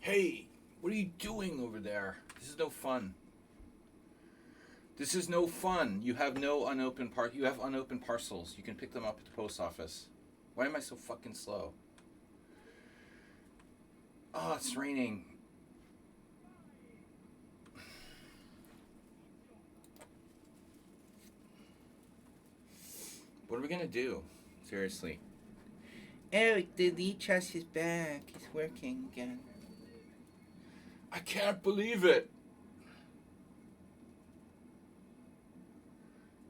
Hey, what are you doing over there? This is no fun. This is no fun. You have no unopened You have unopened parcels. You can pick them up at the post office. Why am I so fucking slow? Oh, it's raining. What are we gonna do? Seriously. Oh, the lead chest is back. It's working again. I can't believe it.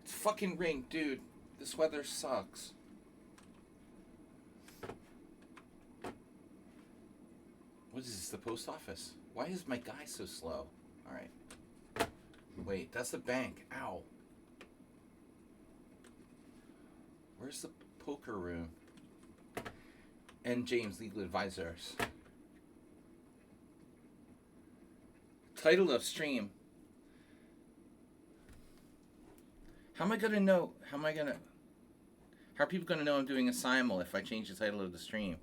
It's fucking rain, dude. This weather sucks. What is this, the post office? Why is my guy so slow? Alright. Wait, that's the bank. Ow. Where's the poker room? And James, legal advisors. Title of stream. How am I gonna know? How are people gonna know I'm doing a simul if I change the title of the stream?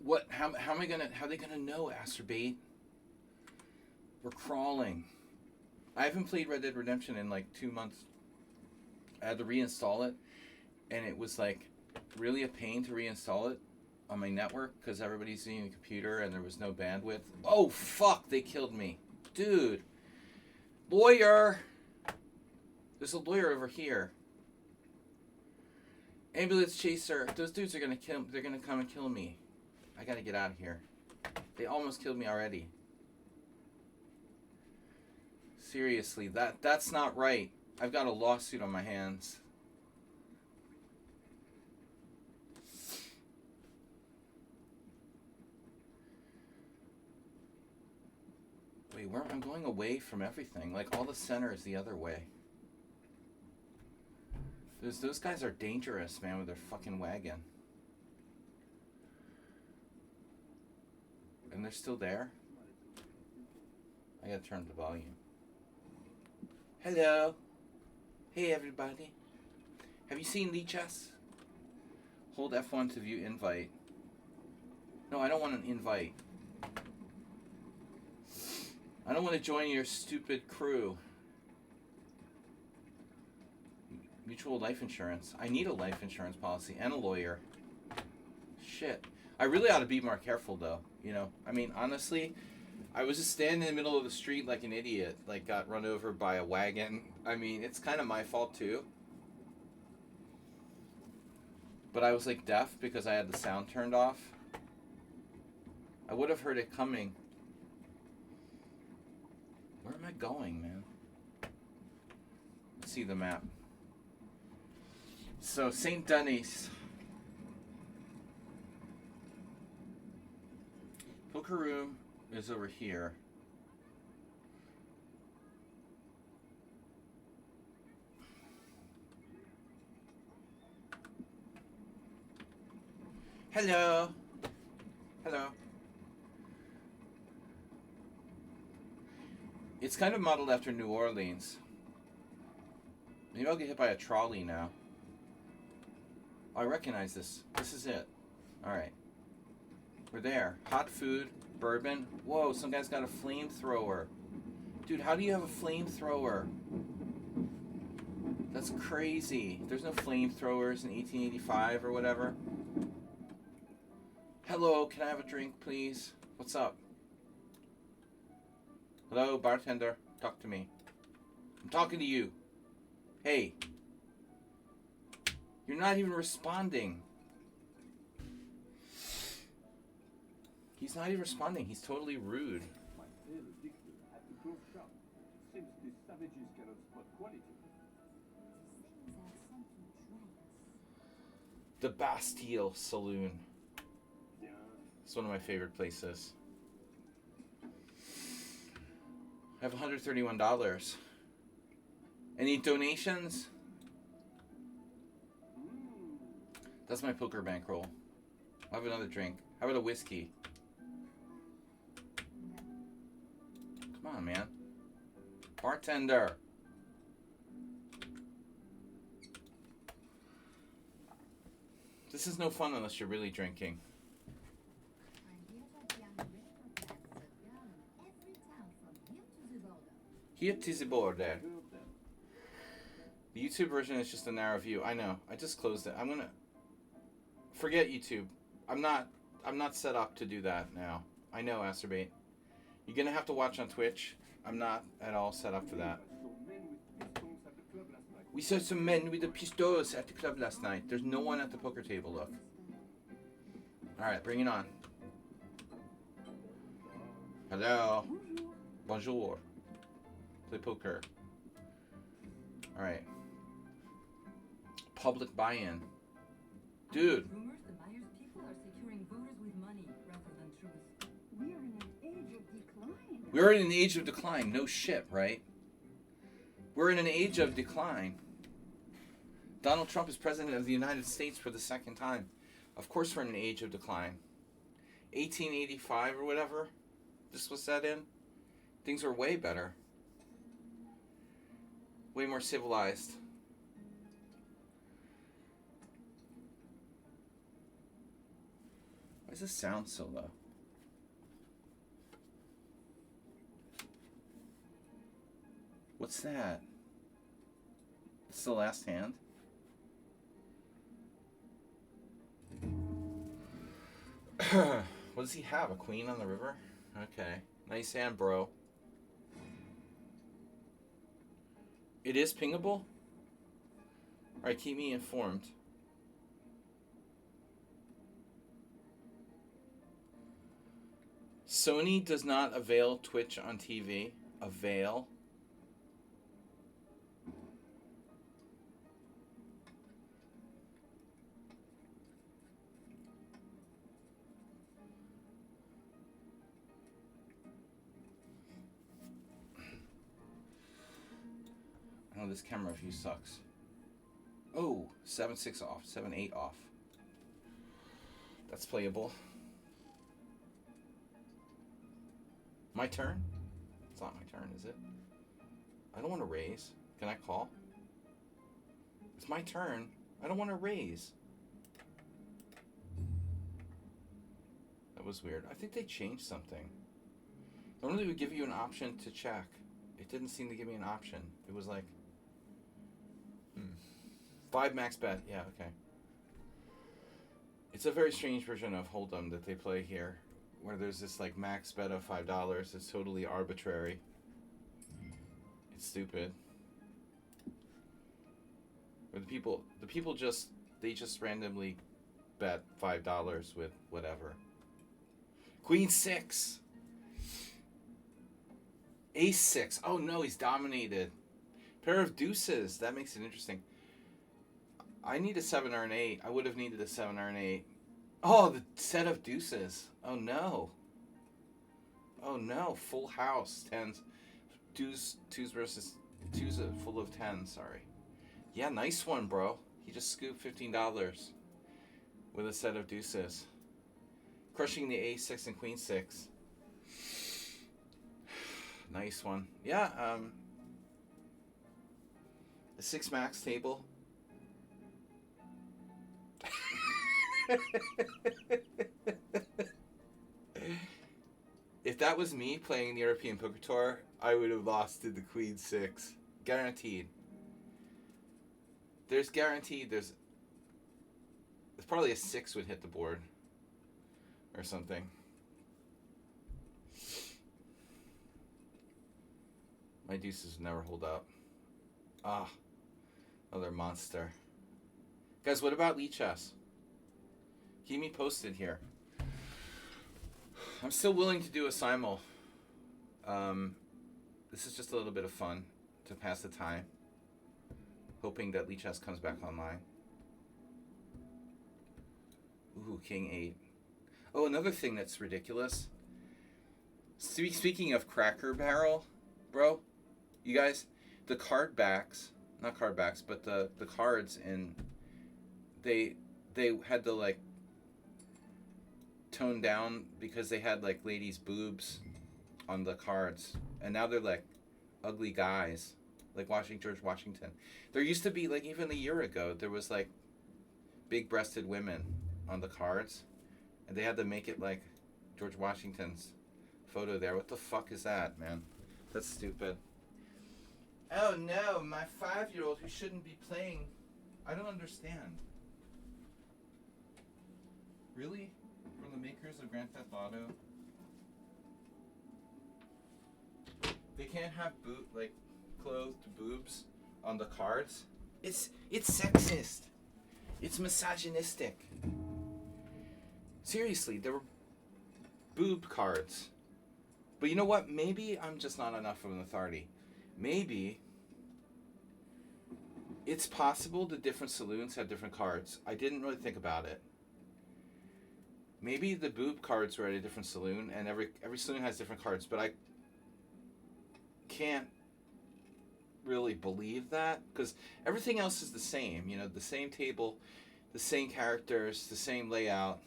What? How am I gonna? How are they gonna know, Asterbait? We're crawling. I haven't played Red Dead Redemption in like 2 months. I had to reinstall it, and it was like really a pain to reinstall it on my network because everybody's using the computer and there was no bandwidth. Oh fuck! They killed me, dude. Lawyer. There's a lawyer over here. Ambulance chaser. Those dudes are gonna kill. They're gonna come and kill me. I gotta get out of here. They almost killed me already. Seriously, that's not right. I've got a lawsuit on my hands. Wait, where I'm going away from everything. Like all the center is the other way. Those guys are dangerous, man, with their fucking wagon. And they're still there? I gotta turn up the volume. Hello. Hey, everybody. Have you seen Lichess? Hold F1 to view invite. No, I don't want an invite. I don't want to join your stupid crew. Mutual life insurance. I need a life insurance policy and a lawyer. Shit. I really ought to be more careful, though. You know, I mean, honestly, I was just standing in the middle of the street like an idiot, like got run over by a wagon. I mean, it's kind of my fault, too. But I was, like, deaf because I had the sound turned off. I would have heard it coming. Where am I going, man? Let's see the map. So, St. Denis. Poker room is over here. Hello. Hello. It's kind of modeled after New Orleans. Maybe I'll get hit by a trolley now. Oh, I recognize this. This is it. Alright. We're there. Hot food, bourbon. Whoa, some guy's got a flamethrower. Dude, how do you have a flamethrower? That's crazy. There's no flamethrowers in 1885 or whatever. Hello, can I have a drink, please? What's up? Hello, bartender. Talk to me. I'm talking to you. Hey. You're not even responding. He's not even responding. He's totally rude. My favorite victim at the close shop. Seems the savages cannot spot quality. The Bastille Saloon. Tiens, It's one of my favorite places. I have $131. Any donations? That's my poker bankroll. I'll have another drink. How about a whiskey? Come on, man. Bartender. This is no fun unless you're really drinking. Here to the border. The YouTube version is just a narrow view. I know. I just closed it. I'm gonna forget YouTube. I'm not set up to do that now. I know, Acerbate. You're gonna have to watch on Twitch. I'm not at all set up for that. We saw some men with the pistols at the club last night. There's no one at the poker table, look. Alright, bring it on. Hello. Bonjour. Play poker. Alright. Public buy-in. Dude. Rumors the Myers people are securing voters with money rather than truth. We are in an age of decline. We're in an age of decline. No shit, right? We're in an age of decline. Donald Trump is president of the United States for the second time. Of course we're in an age of decline. 1885 or whatever this was set in. Things were way better. Way more civilized. Why does this sound so low? What's that? It's the last hand? What does he have? A queen on the river? Okay. Nice hand, bro. It is pingable? Alright, keep me informed. Sony does not avail Twitch on TV. Avail? Oh, this camera view sucks. Oh, 7-6 off, 7-8 off. That's playable. My turn? It's not my turn, is it? I don't want to raise. Can I call? It's my turn. I don't want to raise. That was weird. I think they changed something. Normally it would give you an option to check. It didn't seem to give me an option. It was like... 5 max bet. Yeah, okay. It's a very strange version of Hold'em that they play here, where there's this like max bet of $5. It's totally arbitrary. It's stupid. Where the people just randomly bet $5 with whatever. Queen 6. Ace 6. Oh no, he's dominated. Pair of deuces. That makes it interesting. I need a 7 or an 8. I would have needed a 7 or an 8. Oh, the set of deuces. Oh no. Oh no. Full house. 10s. Twos versus twos full of 10s. Sorry. Yeah, nice one, bro. He just scooped $15 with a set of deuces. Crushing the A6 and Queen 6. Nice one. Yeah, a 6 max table. If that was me playing the European Poker Tour, I would have lost to the Queen 6. Guaranteed. There's probably a 6 would hit the board. Or something. My deuces never hold up. Ah. Another monster. Guys, what about Lee Chess? Keep me posted here. I'm still willing to do a simul. This is just a little bit of fun to pass the time. Hoping that Lee Chess comes back online. Ooh, King 8. Oh, another thing that's ridiculous. Speaking of Cracker Barrel, bro, you guys, the card backs, not card backs, but the cards in, they had to like tone down because they had like ladies' boobs on the cards, and now they're like ugly guys, like George Washington. There used to be like even a year ago there was like big-breasted women on the cards, and they had to make it like George Washington's photo there. What the fuck is that, man? That's stupid. Oh no, my 5-year-old who shouldn't be playing. I don't understand. Really? From the makers of Grand Theft Auto? They can't have clothed boobs on the cards? It's sexist. It's misogynistic. Seriously, there were boob cards. But you know what? Maybe I'm just not enough of an authority. Maybe it's possible the different saloons have different cards. I didn't really think about it. Maybe the boob cards were at a different saloon, and every saloon has different cards, but I can't really believe that, because everything else is the same. You know, the same table, the same characters, the same layout.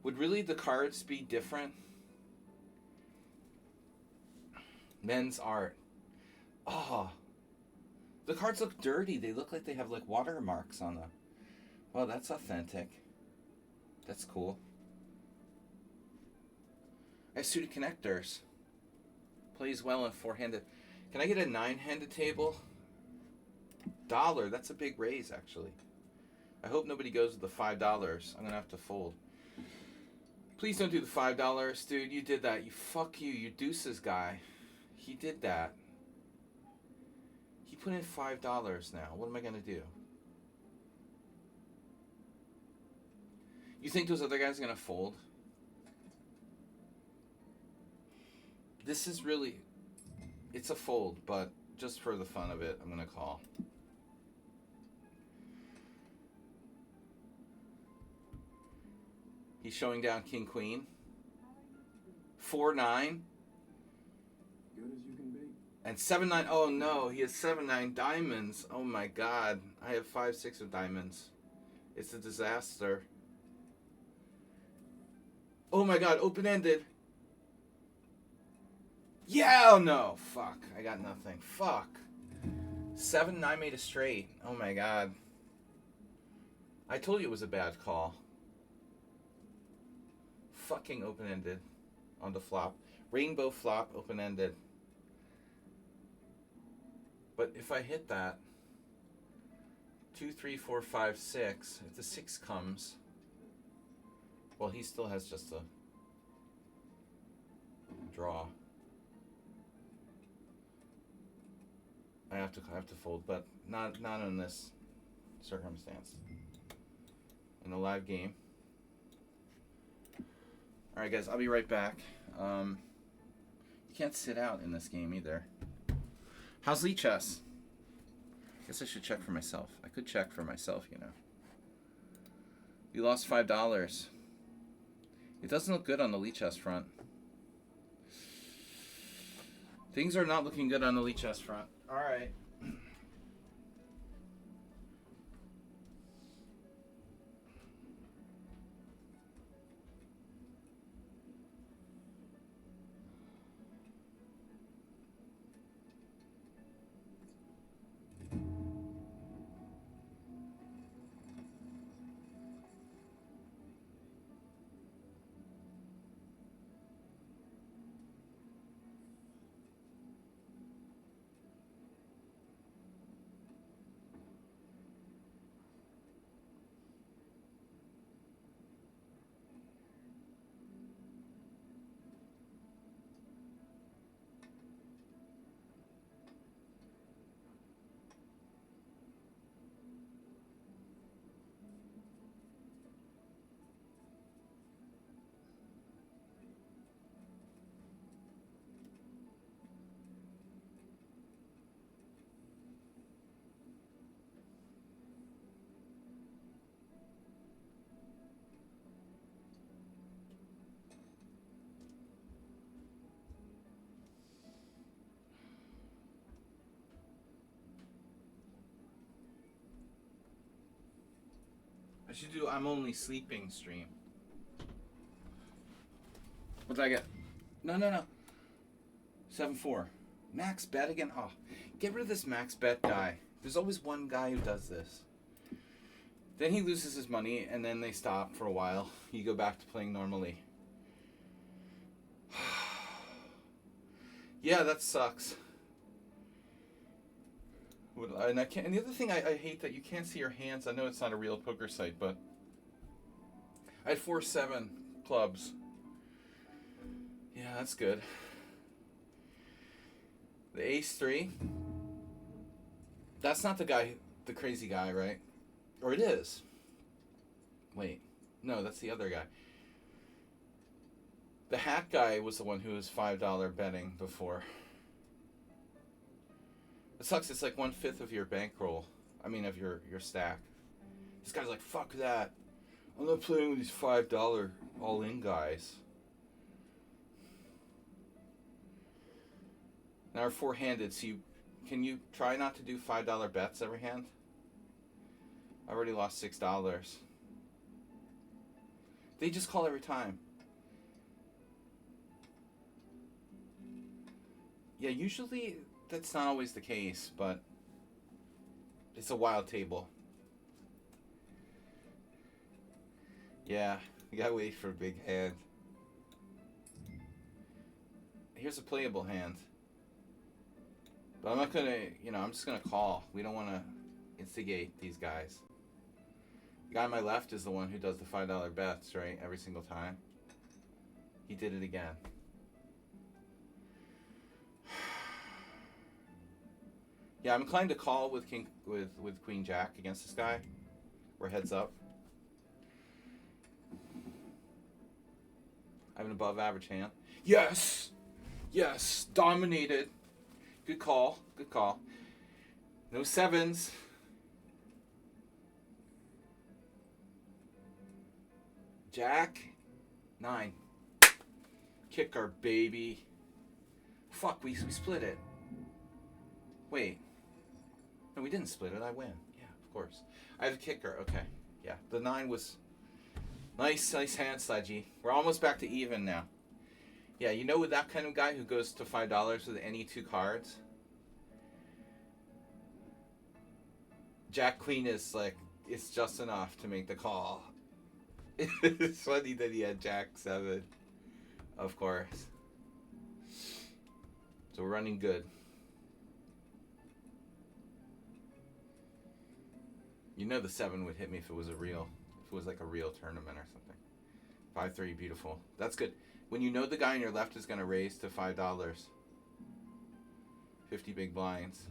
Would really the cards be different? Men's art. Oh, the cards look dirty. They look like they have like watermarks on them. Well, that's authentic. That's cool. I have suited connectors. Plays well in 4-handed. Can I get a 9-handed table? $1. That's a big raise, actually. I hope nobody goes with the $5. I'm gonna have to fold. Please don't do the $5, dude. You did that. Fuck you. You deuces guy. He did that. He put in $5 now. What am I gonna do? You think those other guys are gonna fold? This is really, it's a fold, but just for the fun of it, I'm gonna call. He's showing down King Queen. 4-9. Good as you can be. And 7-9. Oh no, he has 7-9 diamonds. Oh my god. I have 5-6 of diamonds. It's a disaster. Oh my god, open-ended. Yeah, oh no. Fuck. I got nothing. Fuck. 7-9 made a straight. Oh my god. I told you it was a bad call. Fucking open-ended on the flop. Rainbow flop, open-ended. But if I hit that, 2, 3, 4, 5, 6, if the 6 comes, well, he still has just a draw. I have to fold, but not in this circumstance. In a live game. All right, guys, I'll be right back. You can't sit out in this game either. How's Lee Chess? I guess I should check for myself. I could check for myself, you know. You lost $5. It doesn't look good on the Lee Chess front. Things are not looking good on the Lee Chess front. All right. should do I'm only sleeping stream. What did I get? No. 7-4. Max bet again? Oh, get rid of this max bet guy. There's always one guy who does this. Then he loses his money, and then they stop for a while. You go back to playing normally. Yeah, that sucks. And I can't. And the other thing I hate that you can't see your hands. I know it's not a real poker site, but I had 4-7 clubs. Yeah, that's good. The ace-3. That's not the guy, the crazy guy, right? Or it is. Wait. No, that's the other guy. The hat guy was the one who was $5 betting before. It sucks. It's like 1/5 of your bankroll. I mean, of your stack. This guy's like, fuck that. I'm not playing with these $5 all-in guys. Now we're four-handed, so can you try not to do $5 bets every hand? I already lost $6. They just call every time. Yeah, usually that's not always the case, but it's a wild table. Yeah, you gotta wait for a big hand. Here's a playable hand. But I'm not gonna, I'm just gonna call. We don't wanna instigate these guys. The guy on my left is the one who does the $5 bets, right? Every single time. He did it again. Yeah, I'm inclined to call with Queen Jack against this guy. We're heads up. I have an above average hand. Yes! Yes! Dominated. Good call. Good call. No sevens. Jack. 9. Kicker, baby. Fuck, we split it. Wait. No, we didn't split it. I win. Yeah, of course. I have a kicker. Okay. Yeah. The 9 was nice hand, Sledgy. We're almost back to even now. Yeah, with that kind of guy who goes to $5 with any 2 cards? Jack Queen is like, it's just enough to make the call. It's funny that he had Jack 7. Of course. So we're running good. The 7 would hit me if it was like a real tournament or something. 5-3, beautiful. That's good. When the guy on your left is going to raise to $5. 50 big blinds.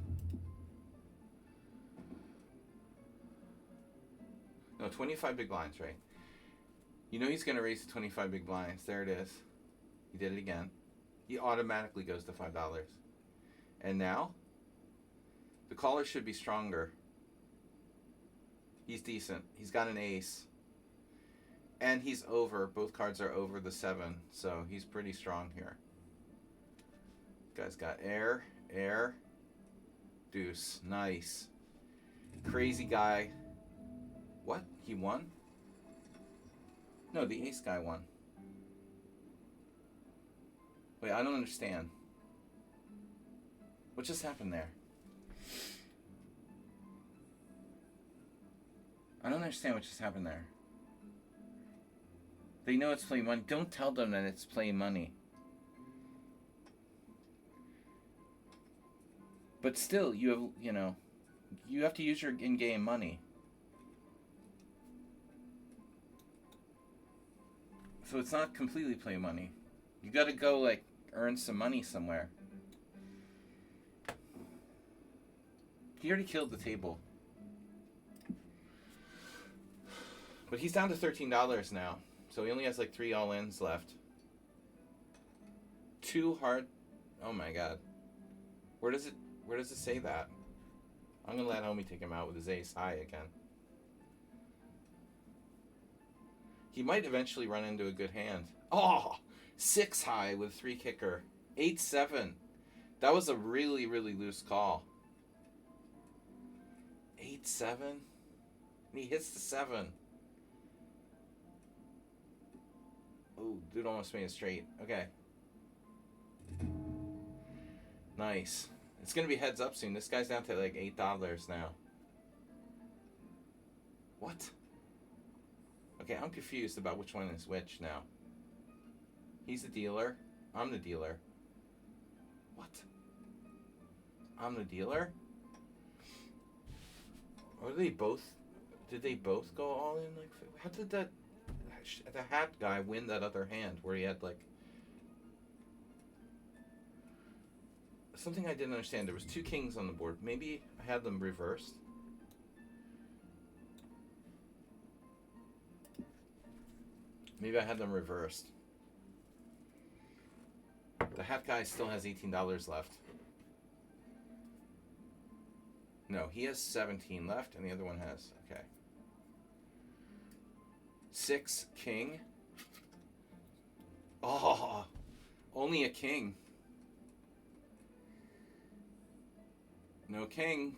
No, 25 big blinds, right? He's going to raise to 25 big blinds. There it is. He did it again. He automatically goes to $5. And now, the caller should be stronger. He's decent. He's got an ace. And he's over. Both cards are over the 7. So he's pretty strong here. Guy's got air, deuce. Nice. Crazy guy. What? He won? No, the ace guy won. Wait, I don't understand. What just happened there? I don't understand what just happened there. They know it's play money. Don't tell them that it's play money. But still, you have to use your in-game money. So it's not completely play money. You gotta go, earn some money somewhere. He already killed the table. But he's down to $13 now. So he only has 3 all-ins left. 2 hard... Oh my god. Where does it say that? I'm gonna let homie take him out with his ace high again. He might eventually run into a good hand. Oh! 6 high with 3 kicker. 8-7. That was a really, really loose call. 8-7? And he hits the 7. Oh, dude almost made it straight. Okay. Nice. It's gonna be heads up soon. This guy's down to like $8 now. What? Okay, I'm confused about which one is which now. He's the dealer. I'm the dealer. What? I'm the dealer? Or did they both? Did they both go all in? Like, how did the hat guy win that other hand where he had like something I didn't understand? There was 2 kings on the board. Maybe I had them reversed. Maybe I had them reversed. The hat guy still has $18 left. No, he has 17 left, and the other one has, okay. 6 king. Oh, only a king. No king.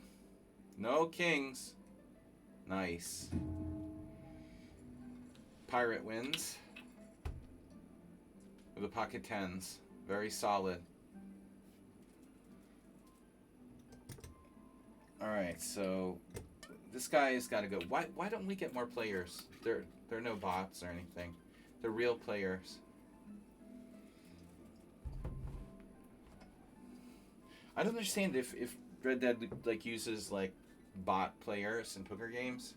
No kings. Nice. Pirate wins. With the pocket 10s. Very solid. Alright, so this guy has got to go. Why don't we get more players? There are no bots or anything. They're real players. I don't understand if Red Dead like uses like bot players in poker games.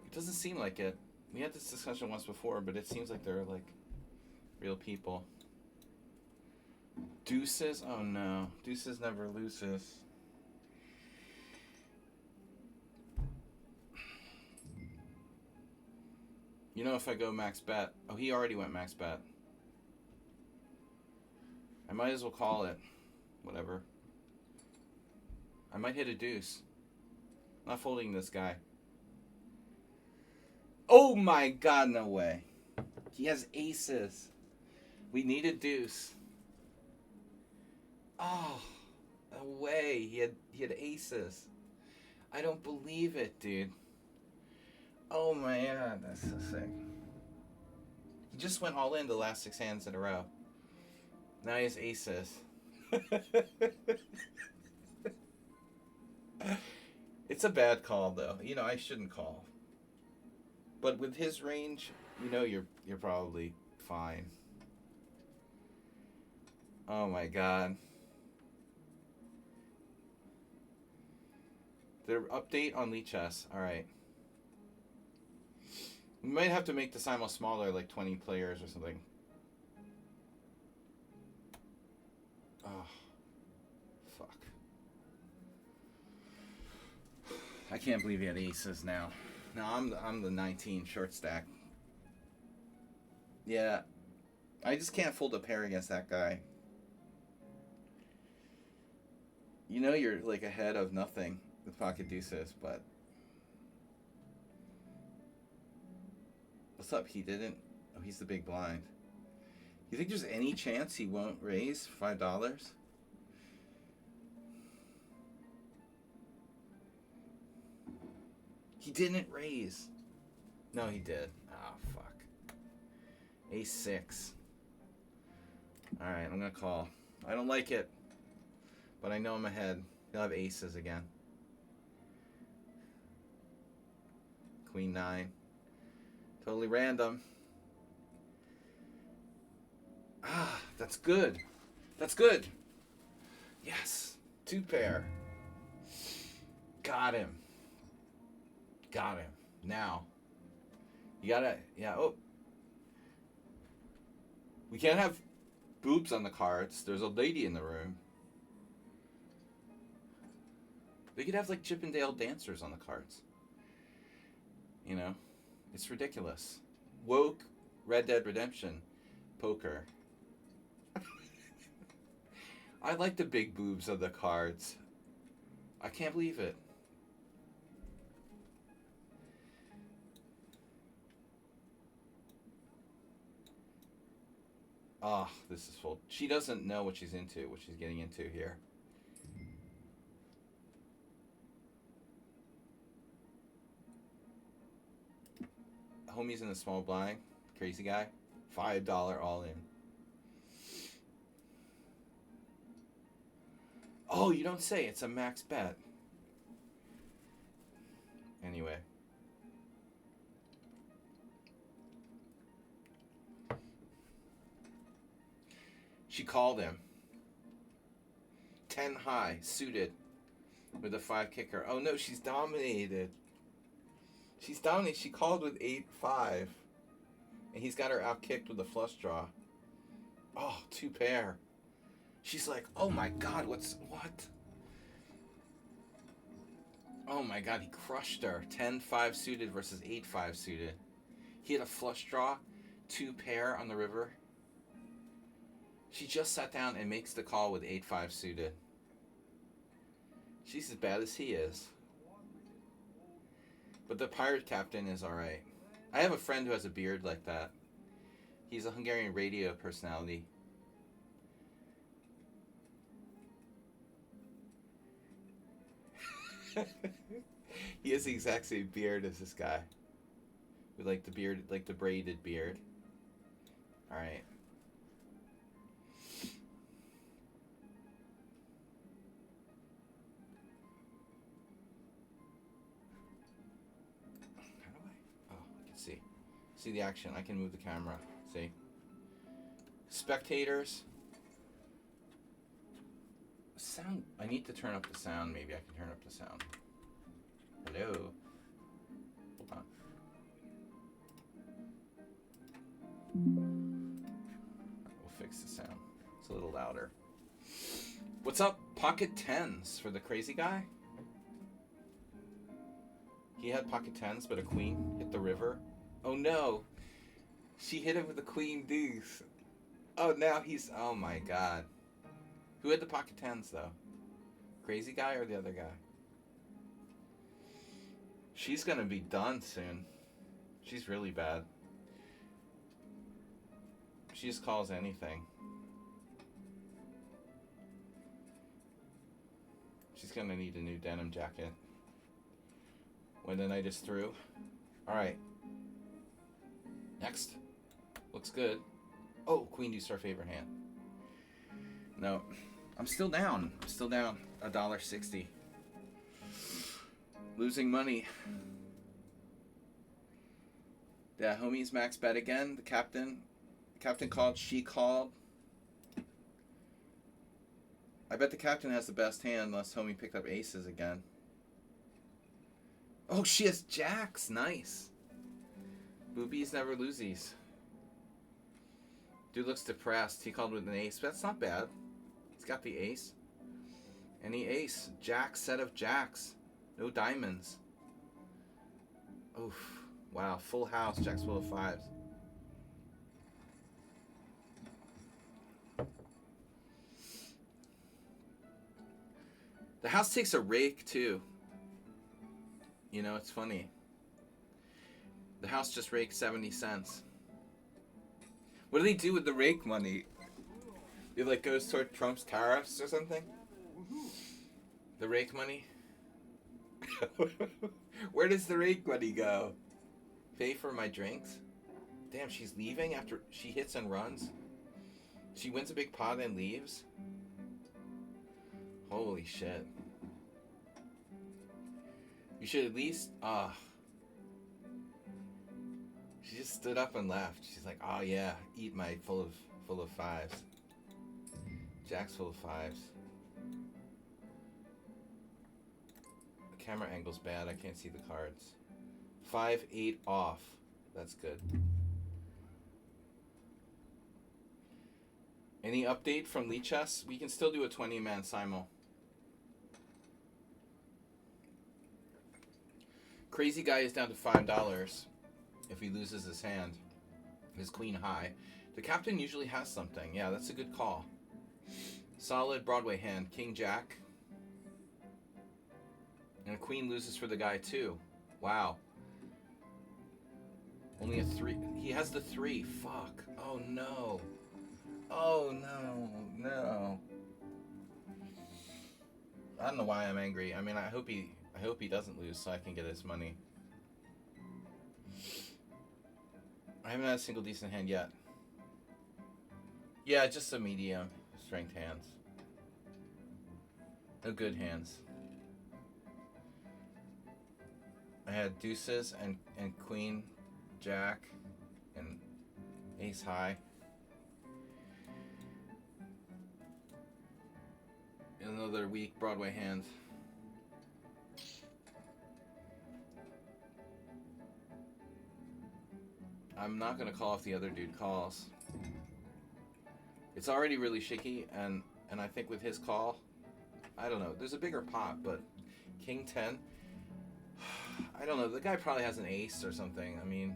It doesn't seem like it. We had this discussion once before, but it seems like they're like real people. Deuces? Oh no. Deuces never loses. You know, if I go max bet. Oh, he already went max bet. I might as well call it. Whatever. I might hit a deuce. I'm not folding this guy. Oh my god, no way. He has aces. We need a deuce. Oh, no way. He had aces. I don't believe it, dude. Oh my god, that's so sick. He just went all in the last 6 hands in a row. Now he has aces. It's a bad call though. You know, I shouldn't call. But with his range, you know you're probably fine. Oh my god. Their update on Lichess. Alright. We might have to make the Simul smaller, like 20 players or something. Oh. Fuck. I can't believe he had aces now. No, I'm the 19 short stack. Yeah. I just can't fold a pair against that guy. You know you're like ahead of nothing with pocket deuces, but what's up? He didn't. Oh, he's the big blind. You think there's any chance he won't raise $5? He didn't raise. No, he did. Oh, fuck. Ace 6. Alright, I'm going to call. I don't like it, but I know I'm ahead. He'll have aces again. Queen 9. Totally random. Ah, that's good. That's good. Yes. 2 pair. Got him. Got him. Now. You gotta, yeah, oh. We can't have boobs on the cards. There's a lady in the room. They could have like Chippendale dancers on the cards. You know? It's ridiculous. Woke Red Dead Redemption poker. I like the big boobs of the cards. I can't believe it. Ah, oh, this is full. She doesn't know what she's into, what she's getting into here. Homie's in the small blind. Crazy guy. $5 all in. Oh, you don't say. It's a max bet. Anyway. She called him. 10 high, suited, with a 5 kicker. Oh no, she's dominated. She's dominated. She called with 8-5. And he's got her out kicked with a flush draw. Oh, 2 pair. She's like, oh my god, what? Oh my god, he crushed her. 10-5 suited versus 8-5 suited. He had a flush draw, 2 pair on the river. She just sat down and makes the call with 8-5 suited. She's as bad as he is. But the pirate captain is alright. I have a friend who has a beard like that. He's a Hungarian radio personality. He has the exact same beard as this guy. With like the beard, like the braided beard. Alright. See the action. I can move the camera. See? Spectators. Sound. I need to turn up the sound. Maybe I can turn up the sound. Hello. Hold on. We'll fix the sound. It's a little louder. What's up? Pocket 10s for the crazy guy? He had pocket 10s, but a queen hit the river. Oh no, she hit him with a queen deuce. Oh, now he's, oh my god. Who had the pocket 10s though? Crazy guy or the other guy? She's gonna be done soon. She's really bad. She just calls anything. She's gonna need a new denim jacket when the night is through. Alright. Next. Looks good. Oh, queen deuce our favorite hand. No. I'm still down. I'm still down $1.60. Losing money. Yeah, homies max bet again. The captain called, she called. I bet the captain has the best hand unless homie picked up aces again. Oh, she has jacks. Nice. Boobies never losies. Dude looks depressed. He called with an ace. But that's not bad. He's got the ace. Any ace. Jack, set of jacks. No diamonds. Oof. Wow. Full house. Jack's full of 5s. The house takes a rake too. You know, it's funny. The house just raked 70 cents. What do they do with the rake money? It like goes toward Trump's tariffs or something? The rake money? Where does the rake money go? Pay for my drinks? Damn, she's leaving after she hits and runs? She wins a big pot and leaves? Holy shit. You should at least, she just stood up and left. She's like, oh yeah, eat my full of 5s. Jack's full of 5s. The camera angle's bad. I can't see the cards. 5-8 off. That's good. Any update from Lee Chess? We can still do a 20-man simul. Crazy guy is down to $5 if he loses his hand. His queen high. The captain usually has something. Yeah, that's a good call. Solid Broadway hand. King Jack. And a queen loses for the guy too. Wow. Only a 3. He has the 3. Fuck. Oh no. Oh no. No. I don't know why I'm angry. I mean, I hope he doesn't lose so I can get his money. I haven't had a single decent hand yet. Yeah, just some medium strength hands. No good hands. I had deuces and queen, jack, and ace high. Another weak Broadway hand. I'm not gonna call if the other dude calls. It's already really shaky, and I think with his call, I don't know. There's a bigger pot, but King 10. I don't know. The guy probably has an ace or something. I mean,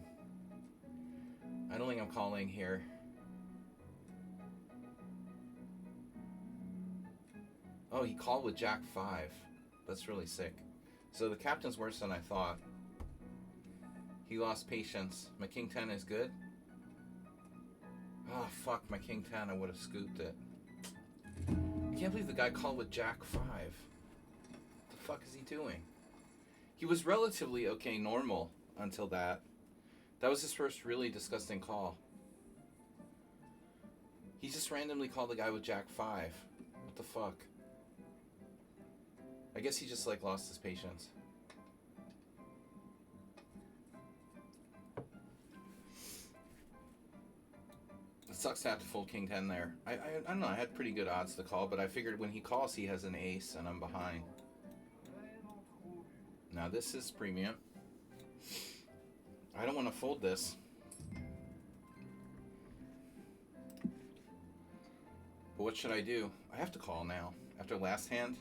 I don't think I'm calling here. Oh, he called with Jack 5. That's really sick. So the captain's worse than I thought. He lost patience. My King 10 is good. Oh, fuck. My King 10. I would have scooped it. I can't believe the guy called with Jack 5. What the fuck is he doing? He was relatively okay normal until that. That was his first really disgusting call. He just randomly called the guy with Jack 5. What the fuck? I guess he just like lost his patience. It sucks to have to fold King 10 there. I don't know, I had pretty good odds to call, but I figured when he calls he has an ace and I'm behind. Now this is premium. I don't want to fold this. But what should I do? I have to call now. After last hand.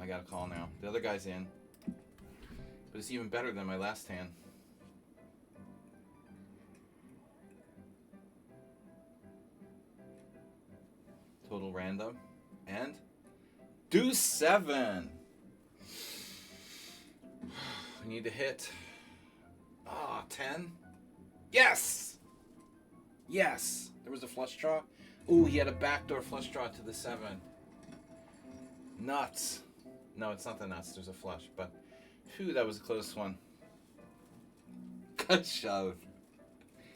I gotta call now. The other guy's in. But it's even better than my last hand. Total random. And deuce 7. We need to hit 10. Yes! Yes! There was a flush draw. Ooh, he had a backdoor flush draw to the 7. Nuts. No, it's not the nuts. There's a flush, but phew, that was a close one. Good shove.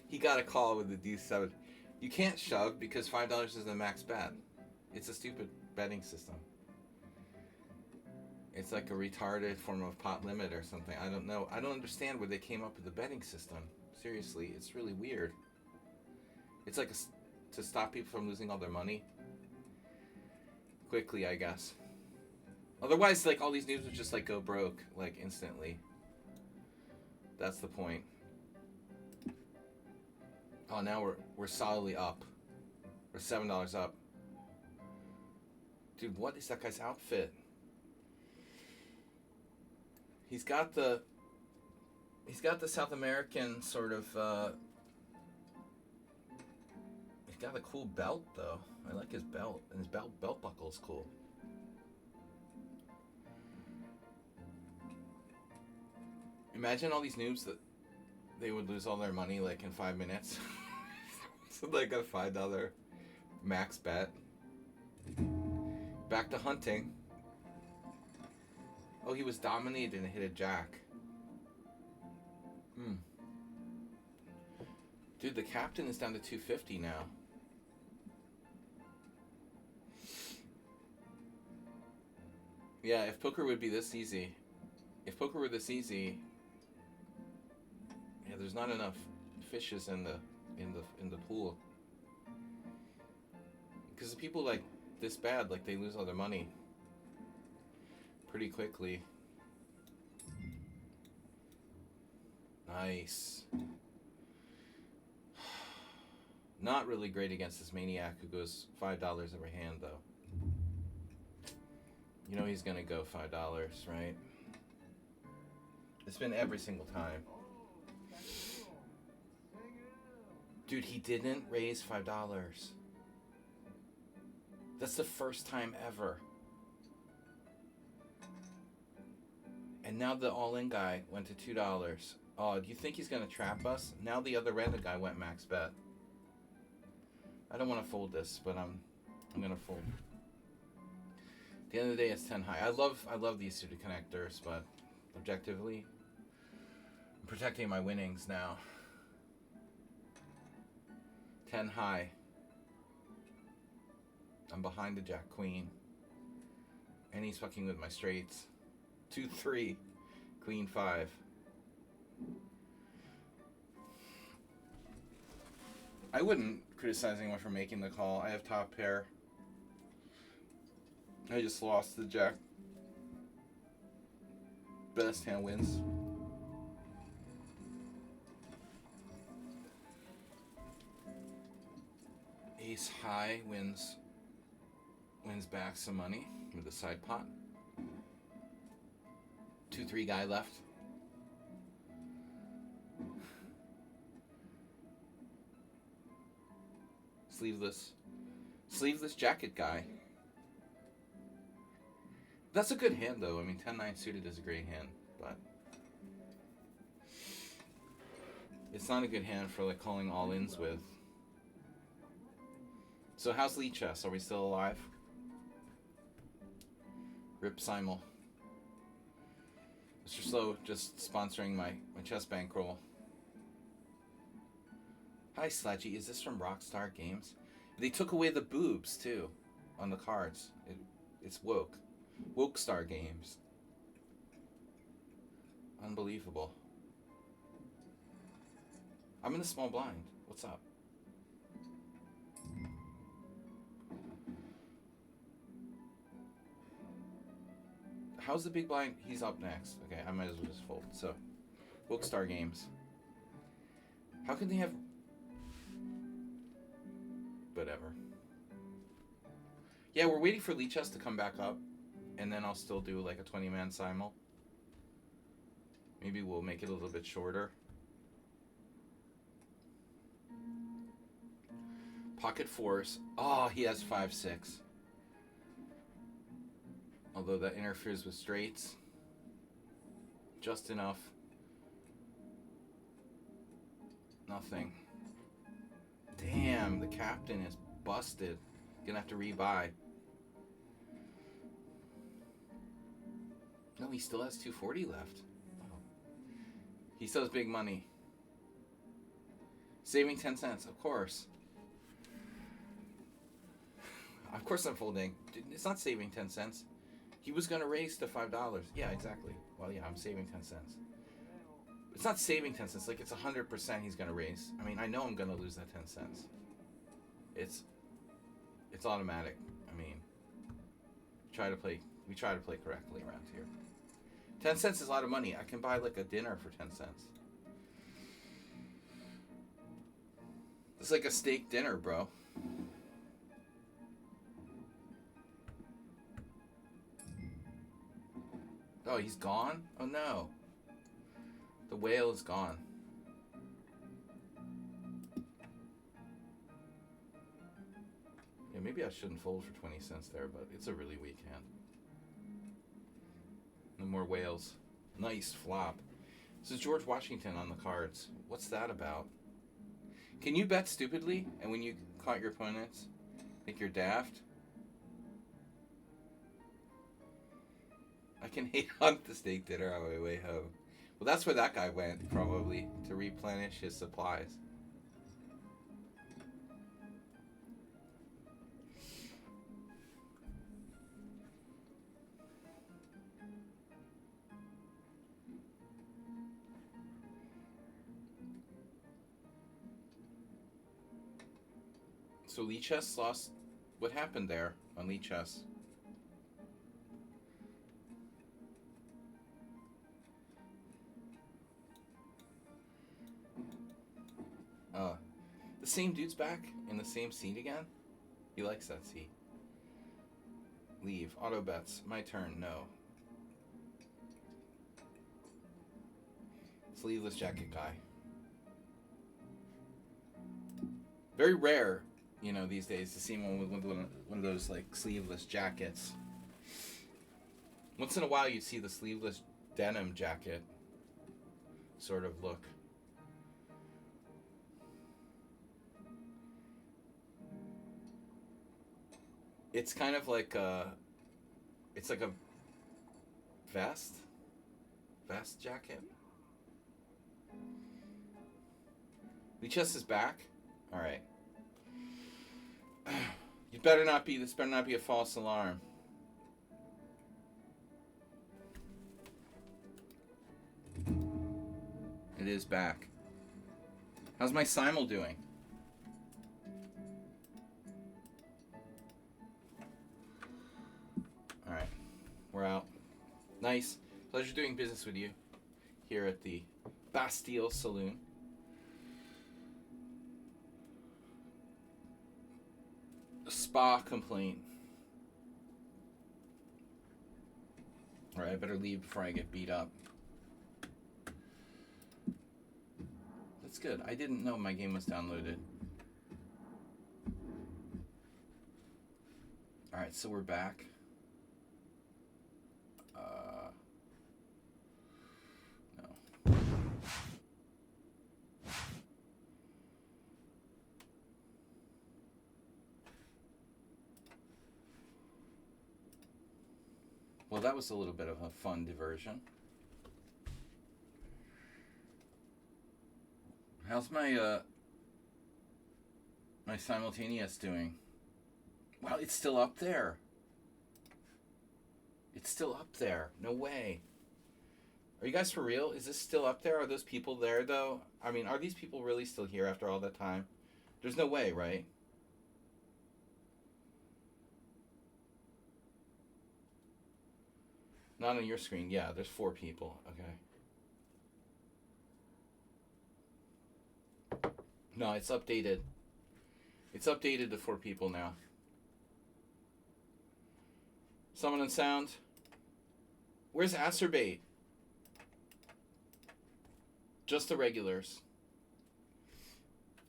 He got a call with the D7. You can't shove because $5 is the max bet. It's a stupid betting system. It's like a retarded form of pot limit or something. I don't know. I don't understand where they came up with the betting system. Seriously, it's really weird. It's like to stop people from losing all their money quickly, I guess. Otherwise, like, all these noobs would just, like, go broke, like, instantly. That's the point. Oh, now we're solidly up. We're $7 up. Dude, what is that guy's outfit? He's got the South American sort of, he's got a cool belt, though. I like his belt. And his belt buckle is cool. Imagine all these noobs that they would lose all their money like in 5 minutes. So they got a $5 max bet. Back to hunting. Oh, he was dominated and hit a jack. Dude, the captain is down to 250 now. Yeah, if poker would be this easy. If poker were this easy, yeah, there's not enough fishes in the pool. Because the people like this bad, like they lose all their money pretty quickly. Nice. Not really great against this maniac who goes $5 every hand, though. You know he's gonna go $5, right? It's been every single time. Dude, he didn't raise $5. That's the first time ever. And now the all-in guy went to $2. Oh, do you think he's gonna trap us? Now the other random guy went max bet. I don't want to fold this, but I'm gonna fold. At the end of the day, it's 10 high. I love these suited connectors, but objectively, I'm protecting my winnings now. 10 high. I'm behind the Jack Queen. And he's fucking with my straights. 2-3. Queen 5. I wouldn't criticize anyone for making the call. I have top pair. I just lost the Jack. Best hand wins. Ace high wins back some money with the side pot. 2-3 guy left. Sleeveless jacket guy. That's a good hand though. I mean 10-9 suited is a great hand, but it's not a good hand for like calling all ins with. So how's Lee Chess? Are we still alive? Rip Simul. Mr. Slow just sponsoring my chess bankroll. Hi Sledgy, is this from Rockstar Games? They took away the boobs too on the cards. It's woke. Woke Star Games. Unbelievable. I'm in the small blind. What's up? How's the big blind? He's up next. Okay, I might as well just fold. So, Woke Star Games. How can they have... Whatever. Yeah, we're waiting for Lee Chess to come back up. And then I'll still do like a 20-man simul. Maybe we'll make it a little bit shorter. Pocket fours. Oh, he has 5-6. Although that interferes with straights. Just enough. Nothing. Damn, the captain is busted. Gonna have to rebuy. No, he still has 240 left. Oh. He still has big money. Saving 10 cents, of course. Of course I'm folding. It's not saving 10 cents. He was going to raise to $5. Yeah, exactly. Well, yeah, I'm saving 10 cents. It's not saving 10 cents. Like, it's 100% he's going to raise. I mean, I know I'm going to lose that 10 cents. It's automatic. I mean, we try to play correctly around here. 10 cents is a lot of money. I can buy, like, a dinner for 10 cents. It's like a steak dinner, bro. Oh, he's gone? Oh, no. The whale is gone. Yeah, maybe I shouldn't fold for 20 cents there, but it's a really weak hand. No more whales. Nice flop. This is George Washington on the cards. What's that about? Can you bet stupidly? And when you caught your opponents, think you're daft? I can hate on the steak dinner on my way home. Well, that's where that guy went, probably, to replenish his supplies. So Lee Chess lost. What happened there on Lee Chess? The same dude's back in the same seat again? He likes that seat. Leave. Auto bets. My turn. No. Sleeveless jacket guy. Very rare, you know, these days to see one with one of those, like, sleeveless jackets. Once in a while you'd see the sleeveless denim jacket sort of look. It's kind of like it's like a vest jacket. The chest is back? Alright. You better not be, this better not be a false alarm. It is back. How's my simul doing? Alright. We're out. Nice. Pleasure doing business with you here at the Bastille Saloon. A spa complaint. Alright, I better leave before I get beat up. That's good. I didn't know my game was downloaded. Alright, so we're back. No. Well, that was a little bit of a fun diversion. How's my my simultaneous doing? Wow, it's still up there. It's still up there. No way. Are you guys for real? Is this still up there? Are those people there, though? I mean, are these people really still here after all that time? There's no way, right? Not on your screen. Yeah, there's 4 people. Okay. No, it's updated. It's updated to 4 people now. Summon and sound. Where's Acerbate? Just the regulars.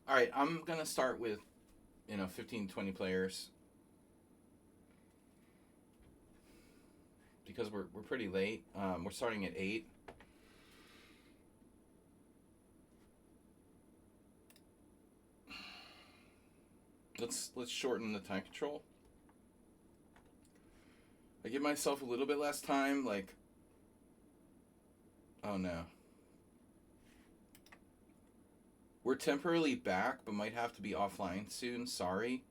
Alright, I'm gonna start with, 15, 20 players. Because we're pretty late. We're starting at 8. Let's shorten the time control. I give myself a little bit less time, like, oh no. We're temporarily back, but might have to be offline soon, sorry.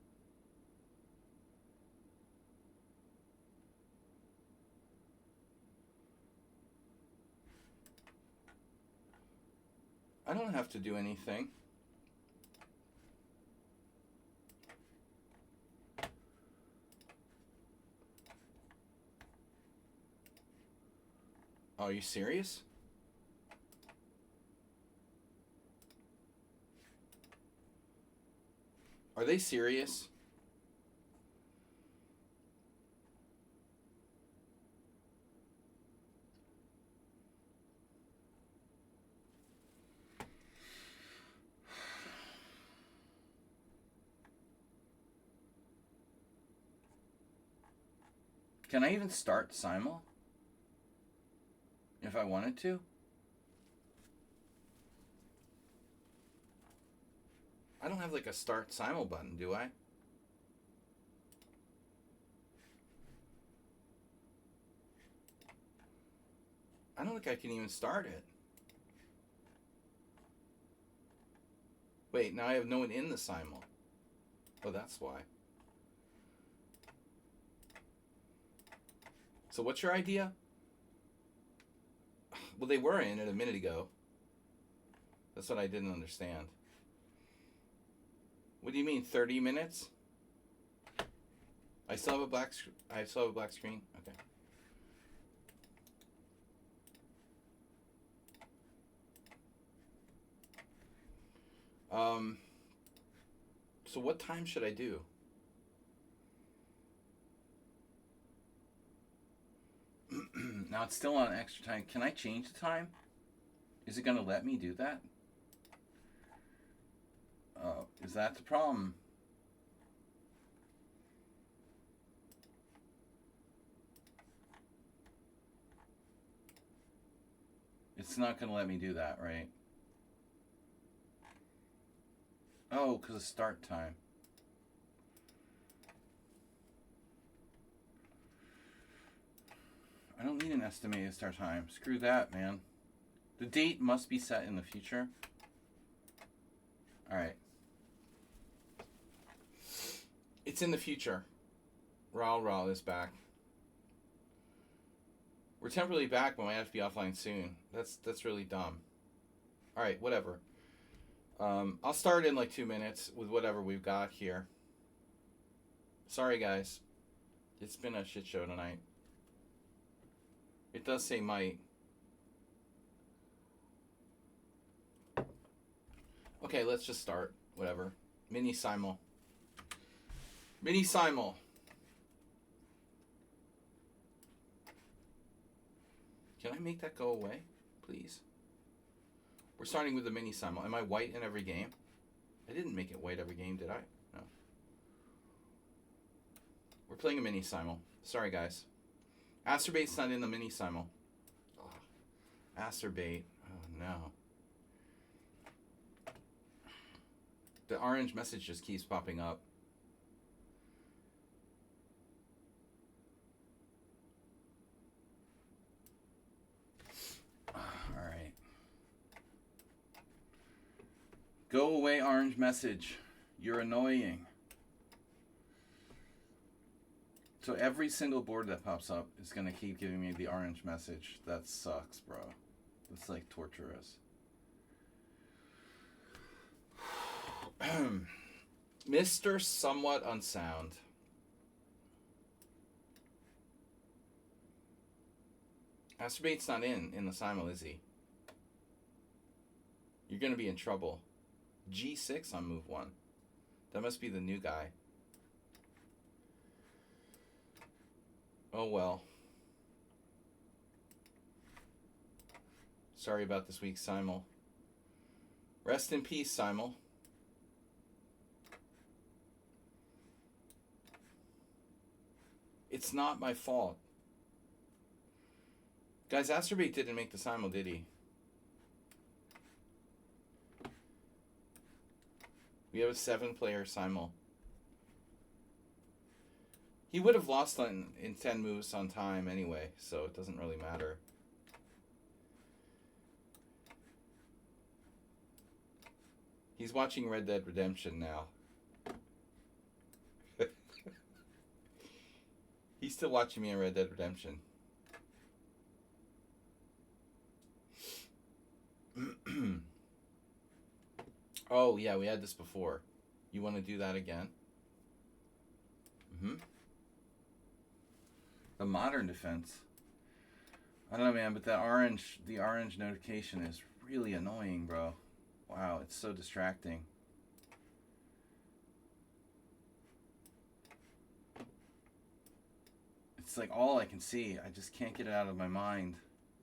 I don't have to do anything. Oh, are you serious? Are they serious? Can I even start Simul? If I wanted to? I don't have like a start Simul button, do I? I don't think I can even start it. Wait, now I have no one in the Simul. Oh, that's why. So what's your idea? Well, they were in it a minute ago. That's what I didn't understand. What do you mean, 30 minutes? I still have a black screen? Okay. So what time should I do? Now it's still on extra time. Can I change the time? Is it going to let me do that? Is that the problem? It's not going to let me do that, right? Oh, because of start time. I don't need an estimated start time. Screw that, man. The date must be set in the future. All right. It's in the future. Raul is back. We're temporarily back, but we have to be offline soon. That's really dumb. All right, whatever. I'll start in like 2 minutes with whatever we've got here. Sorry, guys. It's been a shit show tonight. It does say might. Okay, let's just start. Whatever. Mini Simul. Mini Simul. Can I make that go away, please? We're starting with the Mini Simul. Am I white in every game? I didn't make it white every game, did I? No. We're playing a Mini Simul. Sorry, guys. Acerbate's not in the Mini Simul. Oh, Acerbate. Oh, no. The orange message just keeps popping up. Alright. Go away, orange message. You're annoying. So every single board that pops up is going to keep giving me the orange message. That sucks, bro. That's like torturous. Mr. Somewhat Unsound. Acerbate's not in the Simul, is he? You're going to be in trouble. G6 on move 1. That must be the new guy. Oh well. Sorry about this week's Simul. Rest in peace, Simul. It's not my fault. Guys, Acerbate didn't make the Simul, did he? We have a 7-player Simul. He would have lost in 10 moves on time anyway, so it doesn't really matter. He's watching Red Dead Redemption now. He's still watching me in Red Dead Redemption. Oh, yeah, we had this before. You want to do that again? The modern defense. I don't know, man, but the orange notification is really annoying, bro. Wow, it's so distracting. It's like all I can see. I just can't get it out of my mind.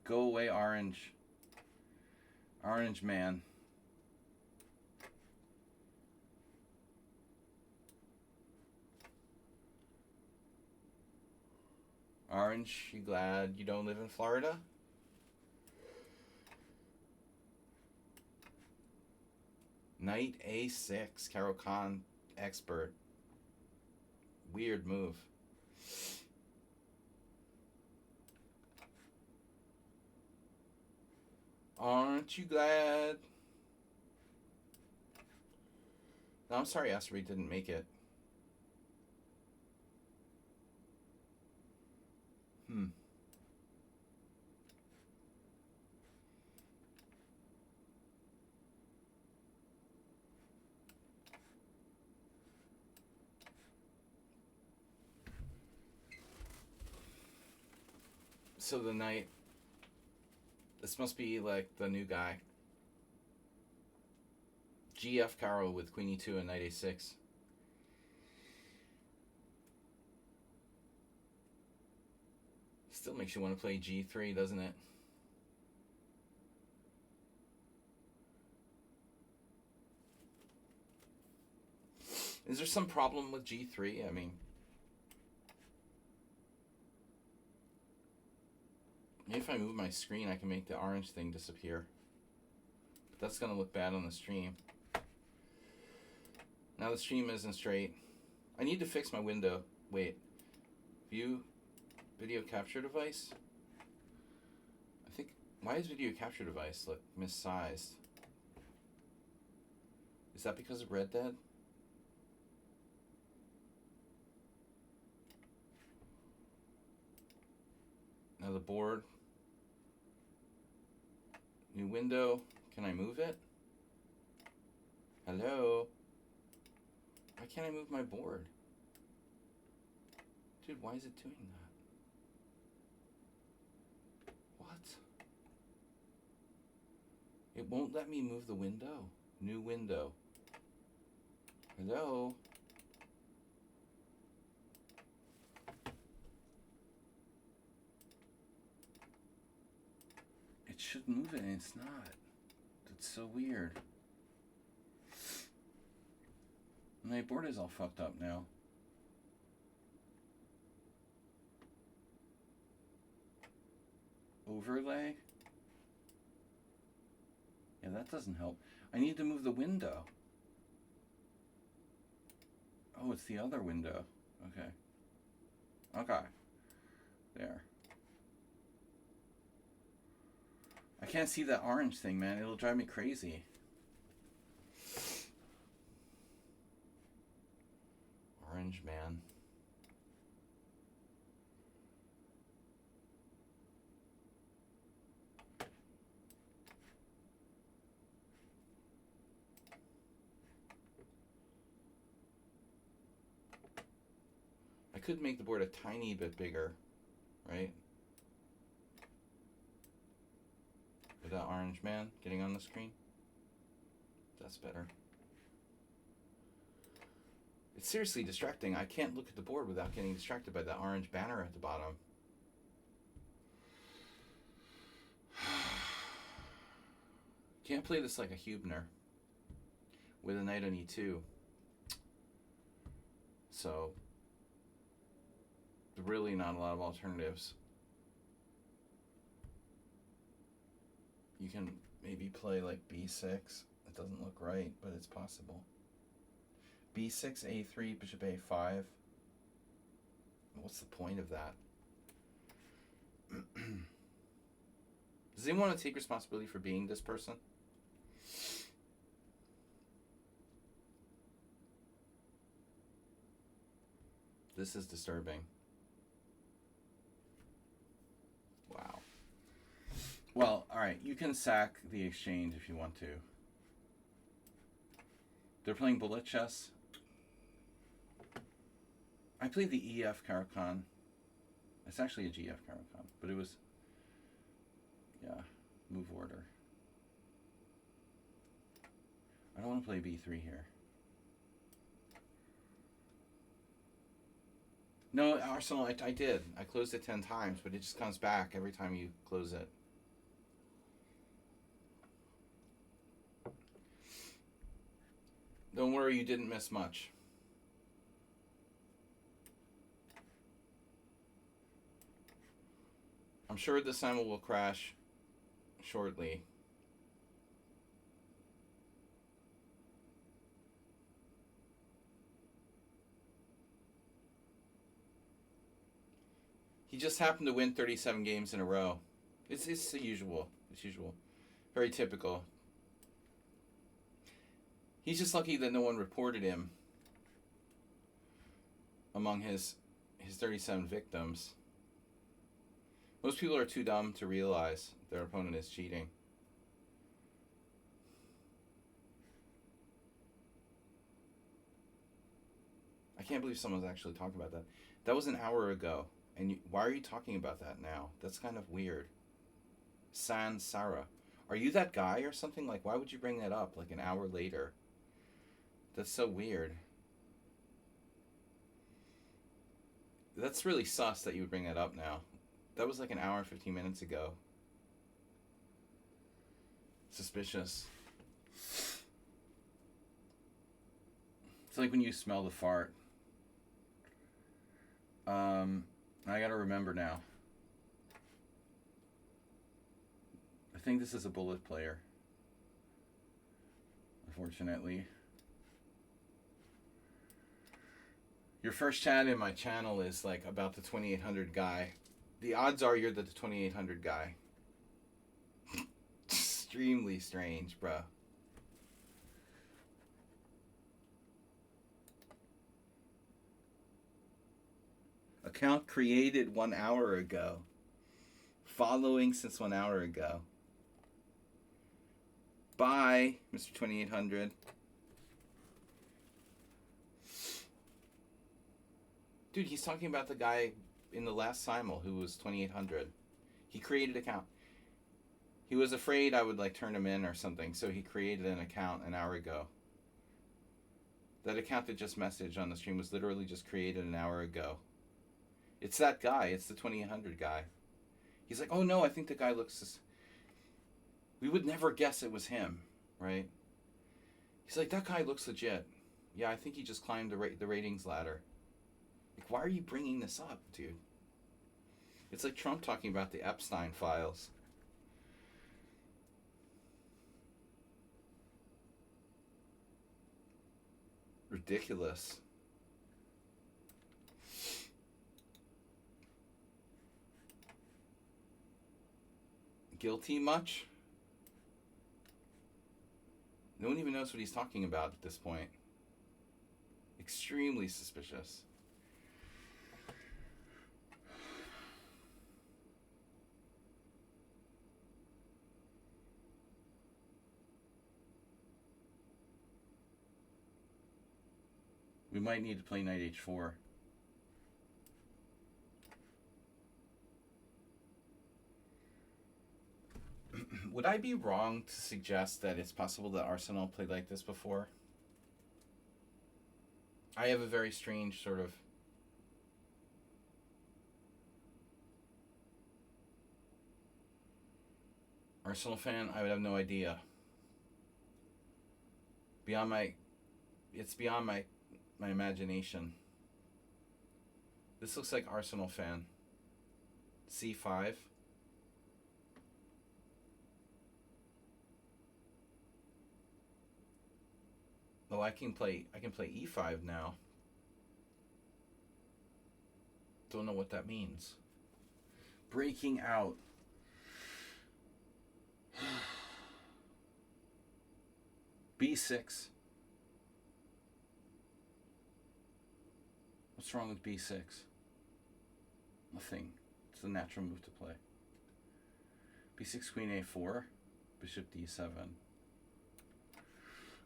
Go away, orange. Orange man. Orange, you glad you don't live in Florida? Knight A6, Carol Khan, expert. Weird move. Aren't you glad? No, I'm sorry Asteroid didn't make it. So the knight, this must be like the new guy. GF Caro with Queen E2 and Knight A6. Still makes you want to play G3, doesn't it? Is there some problem with G3? I mean, maybe if I move my screen, I can make the orange thing disappear. But that's going to look bad on the stream. Now the stream isn't straight. I need to fix my window. Wait. View video capture device? I think, why is video capture device look missized? Is that because of Red Dead? Now the board. New window. Can I move it? Hello? Why can't I move my board? Dude, why is it doing that? What? It won't let me move the window. New window. Hello? It should move it and it's not. That's so weird. My board is all fucked up now. Overlay? Yeah, that doesn't help. I need to move the window. Oh, it's the other window. Okay. Okay. There. I can't see that orange thing, man. It'll drive me crazy. Orange, man. I could make the board a tiny bit bigger, right? With that orange man getting on the screen. That's better. It's seriously distracting. I can't look at the board without getting distracted by that orange banner at the bottom. Can't play this like a Hubner with a knight on e2. So, really not a lot of alternatives. You can maybe play like b6. It doesn't look right, but it's possible. b6, a3, bishop a5. What's the point of that? Does anyone want to take responsibility for being this person? This is disturbing. Wow. Well, alright, you can sack the exchange if you want to. They're playing bullet chess. I played the EF Caracan. It's actually a GF Caracan, but it was, yeah, move order. I don't want to play b3 here. No, Arsenal, I did. I closed it 10 times, but it just comes back every time you close it. Don't worry, you didn't miss much. I'm sure the Simul will crash shortly. He just happened to win 37 games in a row. It's the usual. It's usual. Very typical. He's just lucky that no one reported him among his 37 victims. Most people are too dumb to realize their opponent is cheating. I can't believe someone's actually talking about that. That was an hour ago. And why are you talking about that now? That's kind of weird. San Sara. Are you that guy or something? Like, why would you bring that up like an hour later? That's so weird. That's really sus that you would bring that up now. That was like an hour and 15 minutes ago. Suspicious. It's like when you smell the fart. I gotta remember now. I think this is a bullet player. Unfortunately. Your first chat in my channel is like about the 2800 guy. The odds are you're the 2800 guy. Extremely strange, bruh. Account created 1 hour ago. Following since 1 hour ago. Bye, Mr. 2800. Dude, he's talking about the guy in the last Simul who was 2800. He created an account. He was afraid I would like turn him in or something, so he created an account an hour ago. That account that just messaged on the stream was literally just created an hour ago. It's that guy. It's the 2800 guy. He's like, oh no, I think the guy looks... We would never guess it was him, right? He's like, that guy looks legit. Yeah, I think he just climbed the ratings ladder. Like, why are you bringing this up, dude? It's like Trump talking about the Epstein files. Ridiculous. Guilty much? No one even knows what he's talking about at this point. Extremely suspicious. We might need to play Knight H4. Would I be wrong to suggest that it's possible that Arsenal played like this before? I have a very strange sort of... Arsenal fan, I would have no idea. It's beyond my imagination. This looks like Arsenal fan. C5. Oh, I can play E5 now. Don't know what that means. Breaking out. B6. What's wrong with B6? Nothing. It's the natural move to play. B6, Queen A4, Bishop D7.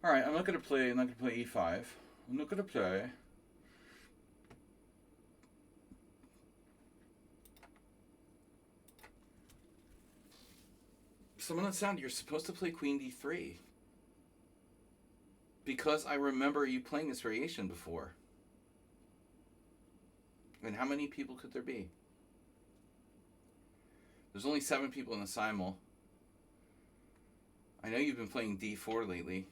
All right, I'm not gonna play E5. I'm not gonna play. Someone on sound, you're supposed to play Queen D3. Because I remember you playing this variation before. And how many people could there be? There's only 7 people in the Simul. I know you've been playing D4 lately.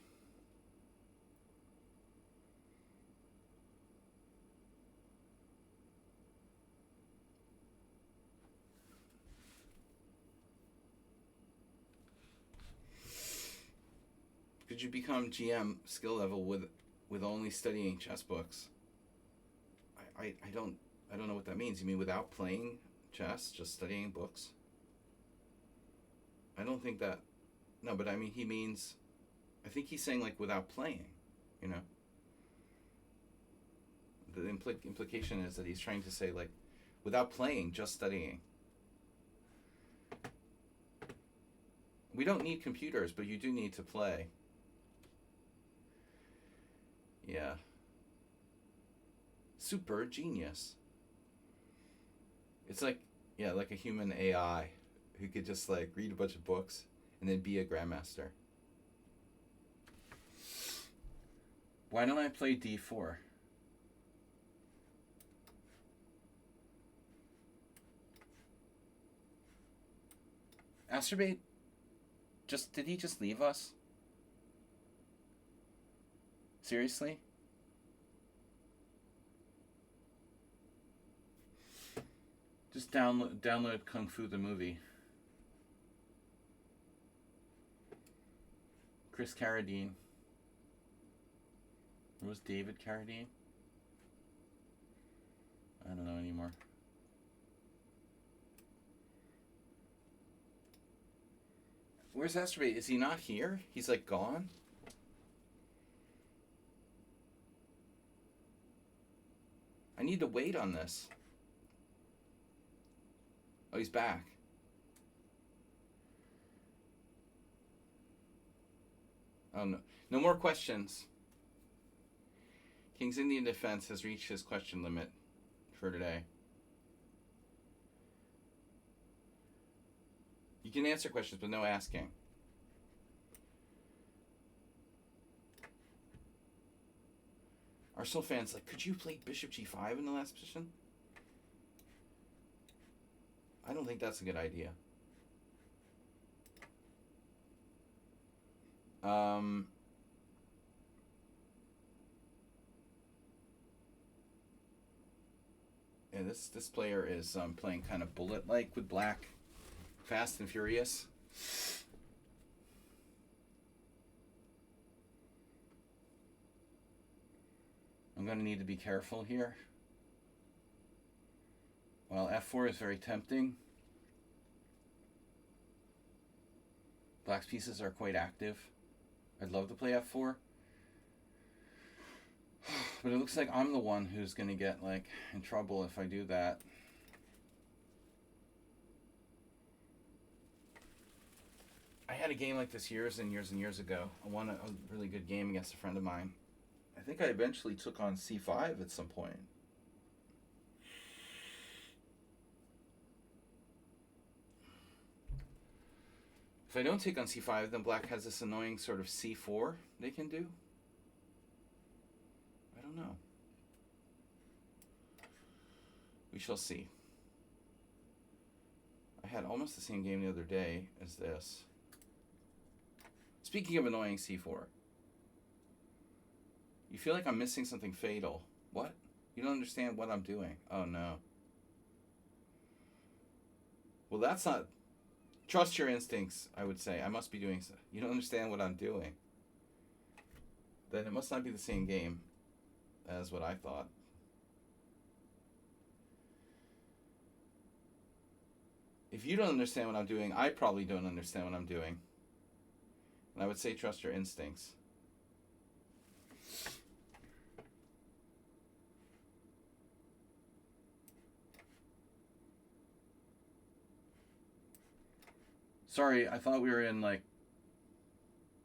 Could you become GM skill level with only studying chess books? I don't know what that means. You mean without playing chess, just studying books? I don't think that. No, but I mean he means. I think he's saying like without playing, you know. The implication is that he's trying to say like without playing, just studying. We don't need computers, but you do need to play. Yeah. Super genius. It's like, yeah, like a human AI who could just like read a bunch of books and then be a grandmaster. Why don't I play D4? Asterbate, did he just leave us? Seriously? Just download Kung Fu the movie. Chris Carradine. Or was David Carradine? I don't know anymore. Where's Asterbate? Is he not here? He's like gone? I need to wait on this. Oh, he's back. Oh, no. No more questions. King's Indian defense has reached his question limit for today. You can answer questions, but no asking. Arsenal fans, like, could you play Bishop G5 in the last position? I don't think that's a good idea. Yeah, this player is playing kind of bullet-like with black, fast and furious. I'm going to need to be careful here. While F4 is very tempting, black's pieces are quite active. I'd love to play F4. But it looks like I'm the one who's going to get, like, in trouble if I do that. I had a game like this years and years and years ago. I won a really good game against a friend of mine. I think I eventually took on C5 at some point. If I don't take on C5, then black has this annoying sort of C4 they can do. I don't know. We shall see. I had almost the same game the other day as this. Speaking of annoying C4. You feel like I'm missing something fatal. What? You don't understand what I'm doing. Oh no. Well, that's not... Trust your instincts, I would say. I must be doing so. You don't understand what I'm doing. Then it must not be the same game as what I thought. If you don't understand what I'm doing, I probably don't understand what I'm doing. And I would say trust your instincts. Sorry, I thought we were in, like,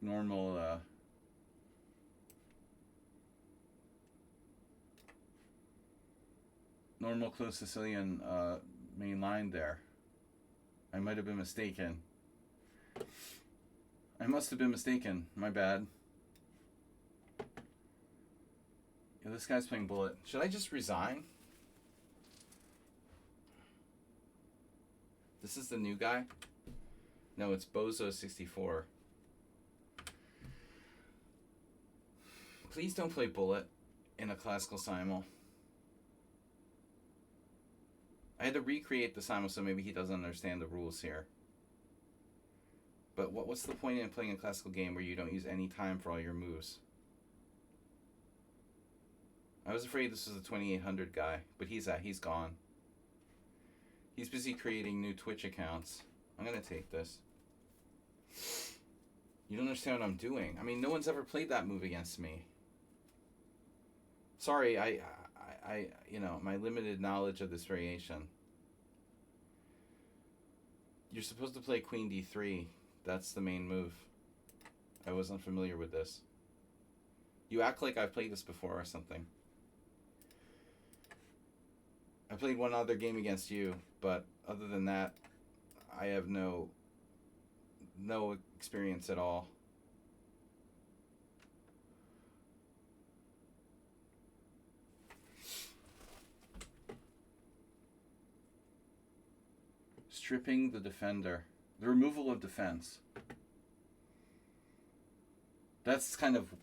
normal, normal closed Sicilian, main line there. I might have been mistaken. I must have been mistaken. My bad. Yeah, this guy's playing bullet. Should I just resign? This is the new guy? No, it's Bozo64. Please don't play bullet in a classical simul. I had to recreate the simul, so maybe he doesn't understand the rules here. But what's the point in playing a classical game where you don't use any time for all your moves? I was afraid this was a 2800 guy, but he's gone. He's busy creating new Twitch accounts. I'm gonna take this. You don't understand what I'm doing. I mean, no one's ever played that move against me. Sorry, I you know, my limited knowledge of this variation. You're supposed to play Queen D3. That's the main move. I wasn't familiar with this. You act like I've played this before or something. I played one other game against you, but other than that, I have no experience at all. Stripping the defender. The removal of defense. That's kind of...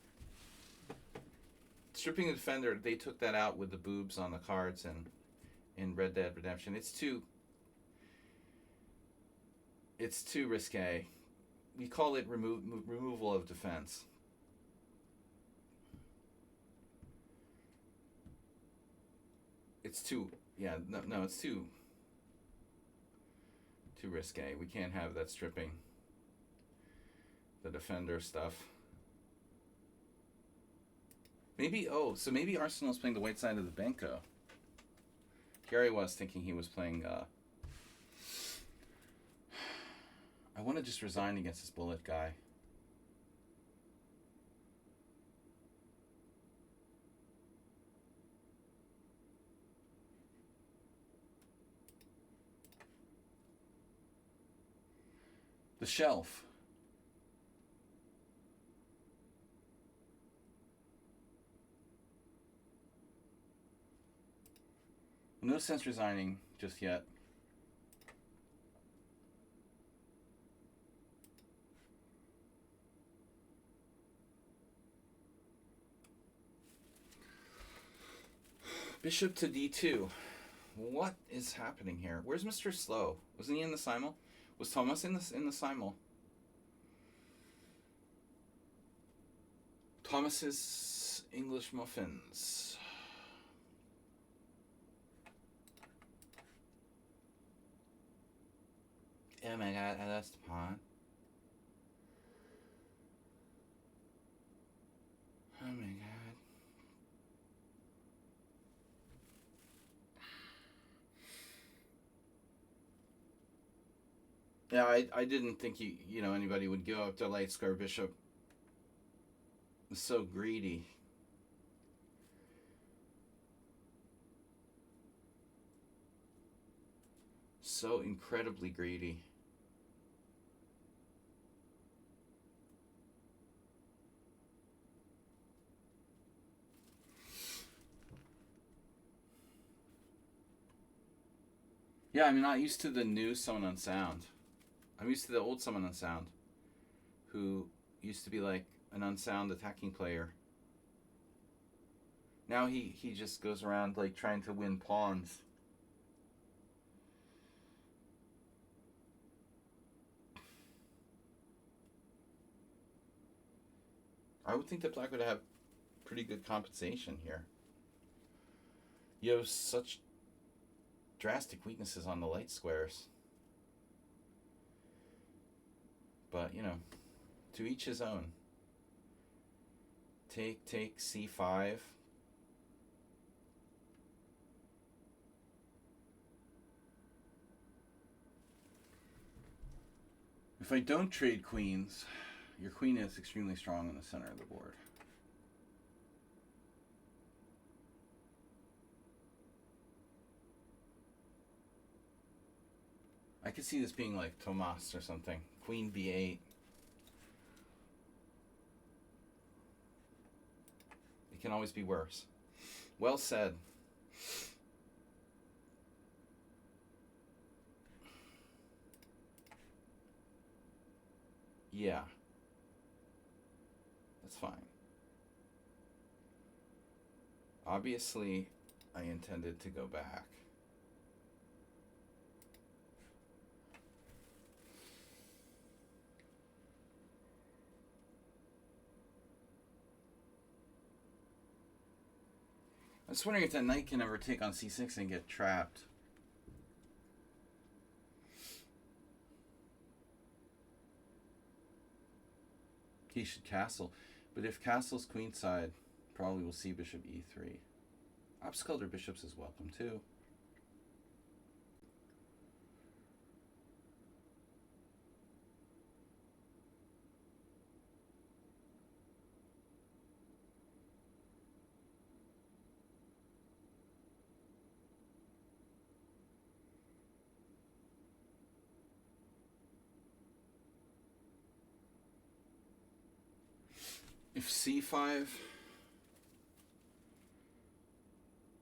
Stripping the defender, they took that out with the boobs on the cards in Red Dead Redemption. It's too risque. We call it removal of defense. It's too... Yeah, no, it's too risque. We can't have that stripping the defender stuff. Maybe, so maybe Arsenal's playing the white side of the Benko. Gary was thinking he was playing I want to just resign against this bullet guy. The shelf. No sense resigning just yet. Bishop to d2. What is happening here? Where's Mr. Slow? Wasn't he in the simul? Was Thomas in the simul? Thomas's English muffins. Oh my god, I lost the pawn. Oh my god. Yeah, I didn't think anybody would give up their light square bishop. It's so greedy. So incredibly greedy. Yeah, I'm not used to the new Summon Unsound. I'm used to the old Summon Unsound, who used to be like an unsound attacking player. Now he just goes around like trying to win pawns. I would think that black would have pretty good compensation here. You have such drastic weaknesses on the light squares. But, to each his own. Take, c5. If I don't trade queens, your queen is extremely strong in the center of the board. I could see this being like Tomas or something. Queen b8. It can always be worse. Well said. Yeah. That's fine. Obviously, I intended to go back. I was wondering if that knight can ever take on c6 and get trapped. He should castle. But if castle's queenside, probably we'll see bishop e3. Obscular bishops is welcome too. If c5,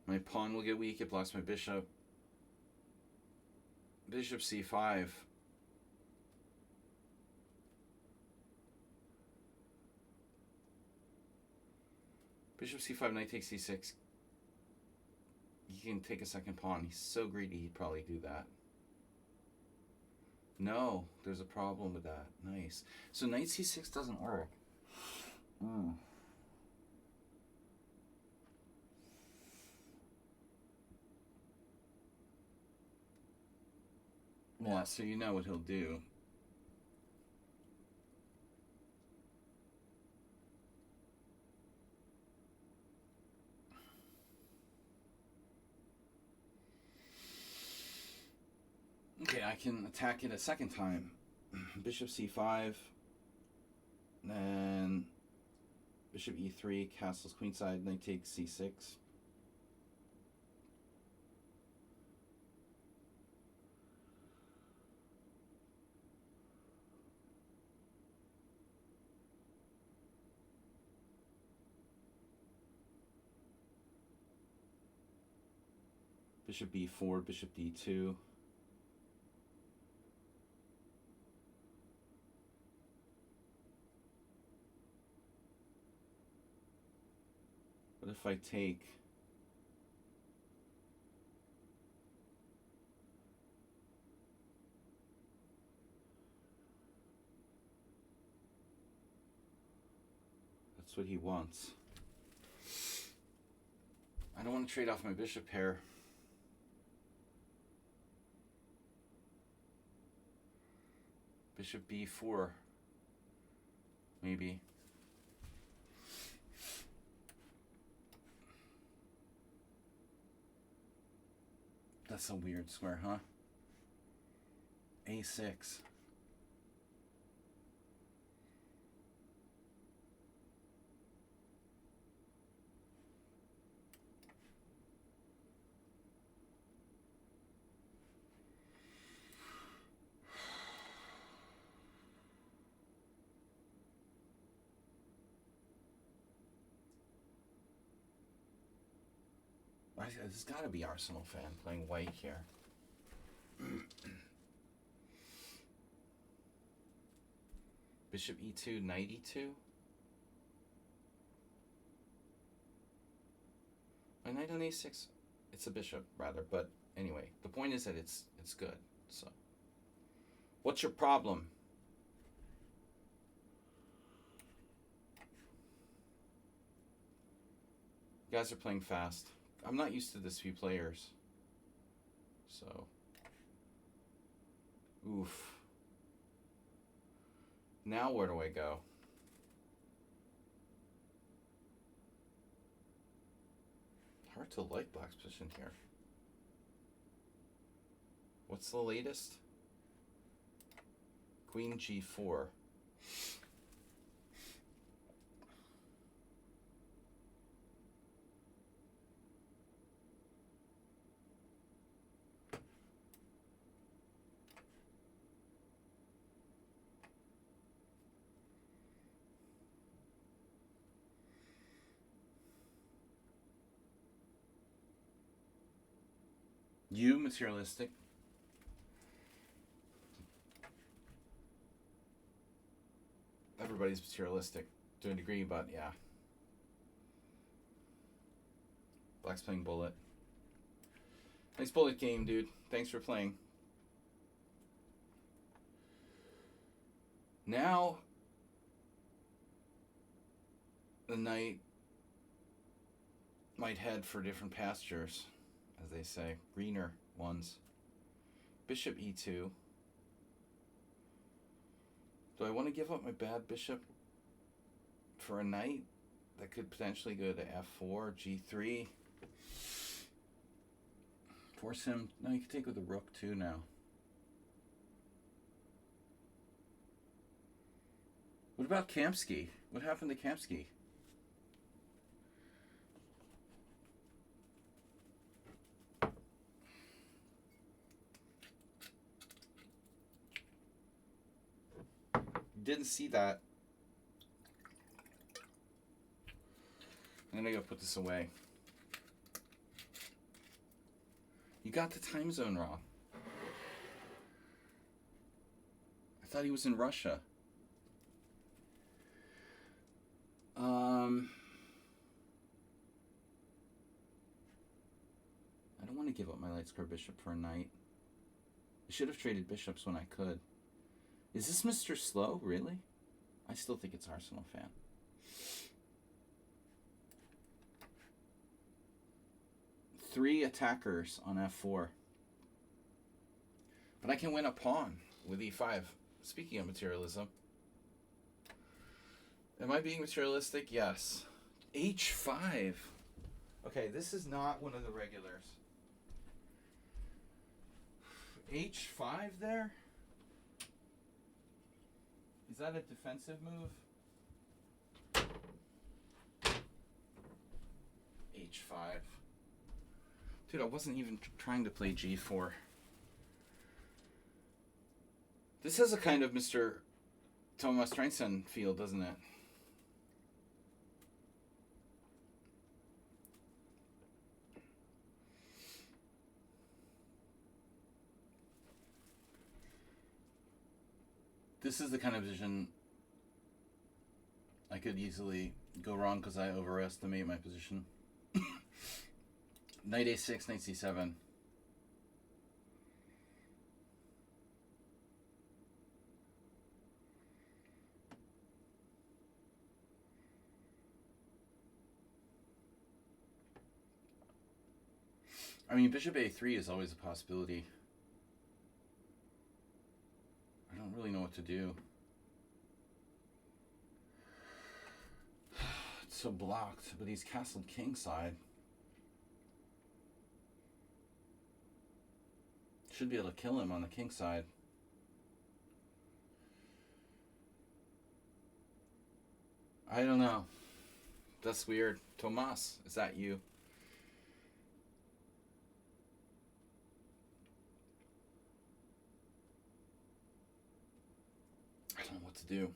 my pawn will get weak, it blocks my bishop. Bishop c5. Bishop c5, knight takes c6. He can take a second pawn. He's so greedy he'd probably do that. No, there's a problem with that. Nice. So knight c6 doesn't work. Yeah, so you know what he'll do. Okay, I can attack it a second time. Bishop c5. Then bishop e3, castles queenside, knight takes c6. Bishop b4, bishop d2. What if I take? That's what he wants. I don't want to trade off my bishop pair. Bishop b4, maybe. That's a weird square, huh? a6. There's got to be Arsenal fan playing white here. Bishop e2, knight e2. My knight on a6. It's a bishop rather, but anyway, the point is that it's good. So, what's your problem? You guys are playing fast. I'm not used to this few players. So, oof. Now where do I go? Hard to like black's position here. What's the latest? Queen g4. You materialistic. Everybody's materialistic to a degree, but yeah. Black's playing bullet. Nice bullet game, dude. Thanks for playing. Now, the knight might head for different pastures, as they say, greener ones. Bishop e2. Do I want to give up my bad bishop for a knight that could potentially go to f4, g3? Force him. No, you can take with the rook too now. What about Kamsky? What happened to Kamsky? Didn't see that. I'm gonna go put this away. You got the time zone wrong. I thought he was in Russia. I don't want to give up my light square bishop for a knight. I should have traded bishops when I could. Is this Mr. Slow, really? I still think it's Arsenal fan. Three attackers on f4. But I can win a pawn with e5. Speaking of materialism. Am I being materialistic? Yes. h5. Okay, this is not one of the regulars. h5 there? Is that a defensive move? H5. Dude, I wasn't even trying to play G4. This has a kind of Mr. Thomas Streinson feel, doesn't it? This is the kind of position I could easily go wrong because I overestimate my position. Knight A6, Knight C7. I mean, Bishop A3 is always a possibility. I don't really know what to do. It's so blocked, but he's castled kingside. Should be able to kill him on the king side. I don't know. That's weird. Tomas, is that you? I don't know what to do.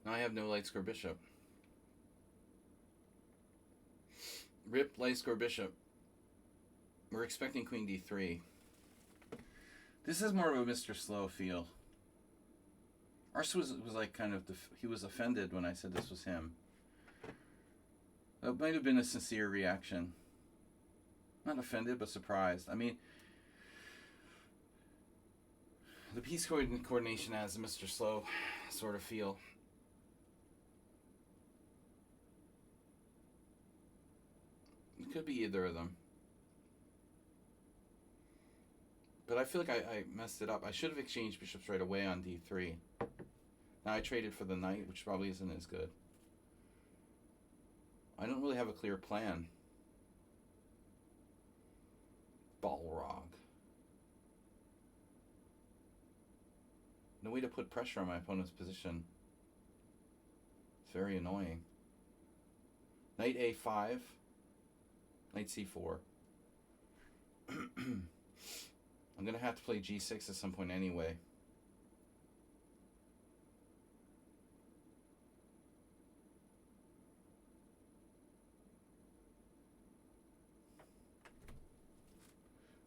Now I have no light square bishop. Rip light square bishop. We're expecting queen d3. This is more of a Mr. Slow feel. Ars was like kind of, he was offended when I said this was him. That might have been a sincere reaction. Not offended, but surprised. I mean, the piece coordination has a Mr. Slow sort of feel. It could be either of them. But I feel like I messed it up. I should have exchanged bishops right away on d3. Now I traded for the knight, which probably isn't as good. I don't really have a clear plan. Balrog. No way to put pressure on my opponent's position. It's very annoying. Knight a5. Knight c4. I'm going to have to play g6 at some point anyway.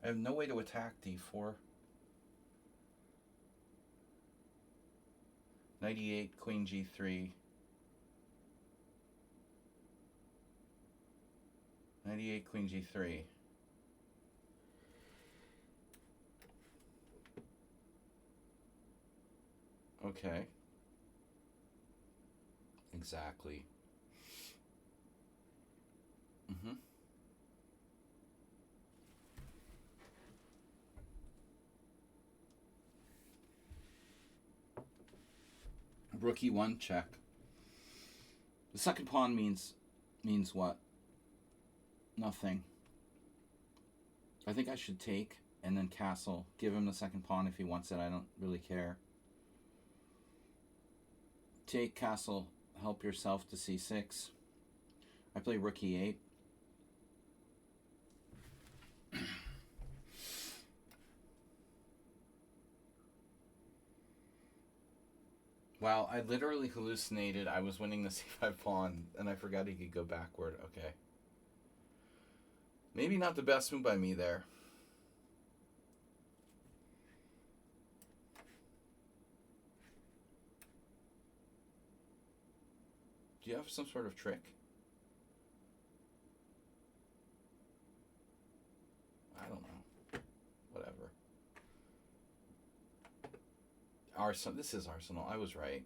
I have no way to attack d4. Knight e8, queen g3. Knight e8, queen g3. Okay. Exactly. Rook e1 check. The second pawn means what? Nothing. I think I should take and then castle. Give him the second pawn if he wants it. I don't really care. Take, castle, help yourself to c6. I play rook e8. Wow, I literally hallucinated I was winning the c5 pawn, and I forgot he could go backward. Okay. Maybe not the best move by me there. Do you have some sort of trick? I don't know. Whatever. Arsenal. This is Arsenal. I was right.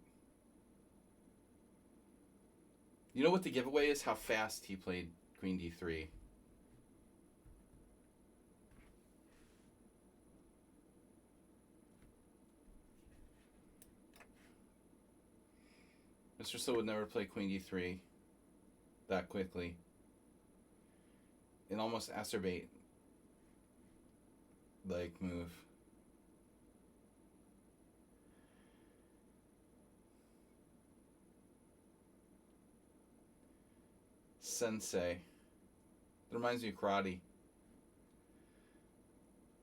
You know what the giveaway is? How fast he played queen d3. Mr. Slow would never play queen d3 that quickly. An almost acerbate like move. Sensei. It reminds me of karate.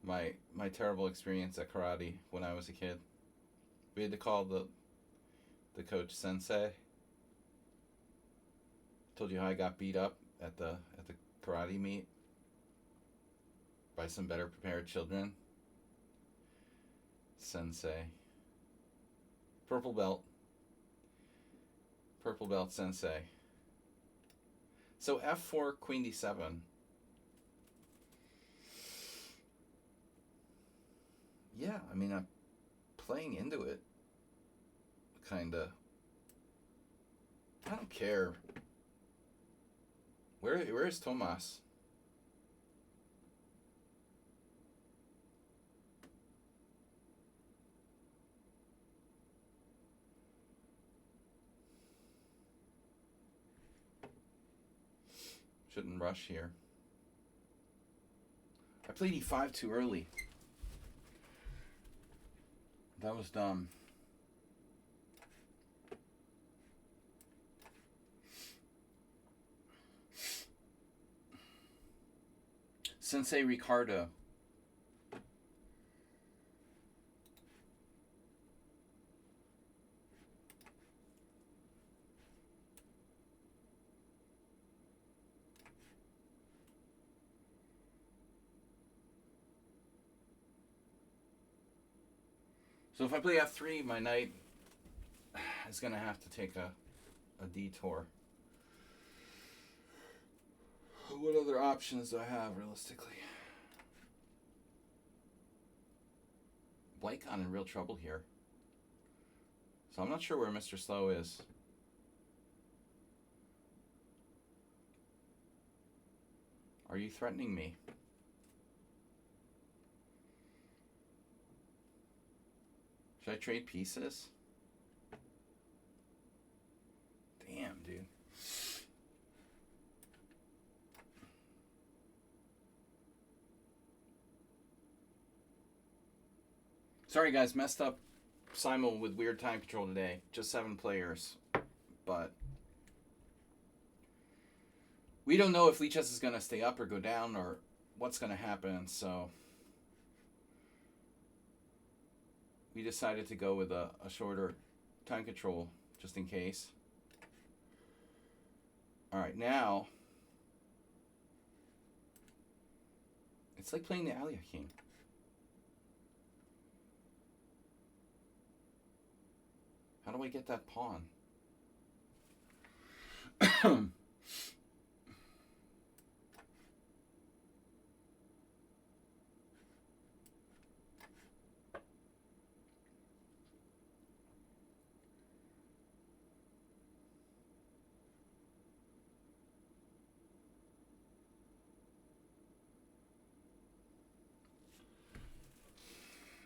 My terrible experience at karate when I was a kid. We had to call the coach sensei. Told you how I got beat up at the karate meet by some better prepared children. Sensei. Purple belt. Purple belt sensei. So f4, queen d7. Yeah, I mean, I'm playing into it. Kinda. I don't care. Where is Tomas? Shouldn't rush here. I played e5 too early. That was dumb. Sensei Ricardo. So if I play f3, my knight is going to have to take a detour. What other options do I have realistically? Blakeon in real trouble here. So I'm not sure where Mr. Slow is. Are you threatening me? Should I trade pieces? Damn, dude. Sorry guys, messed up Simul with weird time control today. Just 7 players. But we don't know if Lichess is going to stay up or go down or what's going to happen, so we decided to go with a shorter time control just in case. Alright, now it's like playing the Alia King. How do I get that pawn?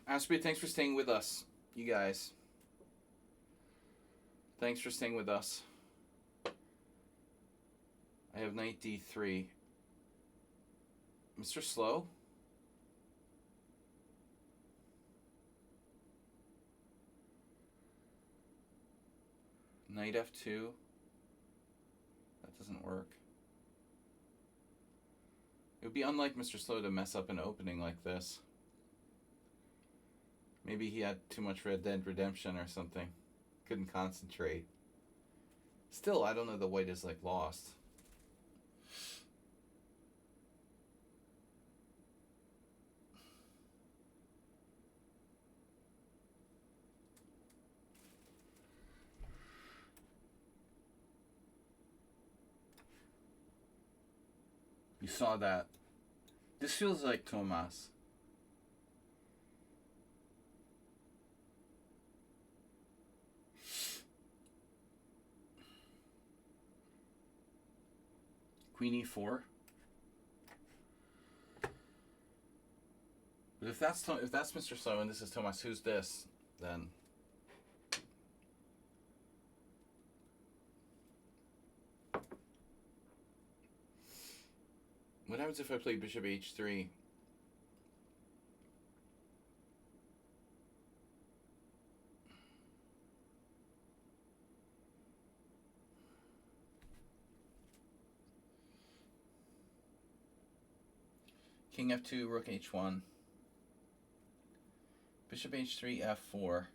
Aspie, thanks for staying with us, you guys. Thanks for staying with us. I have knight d3. Mr. Slow? Knight f2. That doesn't work. It would be unlike Mr. Slow to mess up an opening like this. Maybe he had too much Red Dead Redemption or something. Couldn't concentrate. Still, I don't know, the white is like lost. You saw that. This feels like Tomas. Queen e4. But if that's Mr. Slow and this is Tomas, who's this? Then What happens if I play bishop h3? King f2, rook h1. Bishop h3, f4.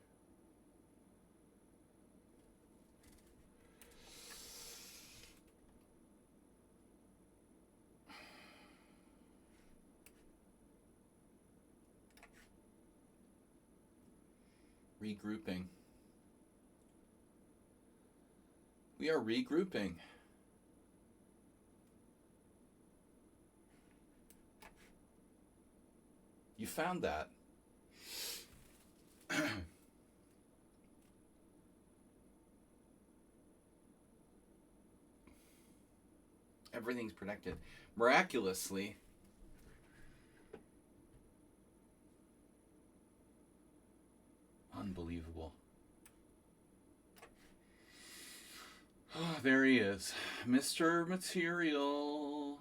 Regrouping. We are regrouping. You found that. Everything's protected. Miraculously. Unbelievable. Oh, there he is. Mr. Material.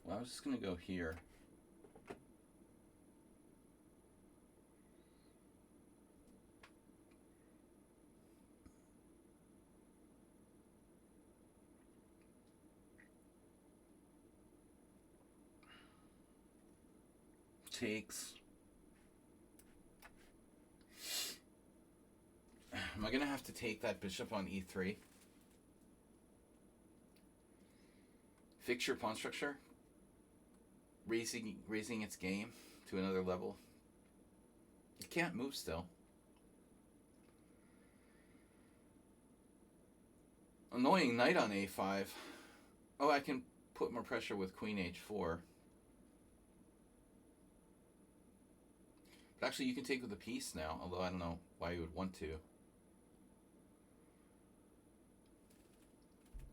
Well, I was just going to go here. Takes. Am I going to have to take that bishop on e3? Fix your pawn structure? Raising its game to another level. It can't move still. Annoying knight on a5. Oh, I can put more pressure with queen h4. But actually, you can take with a piece now, although I don't know why you would want to.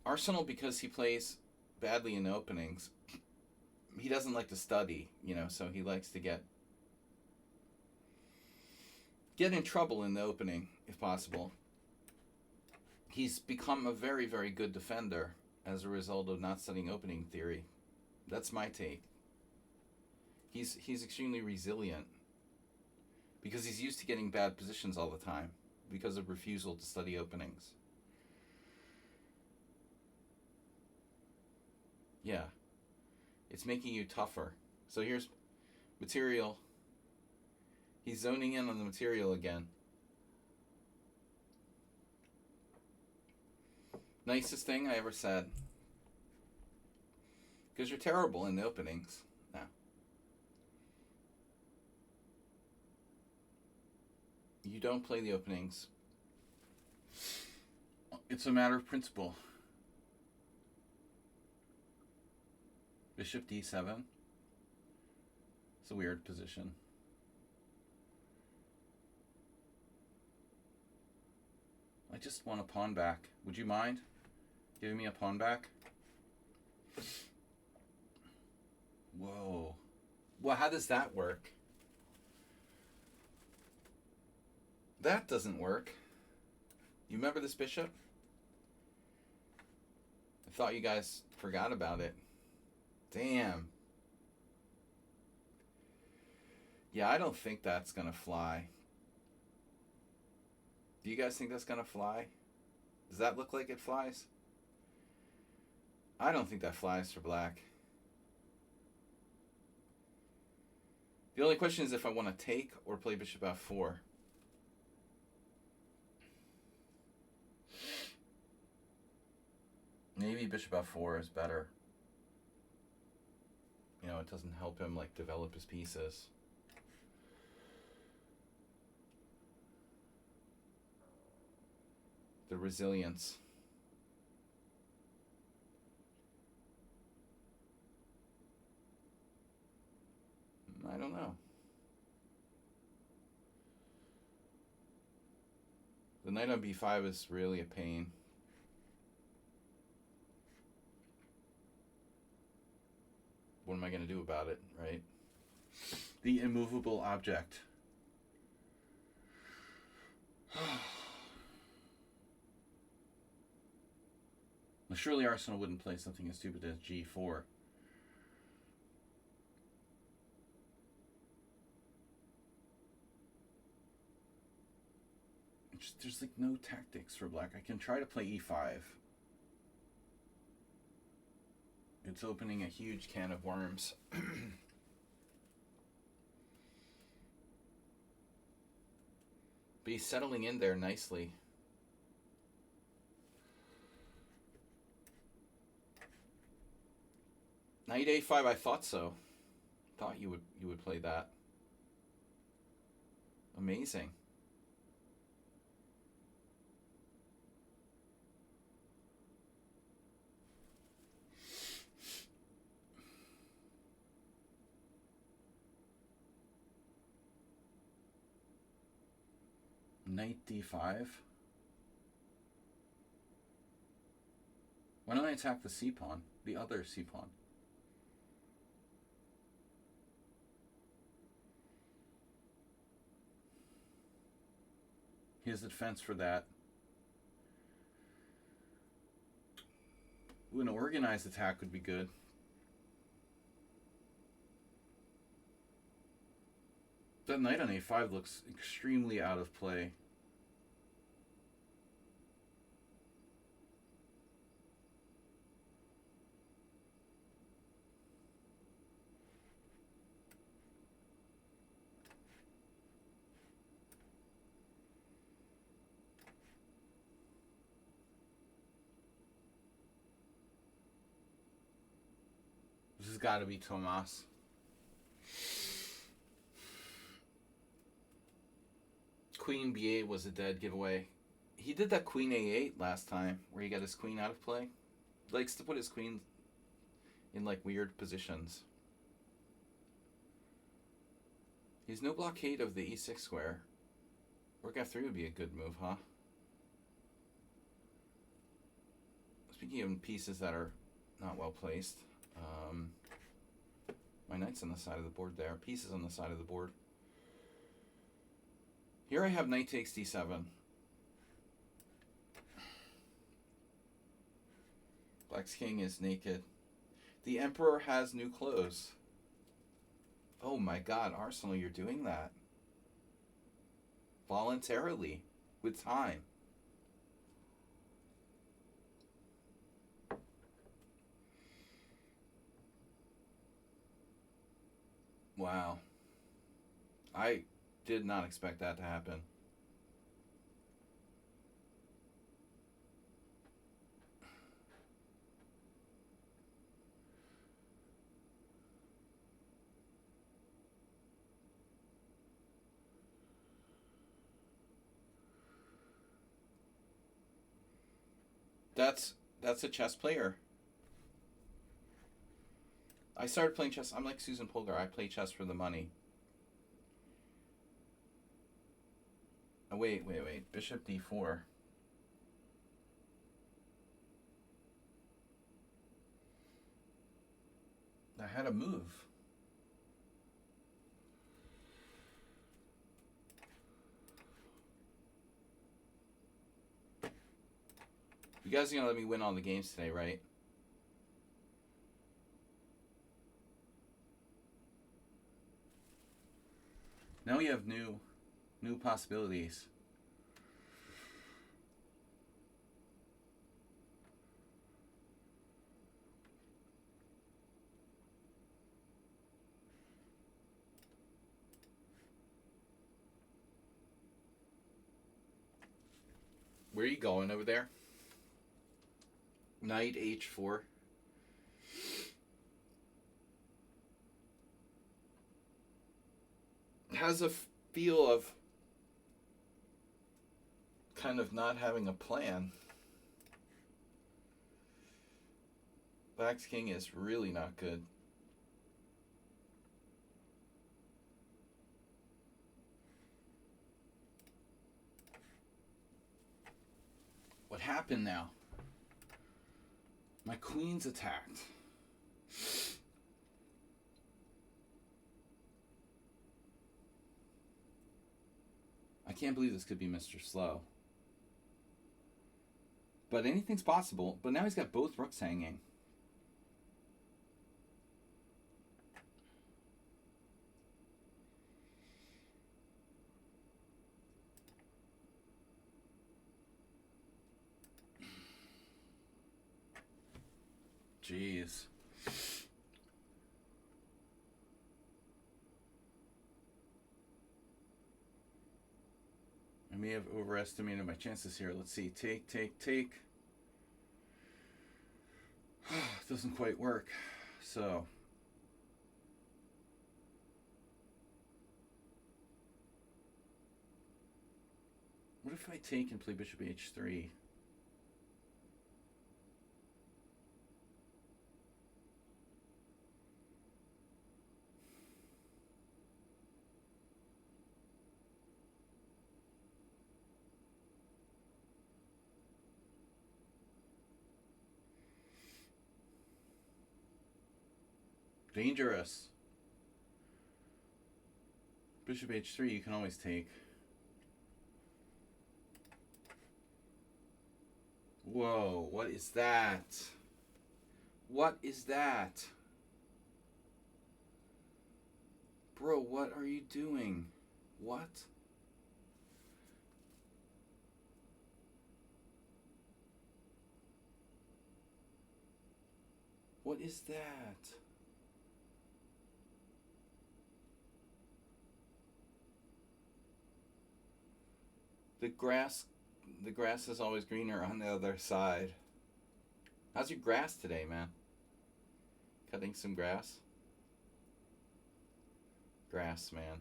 Arsenal, because he plays badly in openings, he doesn't like to study, you know, so he likes to get in trouble in the opening, if possible. He's become a very, very good defender as a result of not studying opening theory. That's my take. He's extremely resilient because he's used to getting bad positions all the time because of refusal to study openings. Yeah. It's making you tougher. So here's material. He's zoning in on the material again. Nicest thing I ever said. Because you're terrible in the openings. No. You don't play the openings. It's a matter of principle. Bishop d7. It's a weird position. I just want a pawn back. Would you mind giving me a pawn back? Whoa. Well, how does that work? That doesn't work. You remember this bishop? I thought you guys forgot about it. Damn. Yeah, I don't think that's gonna fly. Do you guys think that's gonna fly? Does that look like it flies? I don't think that flies for black. The only question is if I want to take or play bishop f4. Maybe bishop f4 is better. You know, it doesn't help him like develop his pieces. The resilience. I don't know. The knight on b5 is really a pain. What am I going to do about it, right? The immovable object. Surely Arsenal wouldn't play something as stupid as G4. There's like no tactics for black. I can try to play E5. It's opening a huge can of worms. But he's settling in there nicely. Knight A5, I thought so. Thought you would play that. Amazing. Knight D5. Why don't I attack the C pawn? The other C pawn. He has the defense for that. Ooh, an organized attack would be good. That knight on A5 looks extremely out of play. This has got to be Tomas. Queen B8 was a dead giveaway. He did that Queen A8 last time, where he got his queen out of play. He likes to put his queen in like weird positions. He has no blockade of the E6 square. Rook F3 would be a good move, huh? Speaking of pieces that are not well placed, my knight's on the side of the board there. Pieces on the side of the board. Here I have knight takes D7. Black's king is naked. The emperor has new clothes. Oh my god, Arsenal, you're doing that. Voluntarily. With time. Wow. I did not expect that to happen. That's a chess player. I started playing chess. I'm like Susan Polgar. I play chess for the money. Oh, wait. Bishop D4. I had a move. You guys are gonna let me win all the games today, right? Now we have new possibilities. Where are you going over there? Knight H4. Has a feel of kind of not having a plan. Black's king is really not good. What happened now? My queen's attacked. I can't believe this could be Mr. Slow. But anything's possible. But now he's got both rooks hanging. Jeez. I may have overestimated my chances here. Let's see. Take. Doesn't quite work. So. What if I take and play bishop h3? Dangerous. Bishop h3, you can always take. Whoa, what is that? What is that? Bro, what are you doing? What? What is that? The grass is always greener on the other side. How's your grass today, man? Cutting some grass? Grass, man.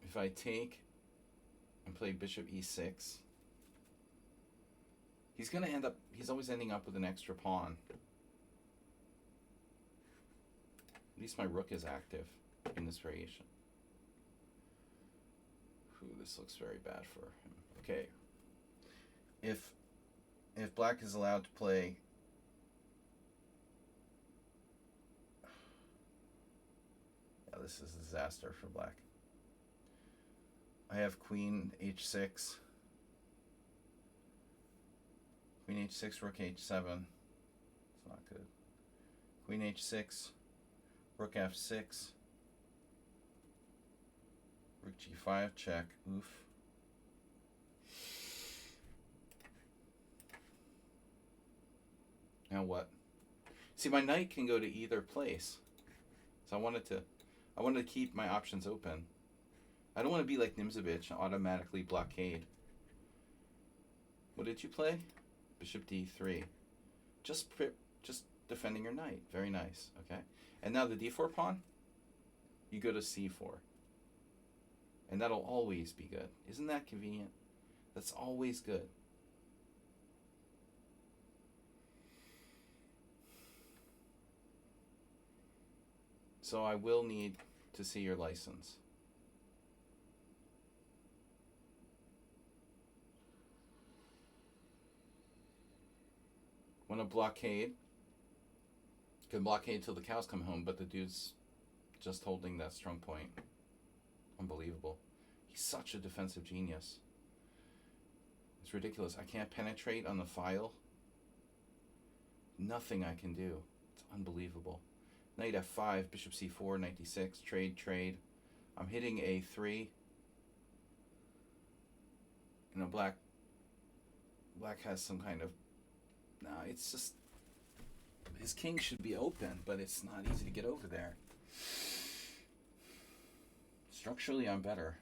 If I take and play bishop e6, he's always ending up with an extra pawn. At least my rook is active in this variation. Ooh, this looks very bad for him. Okay. If black is allowed to play this is a disaster for black. I have queen h6. Queen h6, rook h7. It's not good. Queen h6, rook f6, rook g5, check. Oof. Now what? See, my knight can go to either place. So I wanted to keep my options open. I don't want to be like Nimzovich and automatically blockade. What did you play? Bishop d3. Just defending your knight. Very nice. Okay. And now the d4 pawn, you go to c4. And that'll always be good. Isn't that convenient? That's always good. So I will need to see your license. Want to blockade? Can blockade till the cows come home, but the dude's just holding that strong point. Unbelievable. He's such a defensive genius. It's ridiculous. I can't penetrate on the file. Nothing I can do. It's unbelievable. Knight f5, bishop c4, knight d6, trade. I'm hitting a3. You know, black has some kind of... No, it's just... His king should be open, but it's not easy to get over there. Structurally, I'm better.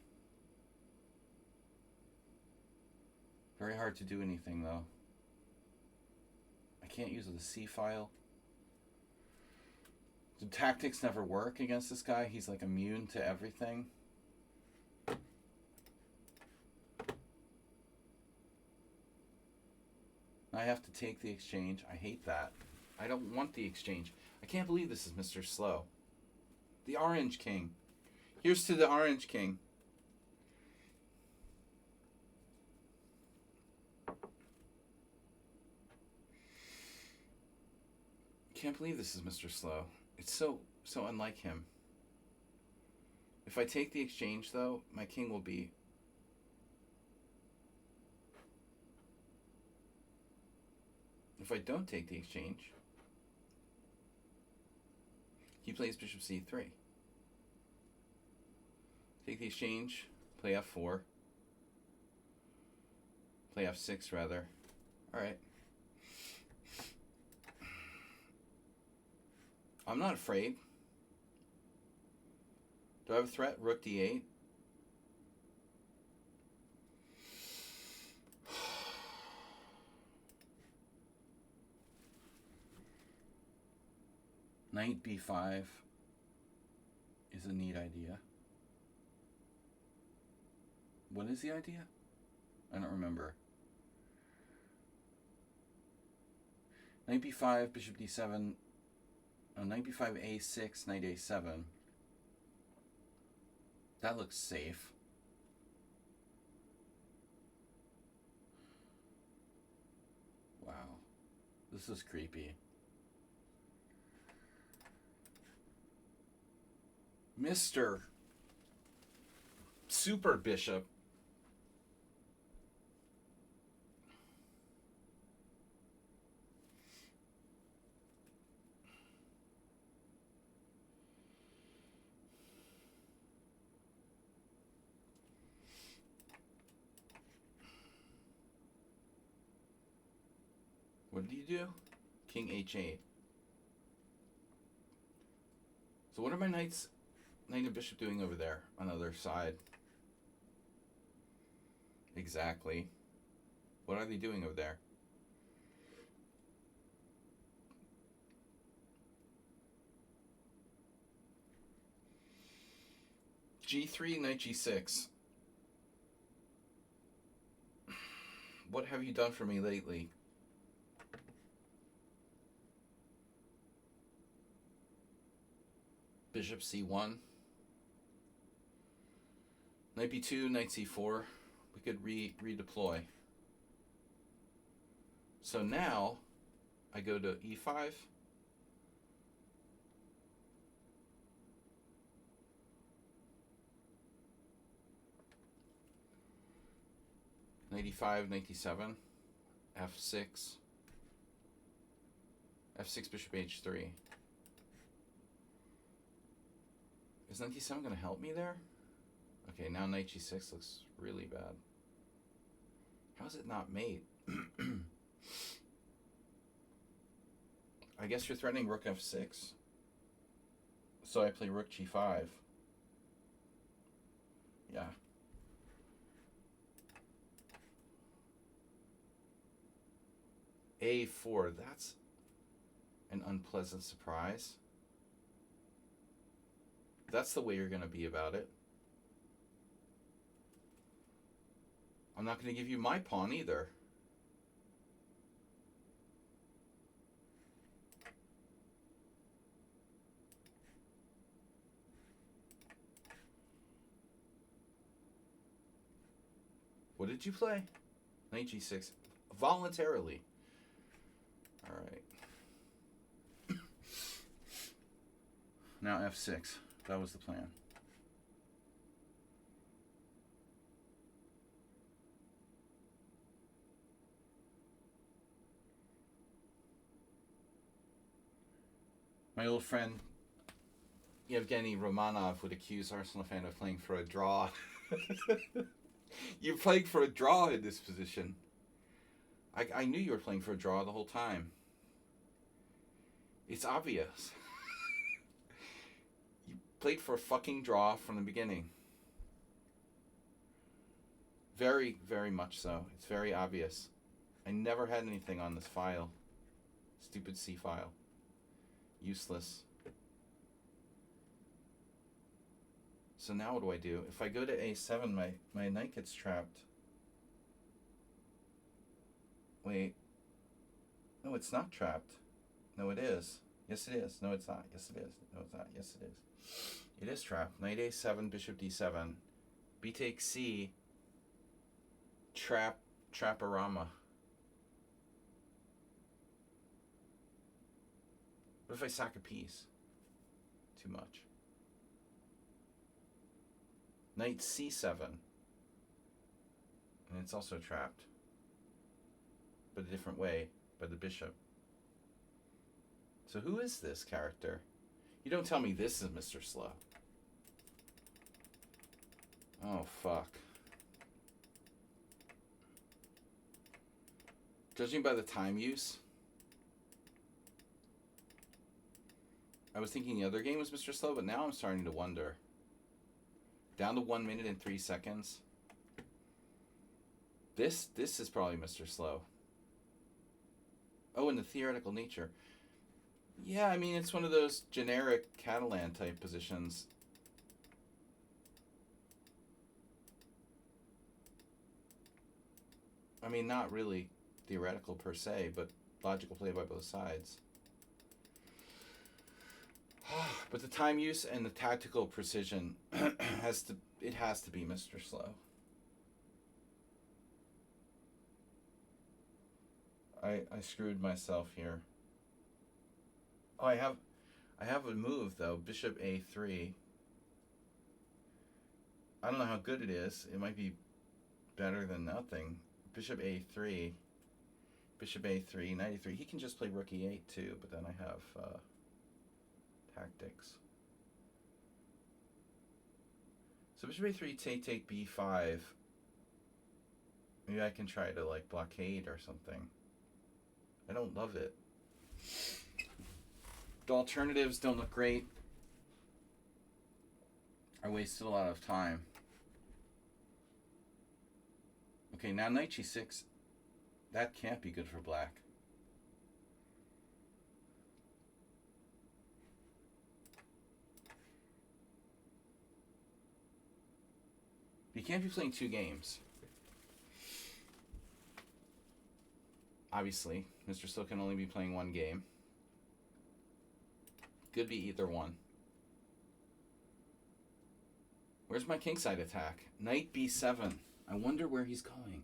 Very hard to do anything, though. I can't use the C file. The tactics never work against this guy. He's like immune to everything. I have to take the exchange. I hate that. I don't want the exchange. I can't believe this is Mr. Slow. The Orange King. Here's to the Orange King. can't believe this is Mr. Slow. It's so unlike him. If I take the exchange, though, my king will be... If I don't take the exchange, he plays bishop c3. Take the exchange, play f4. Play f6, rather. Alright. I'm not afraid. Do I have a threat? Rook d8. Knight b5 is a neat idea. What is the idea? I don't remember. Knight b5, bishop d7. Oh, knight b5, a6, knight a7. That looks safe. Wow. This is creepy. Mr. Super Bishop. What did you do? King h8. So what are my knights, knight and bishop doing over there on the other side? Exactly. What are they doing over there? g3, knight g6. What have you done for me lately? Bishop c1. Knight b2, knight c4. We could redeploy. So now I go to e5. Knight e5, knight d7. f6. f6, bishop h3. Is knight d7 going to help me there? Okay, now knight g6 looks really bad. How is it not mate? I guess you're threatening rook f6. So I play rook g5. Yeah. a4, that's an unpleasant surprise. That's the way you're going to be about it. I'm not going to give you my pawn either. What did you play? Knight g6. Voluntarily. All right. Now f6. That was the plan. My old friend Yevgeny Romanov would accuse Arsenal fan of playing for a draw. You're playing for a draw in this position. I knew you were playing for a draw the whole time. It's obvious. You played for a fucking draw from the beginning. Very, very much so. It's very obvious. I never had anything on this file. Stupid C file. Useless. So now what do? If I go to a7, my knight gets trapped. Wait. No, it's not trapped. No, it is. Yes, it is. No, it's not. Yes, it is. No, it's not. Yes, it is. It is trapped. Knight a7, bishop d7. B takes c. Trap-a-rama. What if I sack a piece? Too much. Knight c7. And it's also trapped. But a different way, by the bishop. So who is this character? You don't tell me this is Mr. Slow. Oh, fuck. Judging by the time use, I was thinking the other game was Mr. Slow, but now I'm starting to wonder. Down to 1 minute and 3 seconds. This is probably Mr. Slow. Oh, and the theoretical nature. Yeah, I mean, it's one of those generic Catalan type positions. I mean, not really theoretical per se, but logical play by both sides. But the time use and the tactical precision has to be Mr. Slow. I screwed myself here. Oh, I have a move though, Bishop A3. I don't know how good it is. It might be better than nothing. Bishop A3. Bishop A3, Knight A3. He can just play Rook E8 too, but then I have tactics. So Bishop A3, take B5. Maybe I can try to like blockade or something. I don't love it. The alternatives don't look great. I wasted a lot of time. Okay, now Knight G6. That can't be good for black. You can't be playing two games. Obviously, Mr. Slow can only be playing one game. Could be either one. Where's my kingside attack? Knight B7. I wonder where he's going.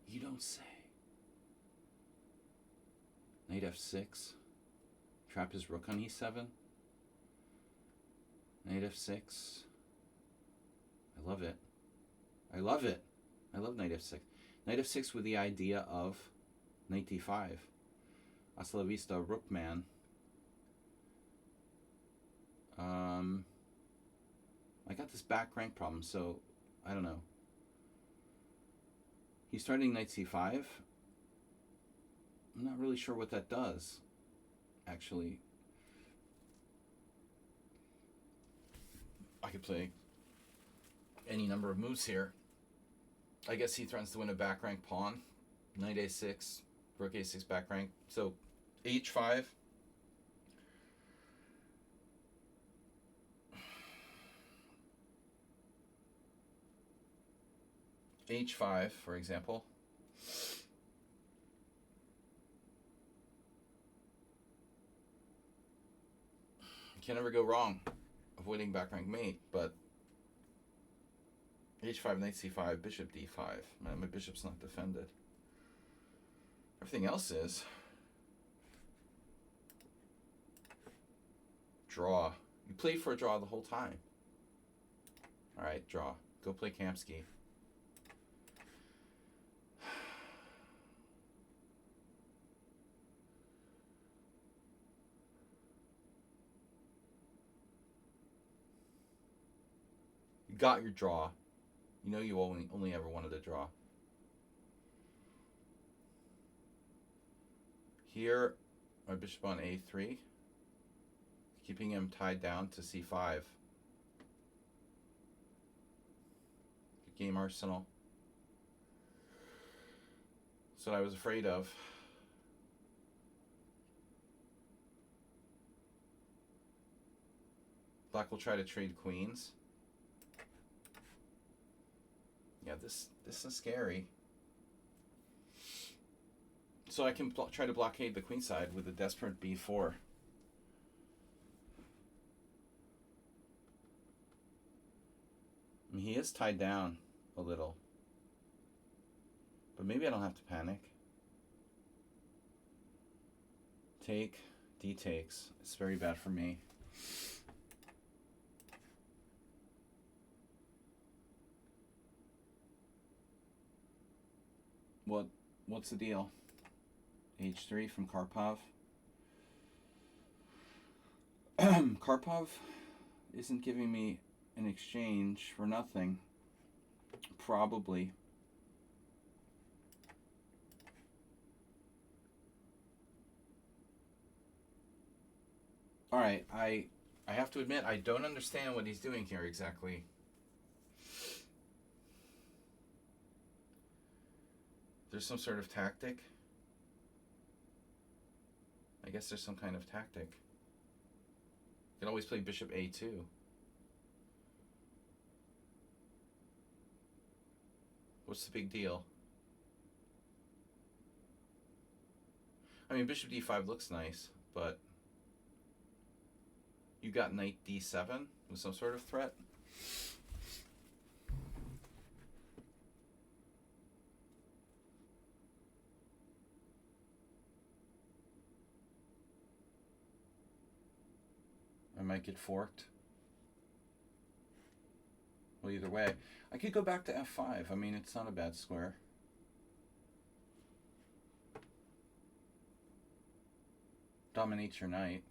You don't say. Knight F6. Trap his rook on E7. Knight F6. I love it. I love it. I love Knight F6. Knight F6 with the idea of Knight D5. Hasta la vista, Rookman. I got this back rank problem, so I don't know. He's starting Knight C5. I'm not really sure what that does, actually. I could play any number of moves here. I guess he threatens to win a back rank pawn. Knight A6, Rook A6 back rank. So H5. H5, for example. You can never go wrong avoiding back rank mate, but H5, Knight C5, Bishop D5. My bishop's not defended. Everything else is. Draw. You played for a draw the whole time. Alright, draw. Go play Kamsky. You got your draw. You know you only ever wanted a draw. Here, my bishop on A3. Keeping him tied down to C5. Good game, Arsenal. That's what I was afraid of. Black will try to trade queens. Yeah, this is scary. So I can try to blockade the queen side with a desperate B4. I mean, he is tied down a little. But maybe I don't have to panic. Take. D takes. It's very bad for me. What's the deal? H3 from Karpov. Karpov isn't giving me an exchange for nothing. Probably. All right, I have to admit I don't understand what he's doing here exactly. There's some sort of tactic. I guess there's some kind of tactic. You can always play bishop a2. What's the big deal? I mean, bishop d5 looks nice, but you got knight d7 with some sort of threat. I might get forked. Well, either way, I could go back to f5. I mean, it's not a bad square. Dominates your knight.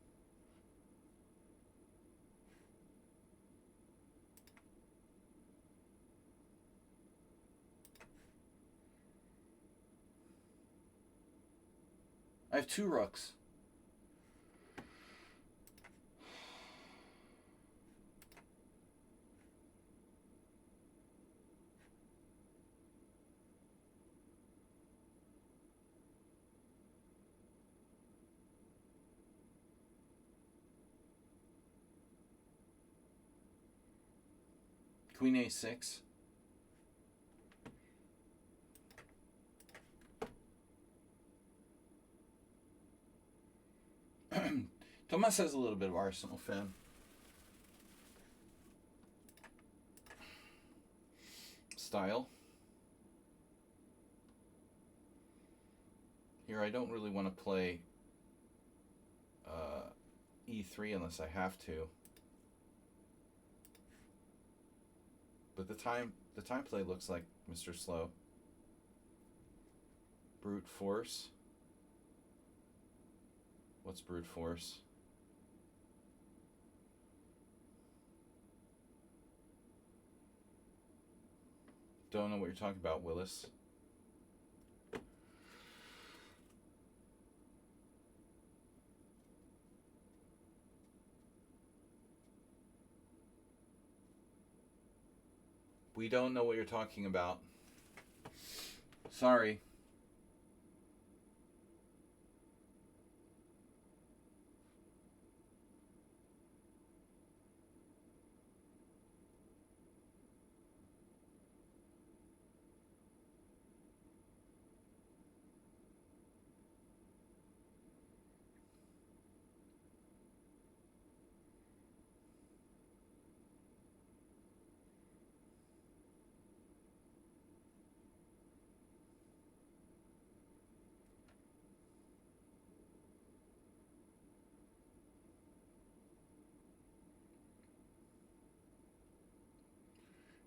I have two rooks. Queen a6. Tomas has a little bit of Arsenal fan. Style. Here I don't really want to play e3 unless I have to. But the time play looks like Mr. Slow. Brute force. What's brute force? Don't know what you're talking about, Willis. We don't know what you're talking about. Sorry.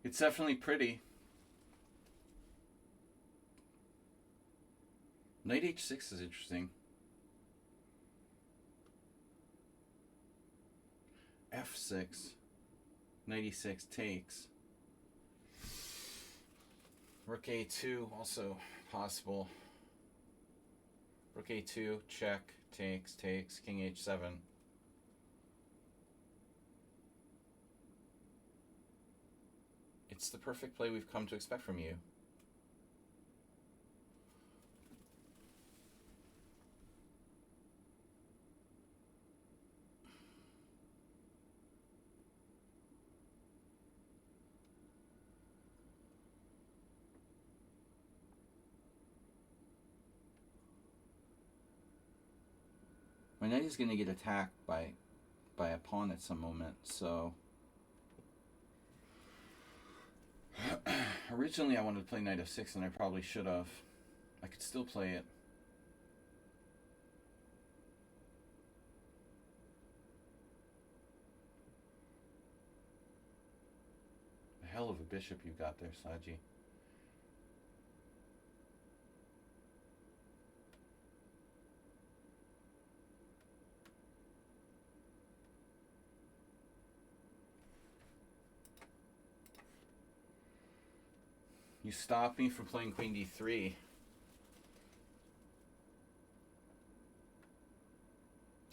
It's definitely pretty. Knight h6 is interesting. f6. Knight e6 takes. Rook a2 also possible. Rook a2, check, takes, king h7. It's the perfect play we've come to expect from you. My knight is going to get attacked by a pawn at some moment, so... Originally I wanted to play knight f6, and I probably should have. I could still play it. hell of a bishop you got there, Saji. You stopped me from playing queen d3.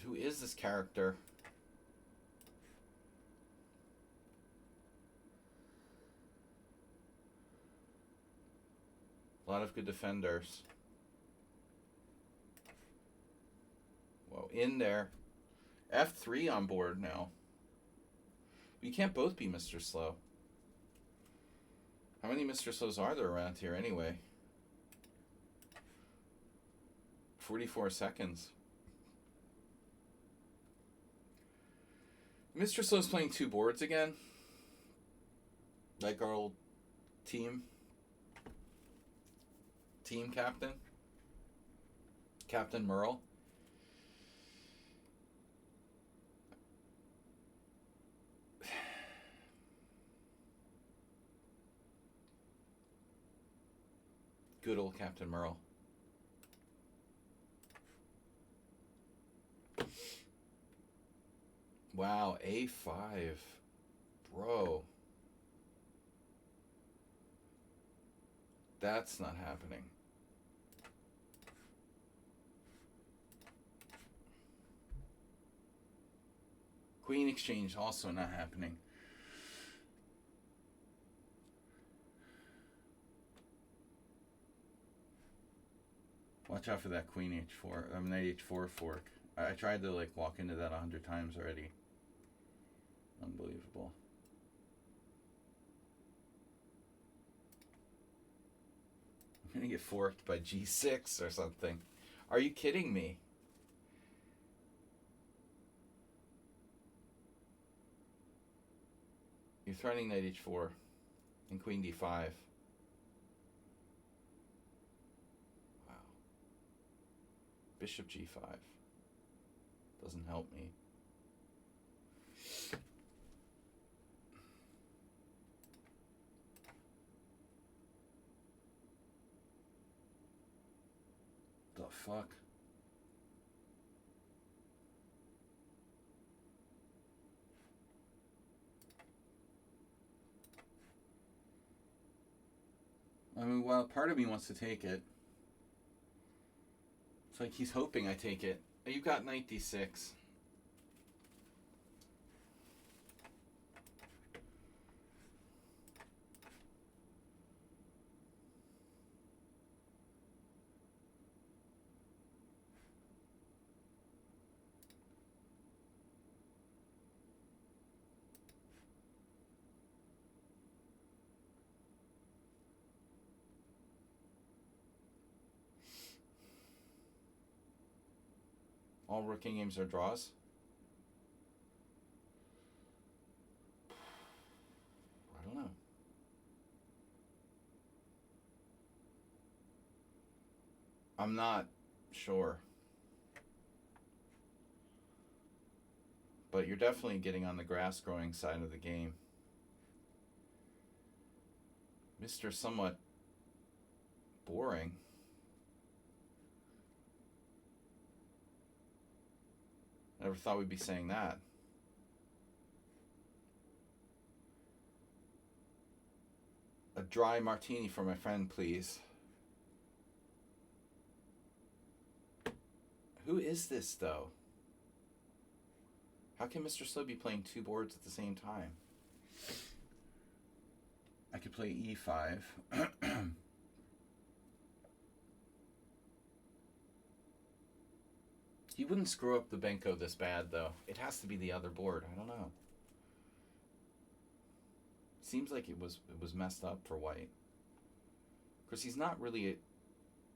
Who is this character? A lot of good defenders. Whoa, in there. F3 on board now. We can't both be Mr. Slow. How many Mr. Slows are there around here anyway? 44 seconds. Mr. Slow's playing 2 boards again. Like our old team captain. Captain Merle. Good old Captain Merle. Wow, A5. Bro. That's not happening. Queen exchange also not happening. Watch out for that queen h4, knight h4 fork. I tried to like walk into that 100 times already. Unbelievable. I'm gonna get forked by g6 or something. Are you kidding me? You're threatening knight h4 and queen d5. Wow. Bishop g5. Doesn't help me. The fuck? I mean, well, part of me wants to take it. It's like he's hoping I take it. You got knight d6. All rookie games are draws. I don't know. I'm not sure. But you're definitely getting on the grass growing side of the game. Mr. Somewhat boring. Never thought we'd be saying that. A dry martini for my friend, please. Who is this, though? How can Mr. Slow be playing 2 boards at the same time? I could play e5. He wouldn't screw up the Benko this bad, though. It has to be the other board. I don't know. Seems like it was messed up for white. Of course, he's not really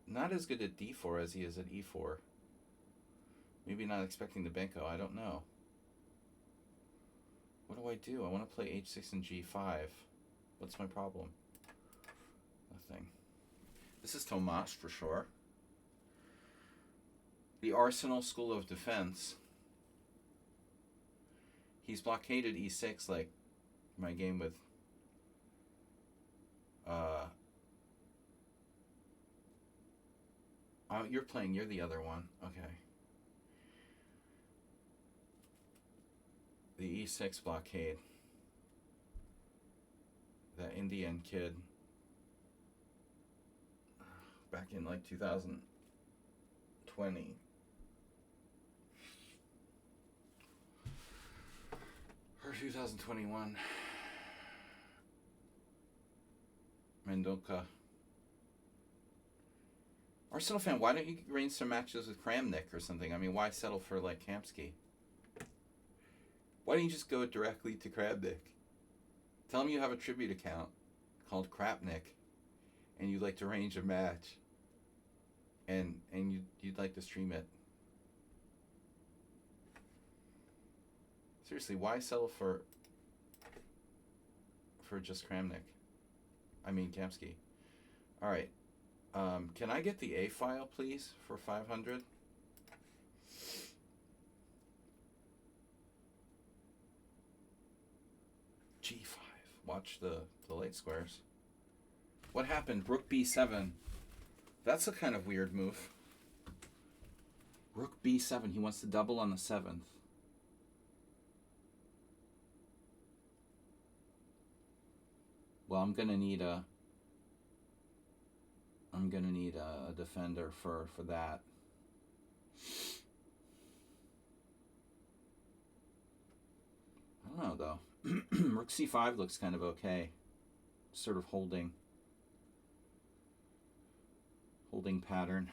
not as good at d4 as he is at e4. Maybe not expecting the Benko. I don't know. What do I do? I want to play h6 and g5. What's my problem? Nothing. This is Tomas for sure. The Arsenal School of Defense. He's blockaded e6 like my game with Oh, you're the other one. Okay. The E6 blockade. That Indian kid. Back in like 2020. Or 2021. Mendoka. Arsenal fan, why don't you arrange some matches with Kramnik or something? I mean, why settle for like Kamsky? Why don't you just go directly to Kramnik? Tell him you have a tribute account called Krapnik, and you'd like to arrange a match, and you'd like to stream it. Seriously, why settle for just Kramnik? I mean Kamsky. All right. Can I get the A file, please, for 500? G5. Watch the late squares. What happened? Rook B7. That's a kind of weird move. Rook B7. He wants to double on the 7th. Well, I'm gonna need a defender for that. I don't know though. Rook C5 looks kind of okay. Sort of holding pattern.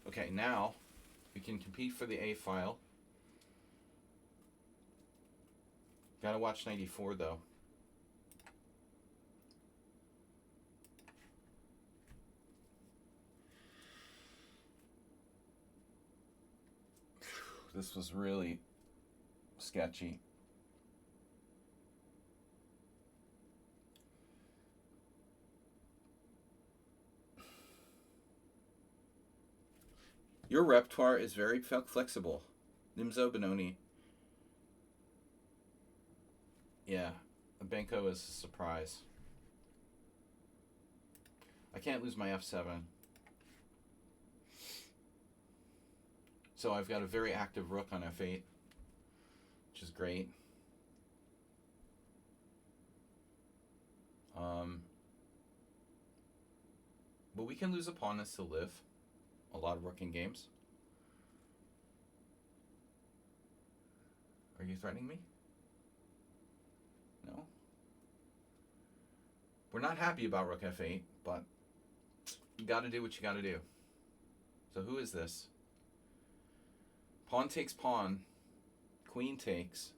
Okay, now we can compete for the A file. Gotta watch 94 though. This was really sketchy. Your repertoire is very flexible. Nimzo Benoni. Yeah, Benko is a surprise. I can't lose my F7. So I've got a very active rook on F8, which is great. But we can lose a pawn and still live. A lot of rooking games. Are you threatening me? No? We're not happy about rook F8, but you gotta do what you gotta do. So who is this? Pawn takes pawn. Queen takes.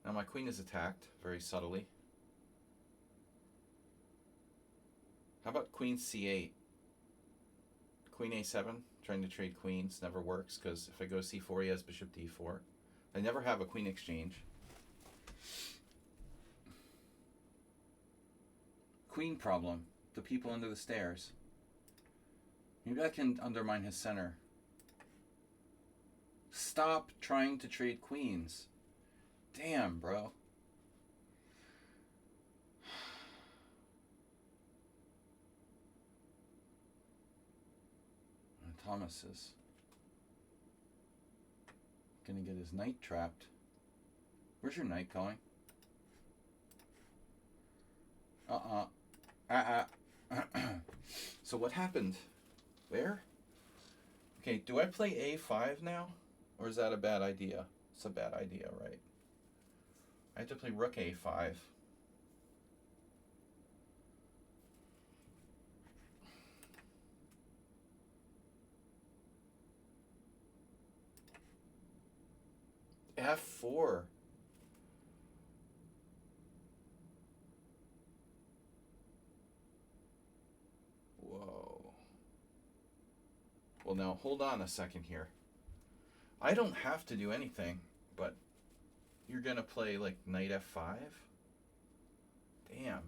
Now my queen is attacked very subtly. How about queen C8? Queen A7, trying to trade queens, never works because if I go C4, he has bishop D4. I never have a queen exchange. Queen problem. The people under the stairs. Maybe I can undermine his center. Stop trying to trade queens. Damn, bro. Thomas is gonna get his knight trapped. Where's your knight going? So what happened? Where? Okay, do I play A5 now? Or is that a bad idea? It's a bad idea, right? I have to play rook A5. F4. Whoa. Well, now hold on a second here. I don't have to do anything, but you're gonna play like knight f5? Damn.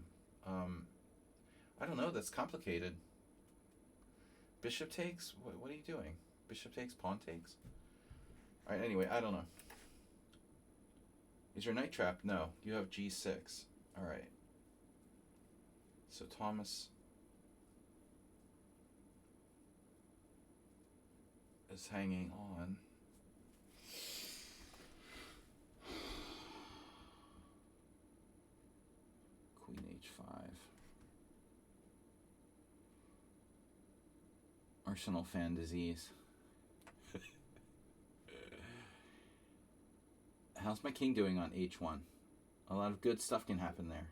I don't know. That's complicated. Bishop takes? What are you doing? Bishop takes, pawn takes? All right, anyway, I don't know. Is your knight trapped? No. You have g6. All right. So Thomas is hanging on. Queen h5. Arsenal fan disease. How's my king doing on h1? A lot of good stuff can happen there.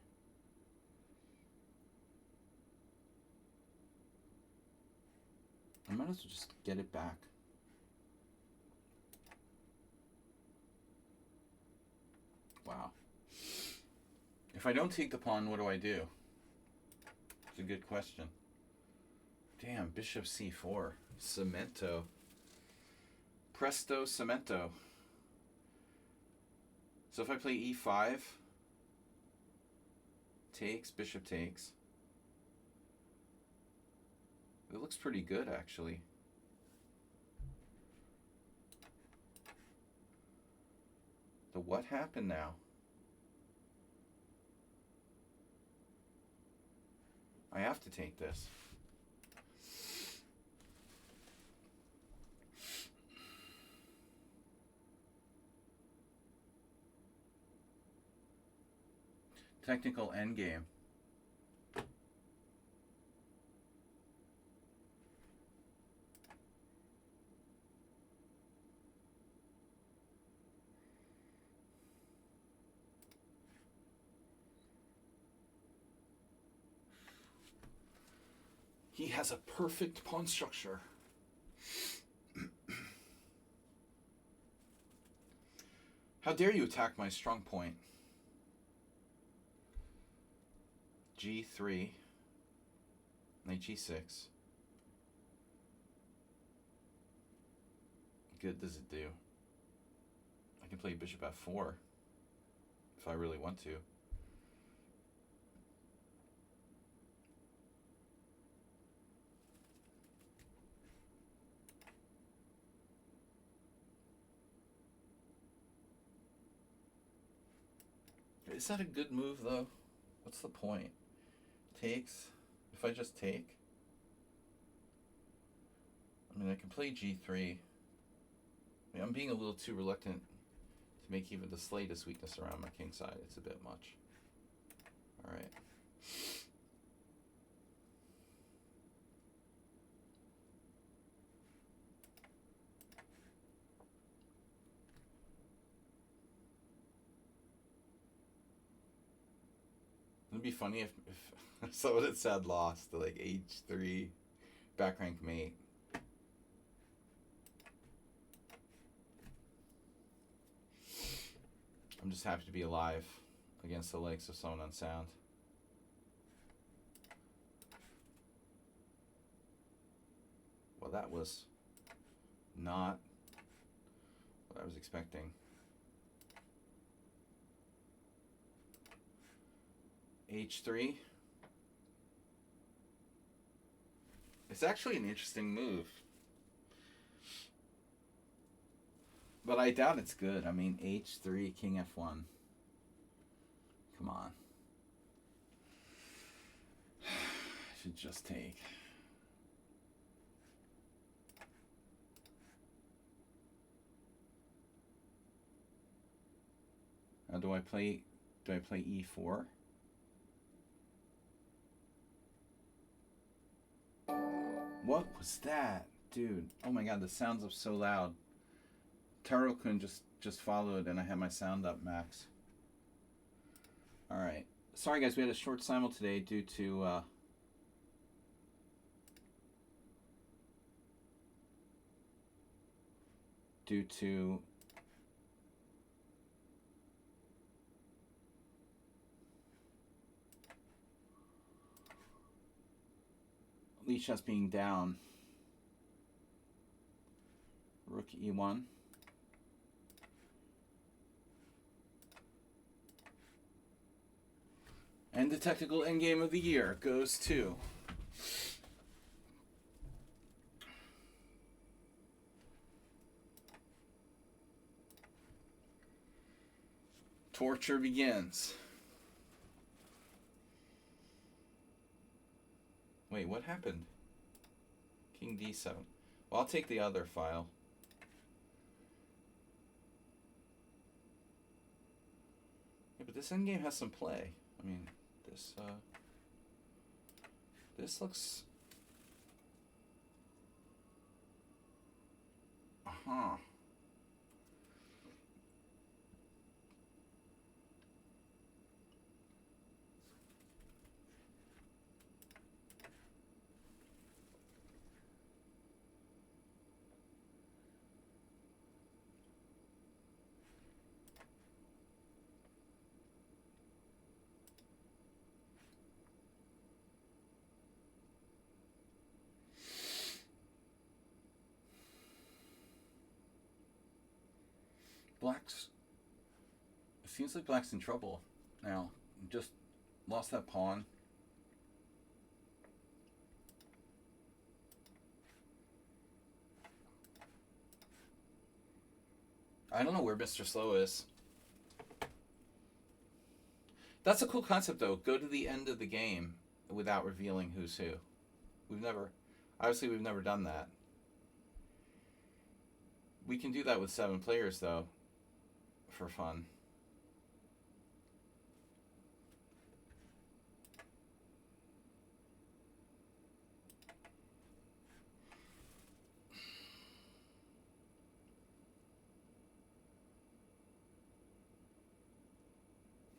I might as well just get it back. Wow. If I don't take the pawn, what do I do? It's a good question. Damn, bishop c4. Cemento. Presto cemento. So if I play e5, takes, bishop takes. It looks pretty good, actually. The what happened now? I have to take this. Technical endgame. He has a perfect pawn structure. How dare you attack my strong point? g3, knight g6. Good does it do? I can play bishop f4 if I really want to. Is that a good move though? What's the point? Takes. If I just take, I mean, I can play g3. I mean, I'm being a little too reluctant to make even the slightest weakness around my king side. It's a bit much. All right. It'd be funny if someone had said lost to like h3 back rank mate. I'm just happy to be alive against the likes of someone unsound. Well, that was not what I was expecting. h3. It's actually an interesting move. But I doubt it's good. I mean, h3, king f1. Come on. I should just take. Now do I play e4? What was that? Dude, oh my god, the sounds up so loud. Taro-kun just followed and I had my sound up max. Alright. Sorry guys, we had a short simul today due to lead shots being down. Rook e1. And the technical endgame of the year goes to Torture Begins. Wait, what happened? King D7. Well, I'll take the other file. Yeah, but this endgame has some play. I mean, this looks... Uh-huh. Black's... It seems like Black's in trouble now. Just lost that pawn. I don't know where Mr. Slow is. That's a cool concept, though. Go to the end of the game without revealing who's who. We've never done that. We can do that with 7 players, though, for fun.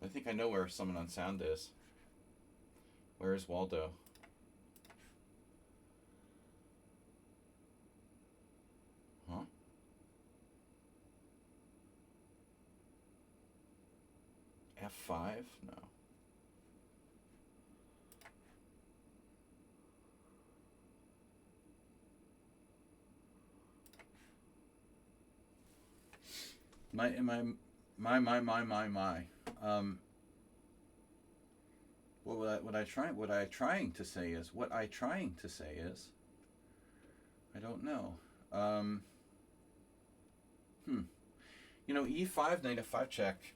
I think I know where someone on sound is. Where is Waldo? Huh? F5? No. My. What I trying to say is, I don't know. You know, E5, knight F5 check.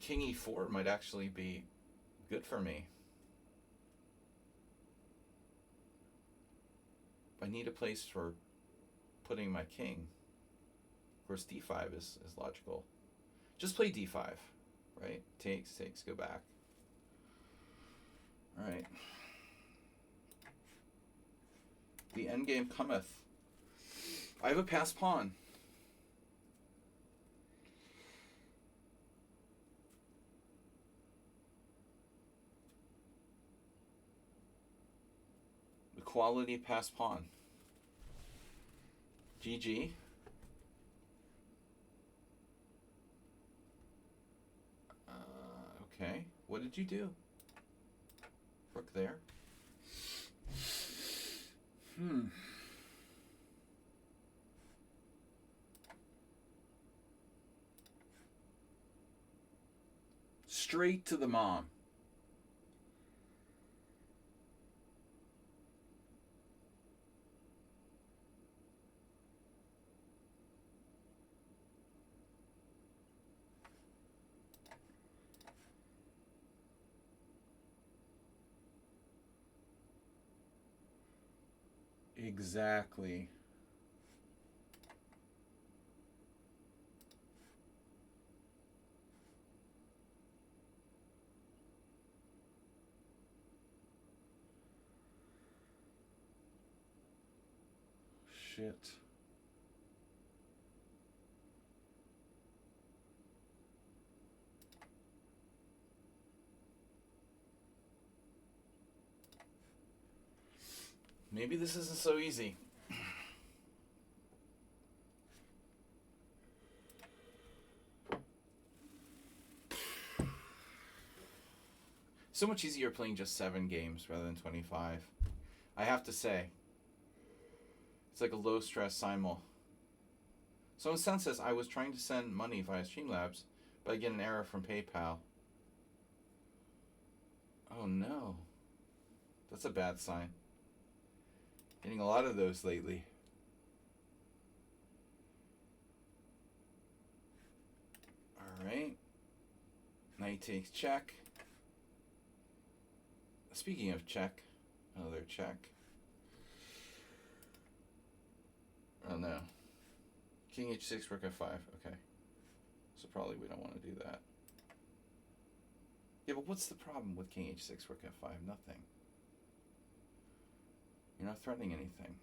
King E4 might actually be good for me. I need a place for putting my king. Of course, D5 is logical. Just play D5, right? Takes, go back. Alright. The endgame cometh. I have a passed pawn. The quality passed pawn. GG. Okay. What did you do? Rook there. Straight to the mom. Exactly. Shit. Maybe this isn't so easy. So much easier playing just 7 games rather than 25. I have to say. It's like a low stress simul. Someone sound says, I was trying to send money via Streamlabs, but I get an error from PayPal. Oh no. That's a bad sign. Getting a lot of those lately. Alright. Knight takes check. Speaking of check, another check. Oh no. King h6, rook f5. Okay. So probably we don't want to do that. Yeah, but what's the problem with king h6, rook f5? Nothing. You're not threatening anything.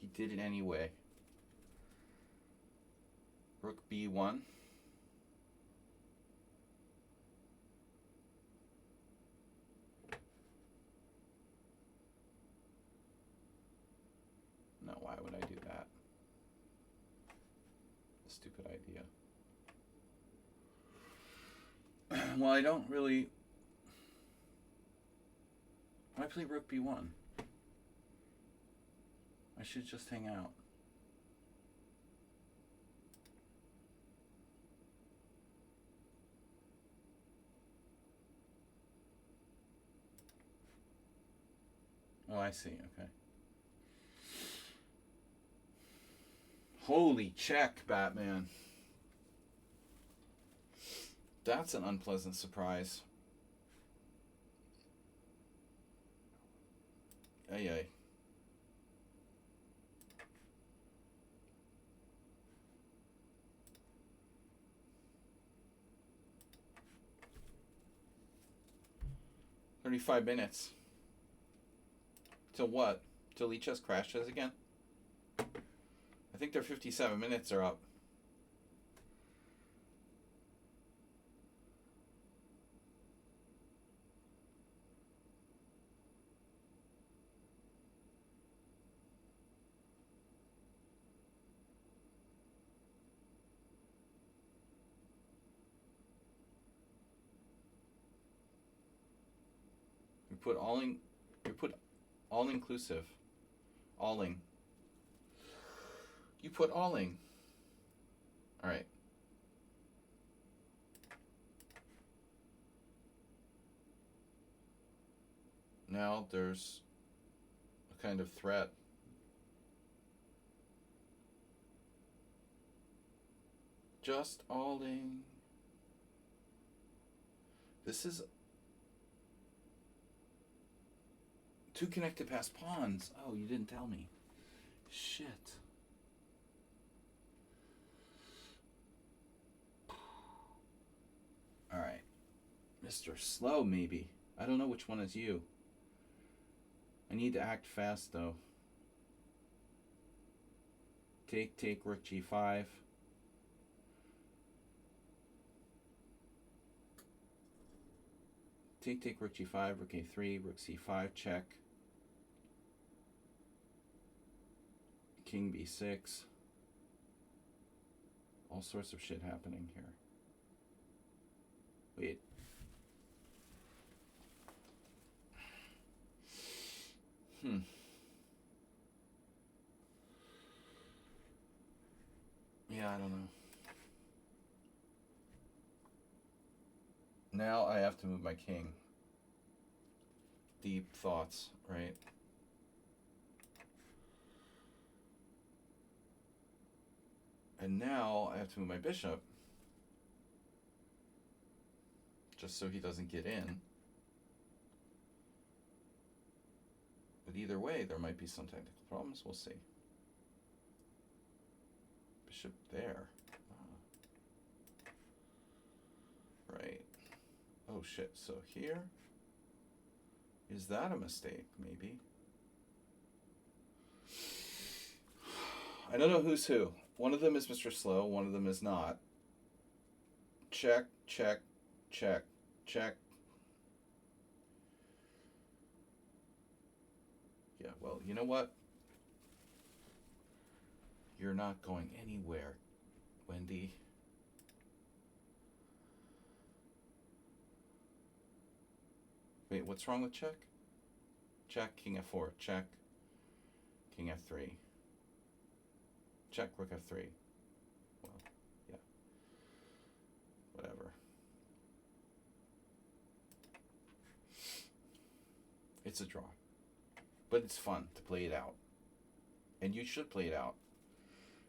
He did it anyway. Rook b1. No, why would I do that? A stupid idea. Well, I don't really... Why play rook b1? I should just hang out. Oh, I see. Okay. Holy check, Batman. That's an unpleasant surprise. Ay, ay. "35 minutes. Till what? Till each just crashes again? I think their 57 minutes are up. We put all inclusive. Alling. You put alling. Alright. Now there's a kind of threat. Just alling. This is... Two connected past pawns. Oh, you didn't tell me. Shit. Alright. Mr. Slow, maybe. I don't know which one is you. I need to act fast, though. Take, rook g5. Take, rook g5, rook a3, rook c5, check. King b6. All sorts of shit happening here. Wait. Yeah, I don't know. Now I have to move my king. Deep thoughts, right? And now I have to move my bishop. Just so he doesn't get in. But either way, there might be some technical problems. We'll see. Bishop there. Right. Oh shit, so here? Is that a mistake, maybe? I don't know who's who. One of them is Mr. Slow, one of them is not. Check, check, check, check. Yeah, well, you know what? You're not going anywhere, Wendy. Wait, what's wrong with check? Check, king f4, check, king f3. Check, rook f3. Well, yeah. Whatever. It's a draw. But it's fun to play it out. And you should play it out.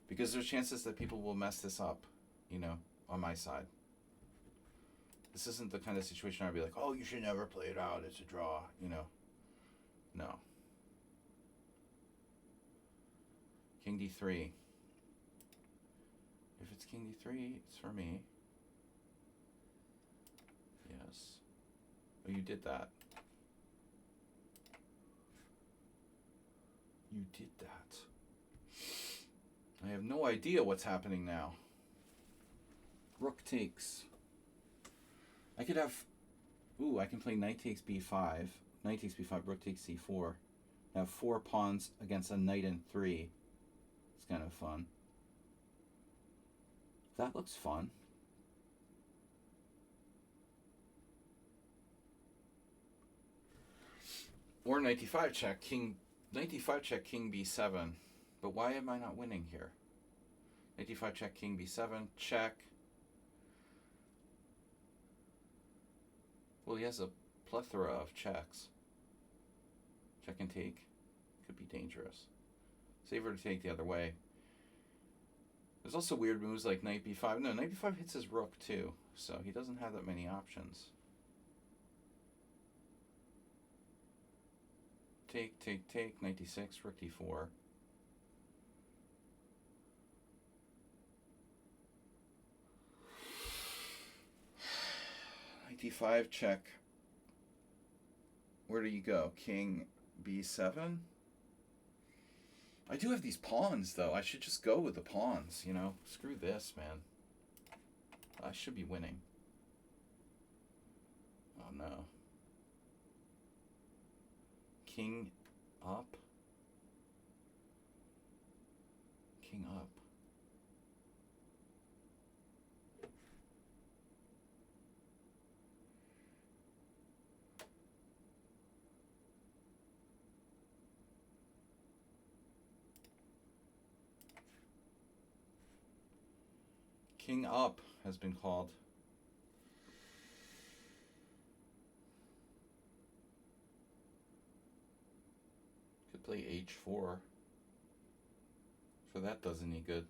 Because there's chances that people will mess this up, you know, on my side. This isn't the kind of situation I'd be like, oh, you should never play it out. It's a draw, you know. No. King d3. If it's king d3, it's for me. Yes. Oh, you did that. You did that. I have no idea what's happening now. Rook takes. I could have... Ooh, I can play knight takes b5. Knight takes b5, rook takes c4. I have 4 pawns against a knight and 3. It's kind of fun. That looks fun. Or knight d5 check, king... Knight d5 check, king b7. But why am I not winning here? Knight d5 check, king b7, check. Well, he has a plethora of checks. Check and take. Could be dangerous. Safer to take the other way. There's also weird moves like knight b5. No, knight b5 hits his rook too, so he doesn't have that many options. Take, take, take, knight d6, rook d4. Knight d5, check. Where do you go? King b7? I do have these pawns, though. I should just go with the pawns, you know? Screw this, man. I should be winning. Oh, no. King up. King up. King up has been called. Could play h4. So that does any good.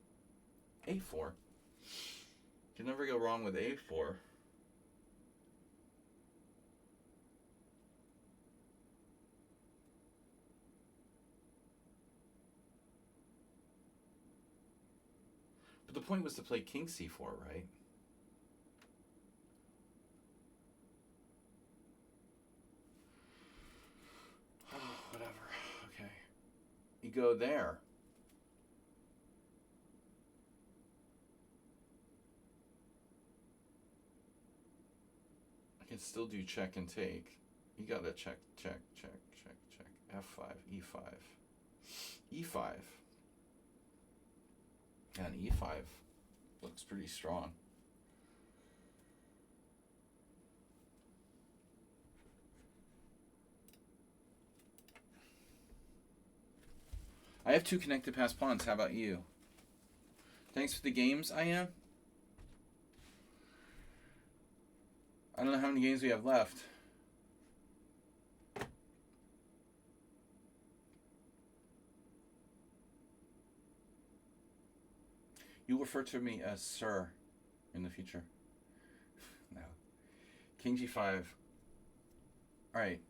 a4. Can never go wrong with a4. But the point was to play king c4, right? Oh, whatever. Okay. You go there. I can still do check and take. You gotta check, check, check, check, check. f5, e5. e5. And e5 looks pretty strong. I have 2 connected pass pawns. How about you? Thanks for the games, I am. I don't know how many games we have left. You refer to me as sir in the future. No. King g5. Alright.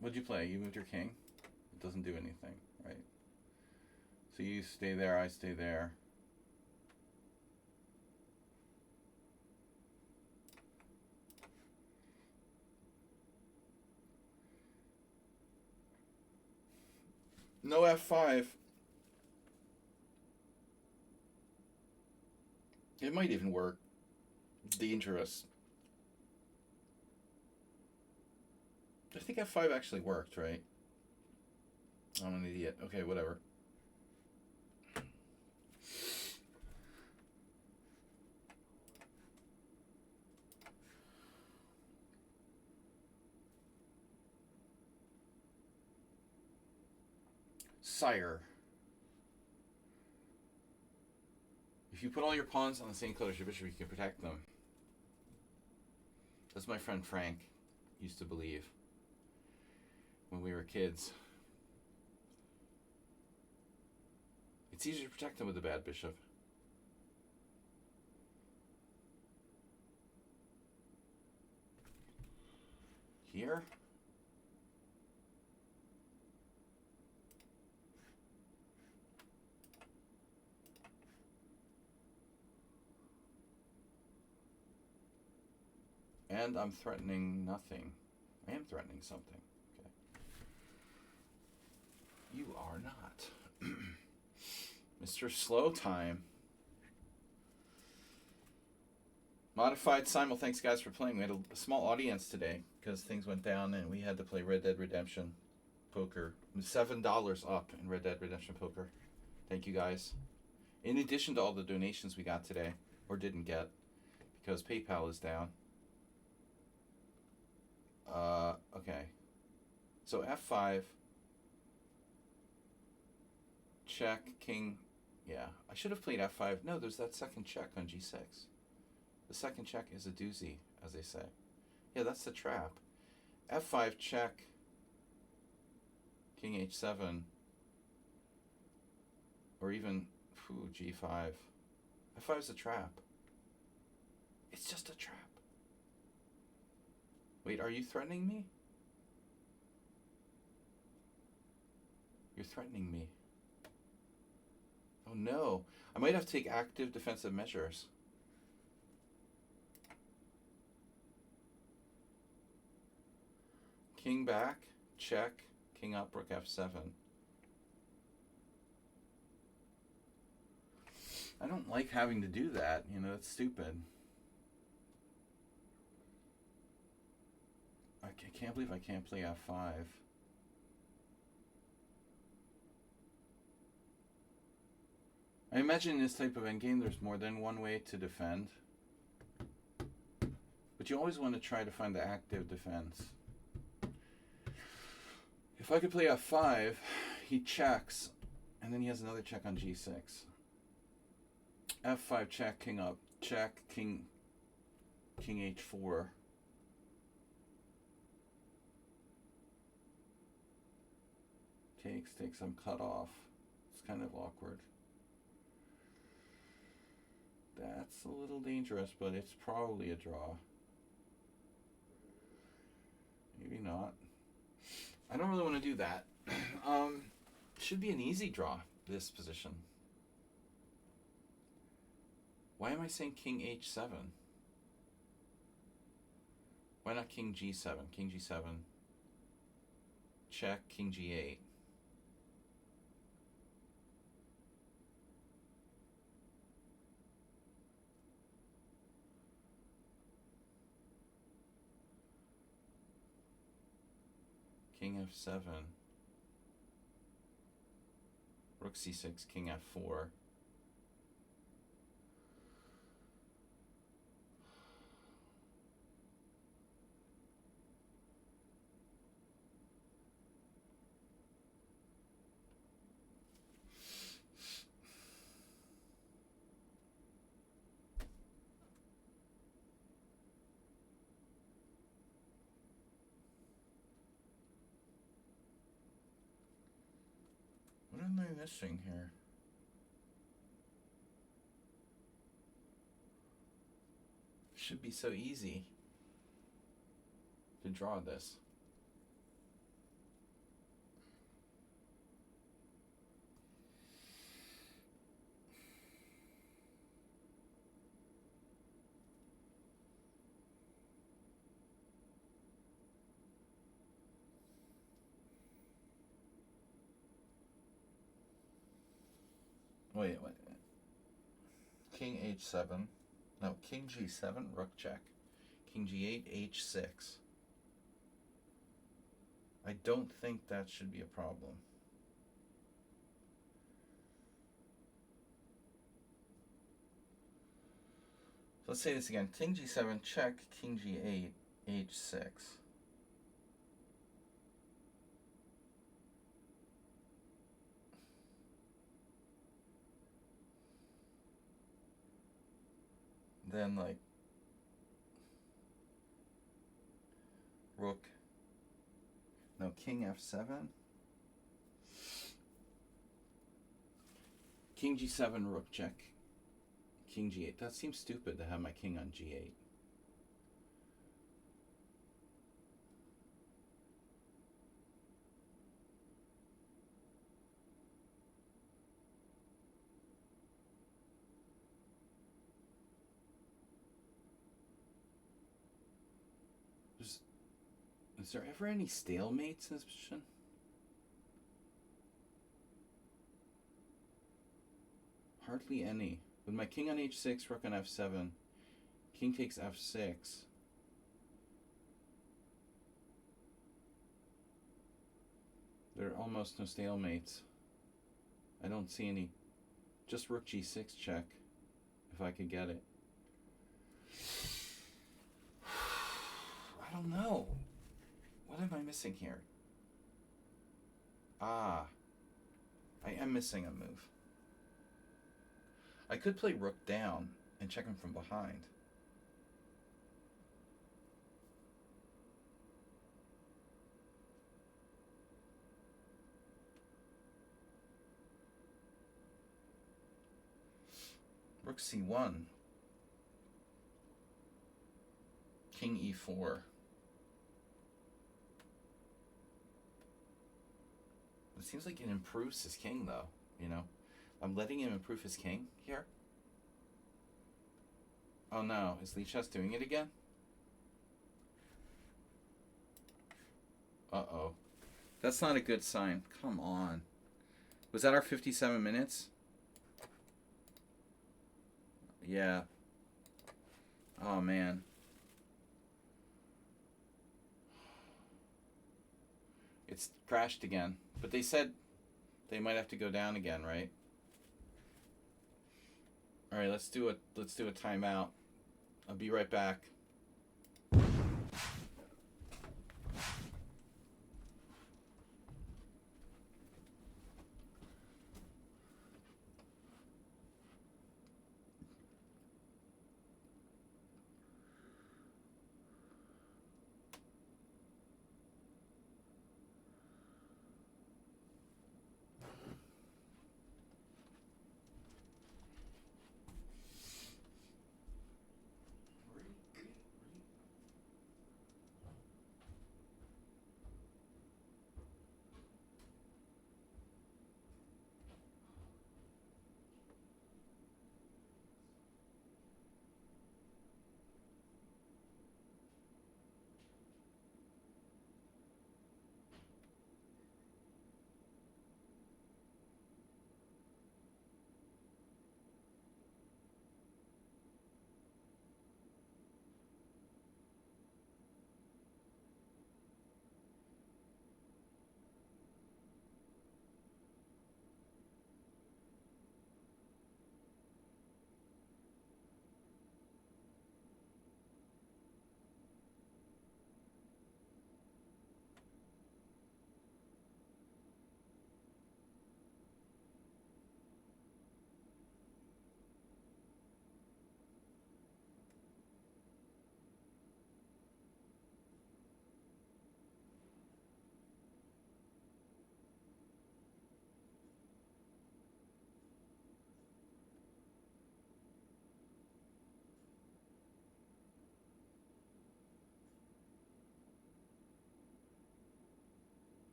What'd you play? You moved your king? It doesn't do anything, right? So you stay there, I stay there. No f5. It might even work. Dangerous. I think F5 actually worked, right? I'm an idiot. Okay, whatever. Sire. If you put all your pawns on the same color as your bishop, you can protect them. That's my friend Frank used to believe when we were kids. It's easier to protect them with a bad bishop. Here? And I'm threatening nothing. I am threatening something. Okay. You are not. Mr. Slow Time. Modified Simul, thanks guys for playing. We had a small audience today because things went down and we had to play Red Dead Redemption Poker. $7 up in Red Dead Redemption Poker. Thank you guys. In addition to all the donations we got today, or didn't get, because PayPal is down. Okay. So F5. Check, king. Yeah, I should have played F5. No, there's that second check on G6. The second check is a doozy, as they say. Yeah, that's the trap. F5 check. King H7. Or even G5. F5 is a trap. It's just a trap. Wait, are you threatening me? You're threatening me. Oh no. I might have to take active defensive measures. King back, check, king up, rook F7. I don't like having to do that, you know, it's stupid. I can't believe I can't play F5. I imagine in this type of endgame there's more than one way to defend. But you always want to try to find the active defense. If I could play F5, he checks, and then he has another check on G6. F5 check, king up, check, king H4. Takes, I'm cut off. It's kind of awkward. That's a little dangerous, but it's probably a draw. Maybe not. I don't really want to do that. Should be an easy draw, this position. Why am I saying king H7? Why not king G7? King G7. Check, king G8. King F7. Rook C6, king F4. What am I missing here? Should be so easy to draw this. Wait. King H7. No, king g7, rook check. King g8, h6. I don't think that should be a problem. Let's say this again. King g7, check, king g8, h6. Then, like, rook. No, king f7. King g7, rook check. King g8. That seems stupid to have my king on g8. Is there ever any stalemates in this position? Hardly any. With my king on h6, rook on f7, king takes f6. There are almost no stalemates. I don't see any. Just rook g6 check, if I could get it. I don't know. What am I missing here? Ah, I am missing a move. I could play rook down and check him from behind. Rook c1. King e4. It seems like it improves his king, though, you know? I'm letting him improve his king here. Oh no, is Lichess doing it again? Uh-oh. That's not a good sign. Come on. Was that our 57 minutes? Yeah. Oh man. It's crashed again. But they said they might have to go down again, right? All right, let's do a timeout. I'll be right back.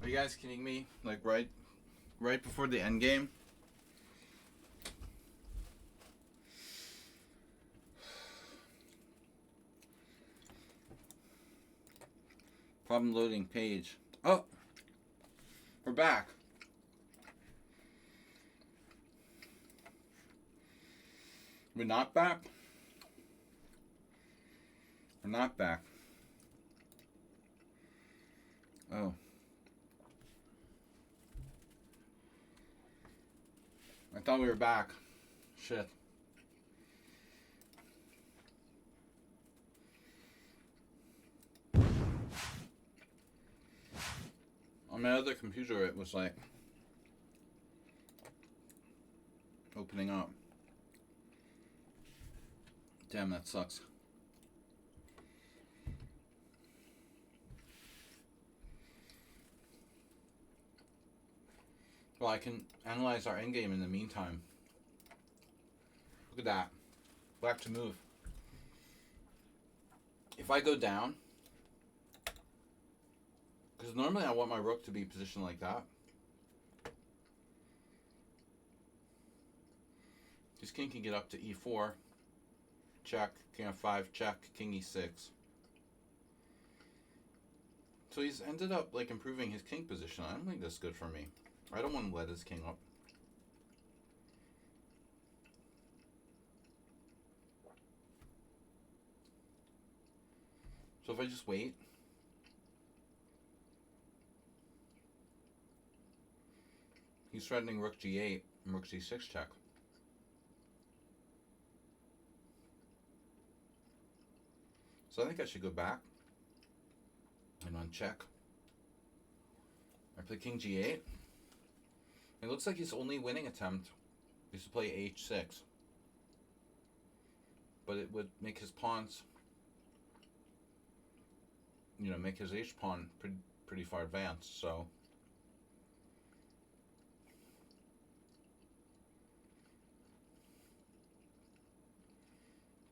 Are you guys kidding me? Like right before the end game? Problem loading page. Oh, we're back. We're not back? We're not back. Oh. I thought we were back. Shit. On my other computer, it was like opening up. Damn, that sucks. Well, I can analyze our endgame in the meantime. Look at that. Black to move. If I go down, because normally I want my rook to be positioned like that. His king can get up to e4. Check. King f5. Check. King e6. So he's ended up like improving his king position. I don't think that's good for me. I don't want to let his king up. So if I just wait. He's threatening rook g8 and rook c6 check. So I think I should go back and uncheck. I play king g8. It looks like his only winning attempt is to play h6. But it would make his pawns, you know, make his h pawn pretty far advanced, so.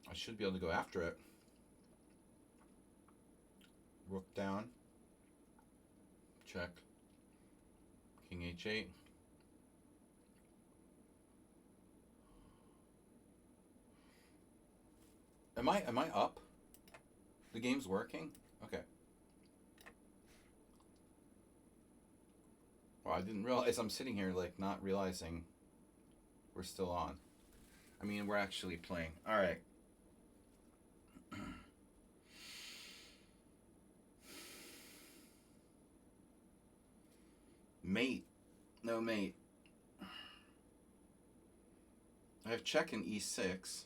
I should be able to go after it. Rook down. Check. King h8. Am I up? The game's working? Okay. Well, I didn't realize I'm sitting here like not realizing we're still on. I mean, we're actually playing. All right. Mate. No mate. I have check in e6.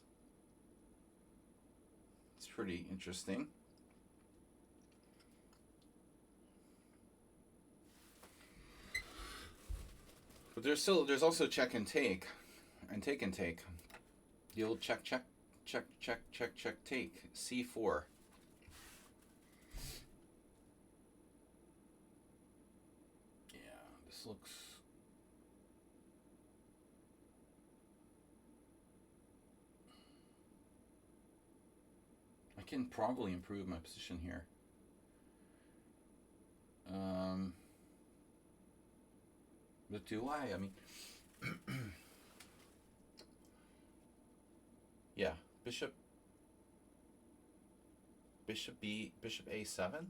It's pretty interesting. But there's also check and take. And take and take. The old check, check, check, check, check, check, take. c4. Yeah, this looks... I can probably improve my position here. But do I? I mean... yeah, bishop a7.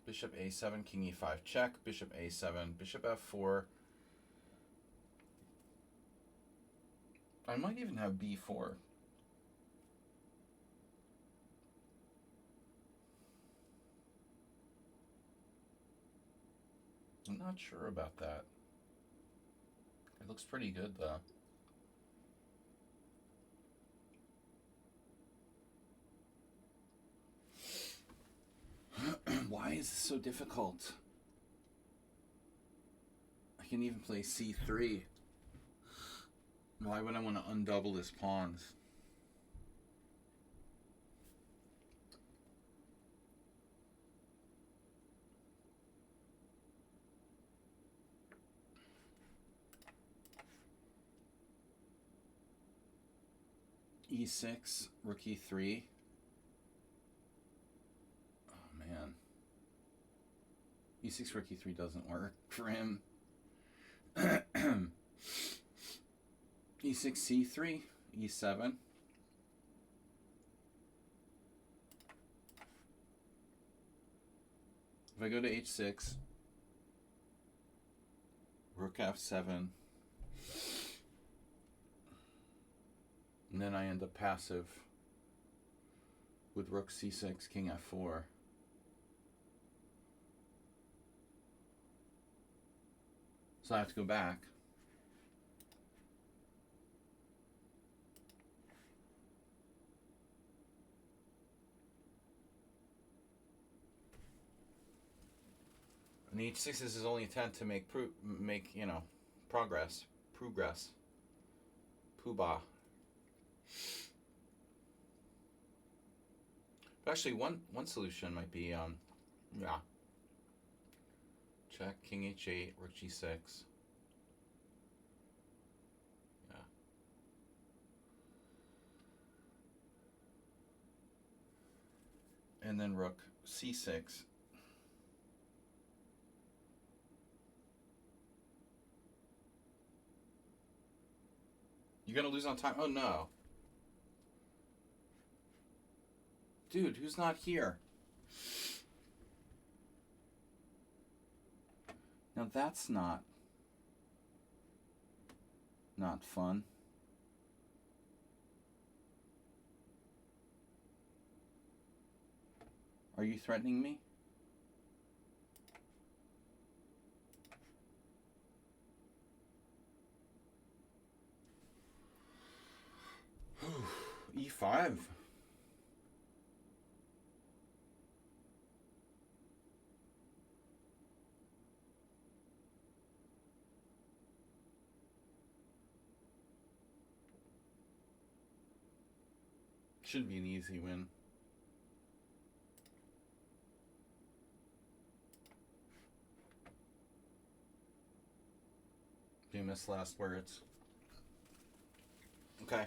Bishop a7, king e5 check, bishop a7, bishop f4. I might even have b4. I'm not sure about that. It looks pretty good though. Why is this so difficult? I can even play c3. Why would I want to undouble his pawns? e6, rook e3. Oh man. E6 rook E3 doesn't work for him. E6 C3 E7. If I go to H6, rook F7, and then I end up passive with rook C6, king F4. So I have to go back. And H6 is his only attempt to make progress. Progress. Poobah. But actually, one solution might be, check, king H8, rook G6. Yeah. And then rook C6. You're gonna lose on time? Oh no. Dude, who's not here? Now that's not fun. Are you threatening me? E5. Should be an easy win. Famous last words. Okay.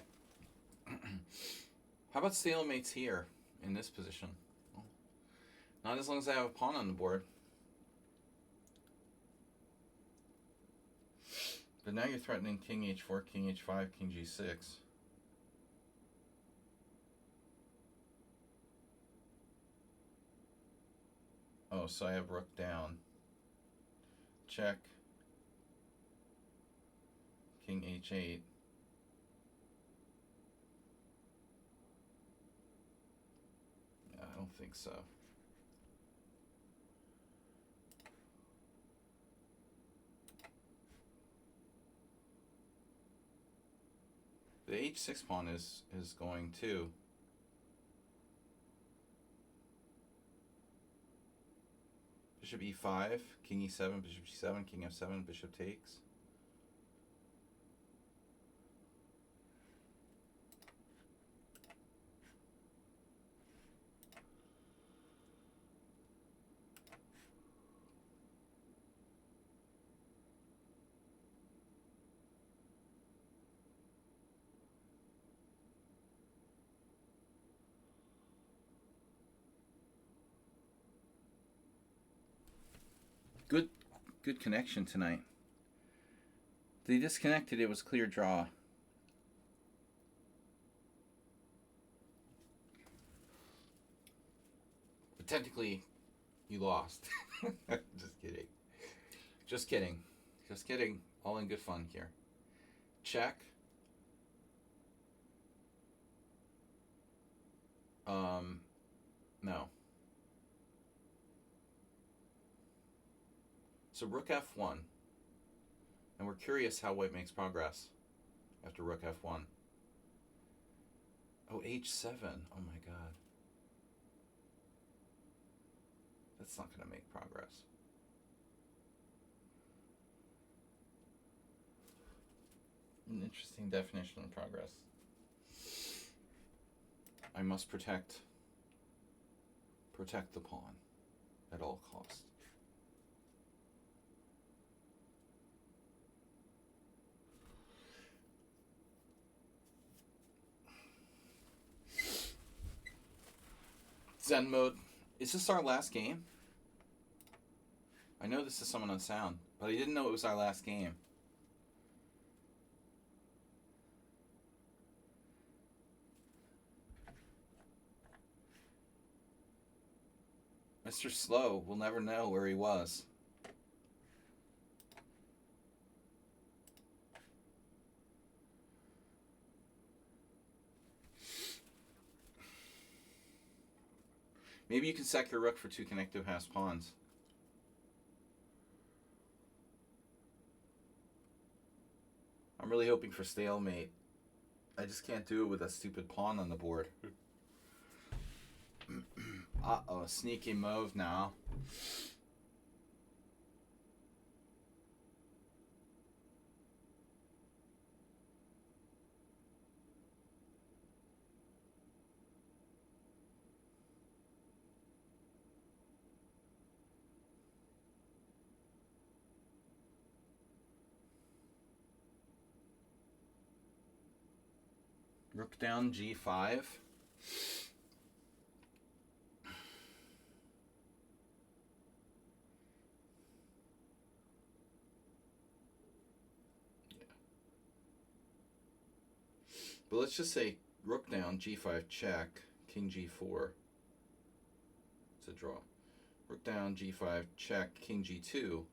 How about stalemates here in this position? Well, not as long as I have a pawn on the board. But now you're threatening king H4, king H5, king G6. Oh, so I have rook down. Check. King H8. Yeah, I don't think so. The H6 pawn is going too. Bishop E5, king E7, bishop G7, king F7, bishop takes. Good connection tonight. They disconnected, it was clear draw. But technically, you lost. Just kidding. Just kidding. Just kidding. All in good fun here. Check. No. So rook F1. And we're curious how white makes progress after rook F1. Oh, H7. Oh my god. That's not going to make progress. An interesting definition of progress. I must protect the pawn at all costs. Zen mode. Is this our last game? I know this is someone on sound, but I didn't know it was our last game. Mr. Slow will never know where he was. Maybe you can sack your rook for 2 connective pass pawns. I'm really hoping for stalemate. I just can't do it with a stupid pawn on the board. Uh-oh, sneaky move now. Rook down G5. But let's just say rook down G5 check, King G4. It's a draw. Rook down G5 check, King G2.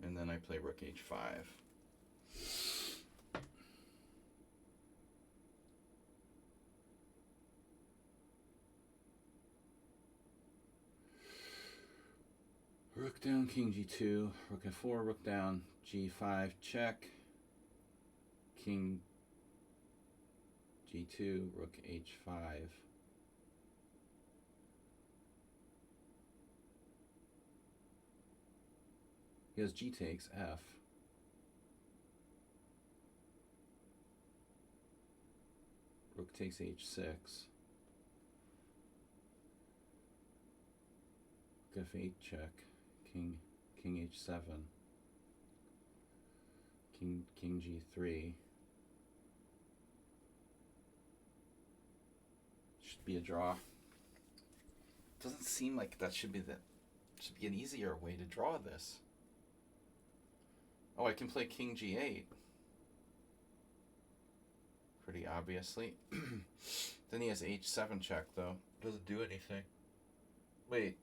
And then I play rook H5. Rook down, King G2, Rook F4, Rook down, G5, check, King G2, Rook H5. He has G takes, F. Rook takes H6. Rook F8 check. King H7. King G3. Should be a draw. Doesn't seem like that should be an easier way to draw this. Oh, I can play King G8. Pretty obviously. Then he has H7 check though. Doesn't do anything. Wait.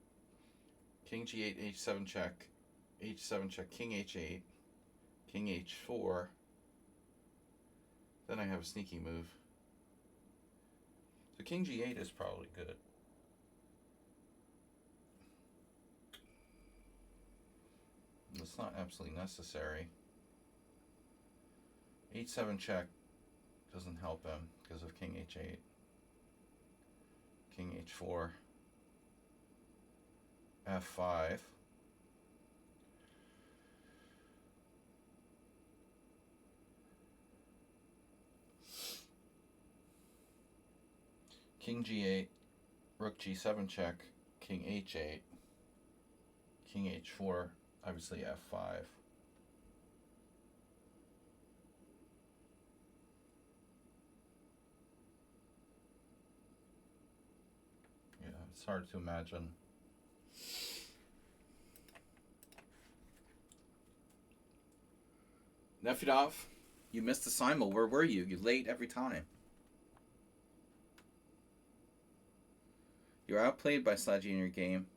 King G8, H7 check, H7 check, King H8, King H4. Then I have a sneaky move. So King G8 is probably good. It's not absolutely necessary. H7 check doesn't help him because of King H8. King H4. F5. King G8, Rook G7 check, King H8, King H4, obviously F5. Yeah, it's hard to imagine. Nefedov, you missed the simul. Where were you? You're late every time. You're outplayed by Sludgy in your game.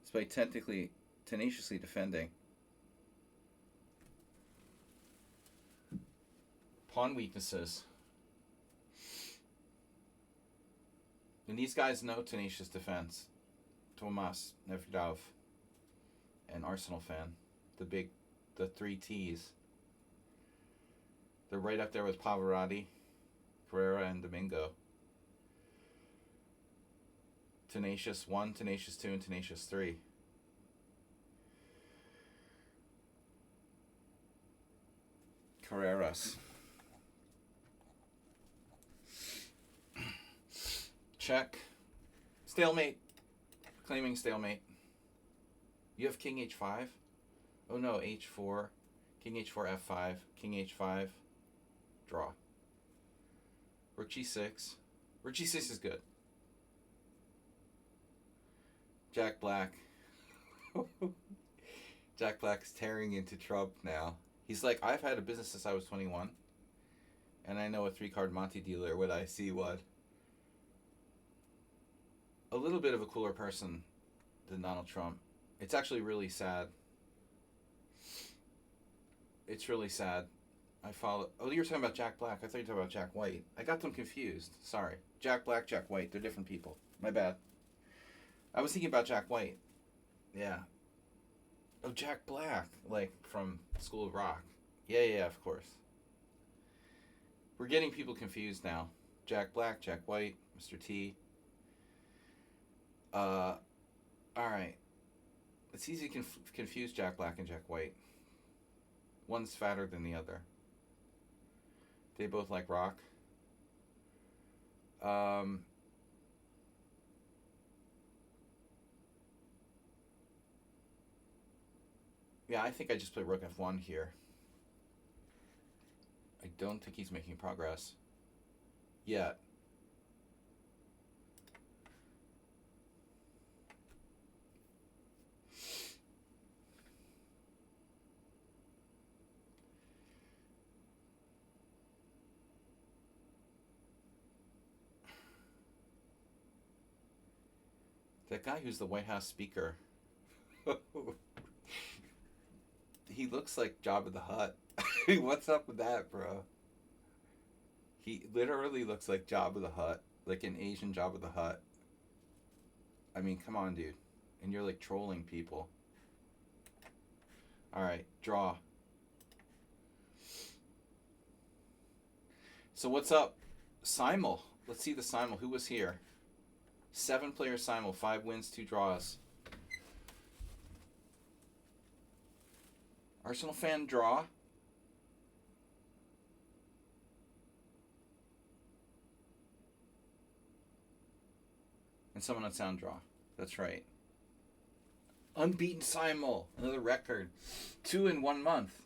Despite technically, tenaciously defending. Pawn weaknesses. And these guys know tenacious defense. Tomas, Nefedov, and Arsenal fan. The 3 T's. They're right up there with Pavarotti, Carrera, and Domingo. Tenacious 1, Tenacious 2, and Tenacious 3. Carreras. Check. Stalemate. Claiming stalemate. You have King H5? Oh no, H4. King H4, F5. King H5. Draw. Rook G6. Rook G6 is good. Jack Black. Jack Black's tearing into Trump now. He's like, I've had a business since I was 21, and I know a 3-card Monte dealer when I see one. A little bit of a cooler person than Donald Trump. It's actually really sad. It's really sad. I follow. Oh, you're talking about Jack Black. I thought you were talking about Jack White. I got them confused. Sorry. Jack Black, Jack White. They're different people. My bad. I was thinking about Jack White. Yeah. Oh, Jack Black. Like from School of Rock. Yeah, of course. We're getting people confused now. Jack Black, Jack White, Mr. T. Alright. It's easy to confuse Jack Black and Jack White. One's fatter than the other. They both like rock. Yeah, I think I just play Rook F1 here. I don't think he's making progress yet. That guy who's the White House speaker, he looks like Jabba the Hutt. What's up with that, bro? He literally looks like Jabba the Hutt, like an Asian Jabba the Hutt. I mean, come on, dude. And you're like trolling people. Alright, draw. So what's up? Simul. Let's see the Simul. Who was here? 7-player Simul. 5 wins, 2 draws. Arsenal fan draw. And someone on sound draw. That's right. Unbeaten Simul. Another record. 2 in 1 month.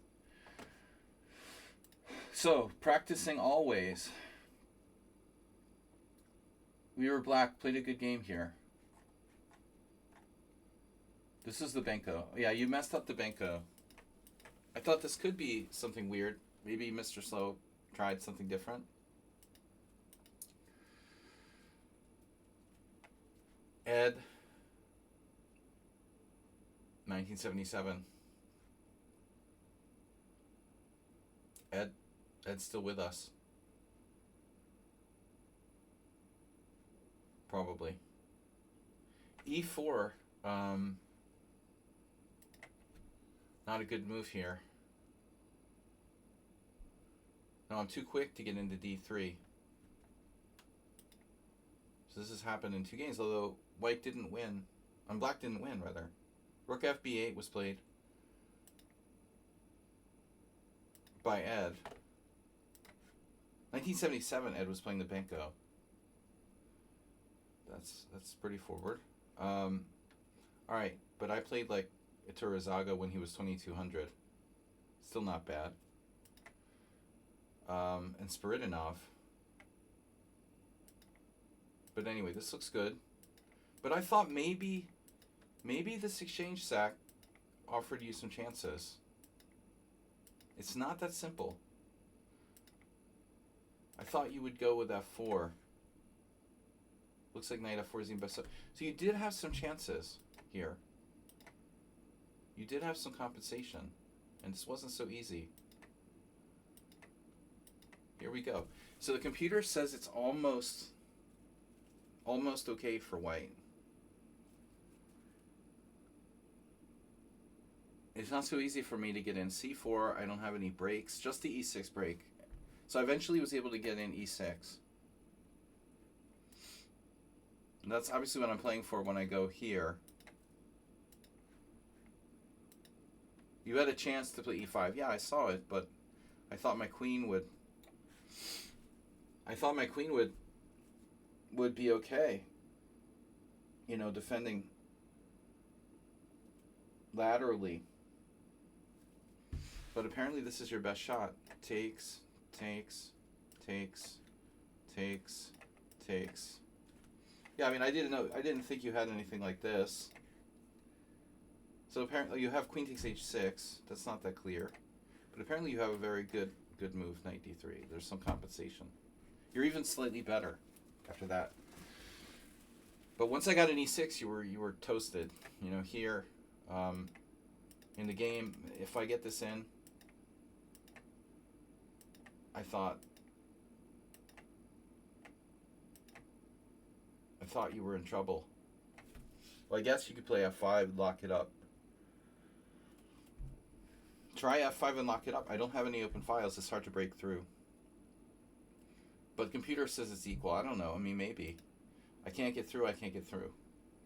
So, practicing always. We were black. Played a good game here. This is the Benko. Yeah, you messed up the Benko. I thought this could be something weird. Maybe Mr. Slow tried something different. Ed. 1977. Ed's still with us. Probably. E4. Not a good move here. No, I'm too quick to get into D3. So this has happened in 2 games, although White didn't win. Black didn't win, rather. Rook FB8 was played by Ed. 1977, Ed was playing the Benko. That's pretty forward. Alright, but I played like Iturizaga when he was 2200. Still not bad. And Spiridonov. But anyway, this looks good. But I thought maybe this exchange sack offered you some chances. It's not that simple. I thought you would go with F4. Looks like Knight F4 is the best. So you did have some chances here. You did have some compensation. And this wasn't so easy. Here we go. So the computer says it's almost okay for White. It's not so easy for me to get in C4. I don't have any breaks, just the E6 break. So I eventually was able to get in E6. And that's obviously what I'm playing for when I go here. You had a chance to play E5. Yeah, I saw it, but I thought my queen would... would be okay. You know, defending laterally. But apparently this is your best shot. Takes, takes, takes, takes, takes. Yeah, I mean, I didn't think you had anything like this. So apparently you have queen takes h6. That's not that clear. But apparently you have a very good move, knight d3. There's some compensation. You're even slightly better after that. But once I got an e6, you were toasted. You know, here in the game, if I get this in, I thought you were in trouble. Well, I guess you could play f5, lock it up. Try f5 and lock it up. I don't have any open files. It's hard to break through. But the computer says it's equal. I don't know. I mean, maybe. I can't get through.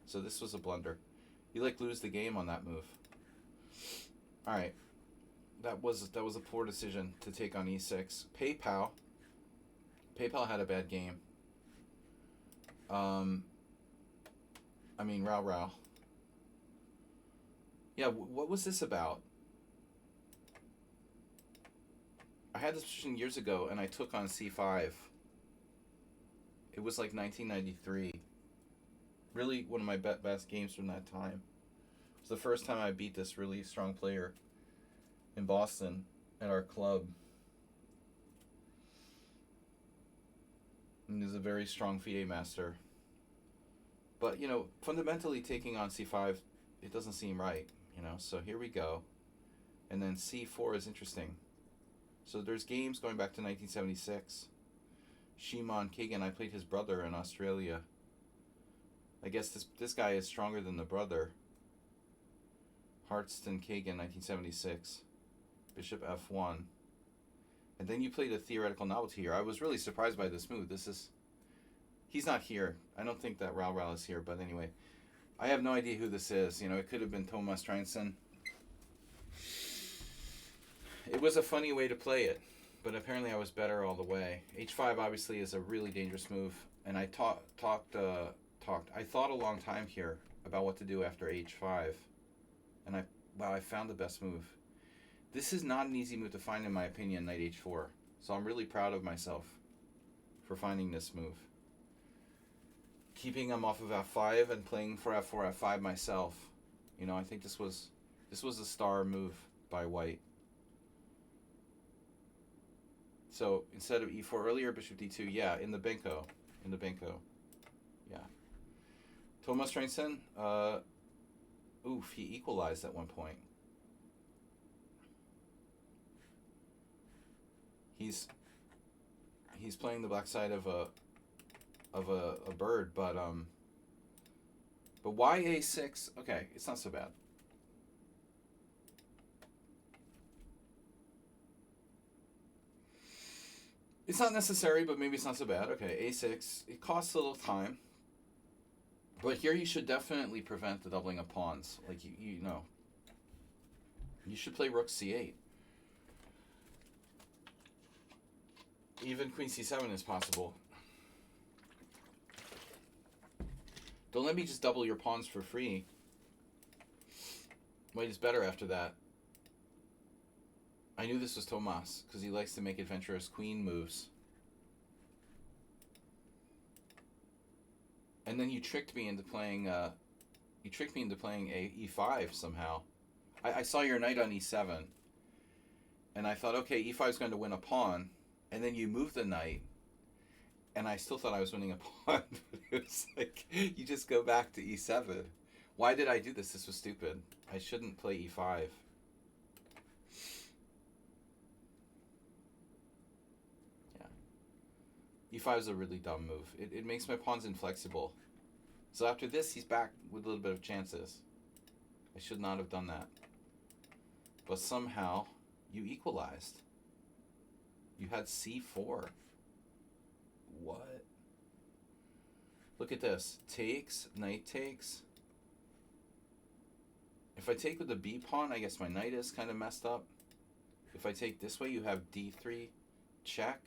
So this was a blunder. You lose the game on that move. All right. That was a poor decision to take on e6. PayPal had a bad game. I mean, Rao. Yeah, what was this about? I had this position years ago, and I took on c5. It was like 1993. Really one of my best games from that time. It was the first time I beat this really strong player in Boston at our club. And he's a very strong FIDE master. But, you know, fundamentally taking on c5, it doesn't seem right, you know. So here we go. And then c4 is interesting. So there's games going back to 1976. Shimon Kagan, I played his brother in Australia. I guess this guy is stronger than the brother. Hartston Kagan, 1976. Bishop f1. And then you played a theoretical novelty here. I was really surprised by this move. He's not here. I don't think that Rao is here, but anyway. I have no idea who this is. You know, it could have been Thomas Streinsen. It was a funny way to play it, but apparently I was better all the way. h5 obviously is a really dangerous move, and I I thought a long time here about what to do after h5, and I found the best move. This is not an easy move to find, in my opinion, knight h4. So I'm really proud of myself for finding this move. Keeping him off of f5 and playing for f4, f5 myself. You know, I think this was a star move by white. So instead of e4 earlier, bishop d2, yeah, in the Benko. Yeah. Thomas Streinsen, he equalized at one point. He's playing the black side of a bird, but why a6? Okay, it's not so bad. It's not necessary, but maybe it's not so bad. Okay, a6. It costs a little time. But here you should definitely prevent the doubling of pawns. Like, you know. You should play rook c8. Even queen c7 is possible. Don't let me just double your pawns for free. White is better after that. I knew this was Tomas, because he likes to make adventurous queen moves. And then you tricked me into playing a e5 somehow. I saw your knight on e7, and I thought, okay, e5 is going to win a pawn, and then you moved the knight, and I still thought I was winning a pawn. But it was like, you just go back to e7. Why did I do this? This was stupid. I shouldn't play e5. e5 is a really dumb move. It makes my pawns inflexible. So after this, he's back with a little bit of chances. I should not have done that. But somehow, you equalized. You had c4. What? Look at this. Takes, knight takes. If I take with the b pawn, I guess my knight is kind of messed up. If I take this way, you have d3 check.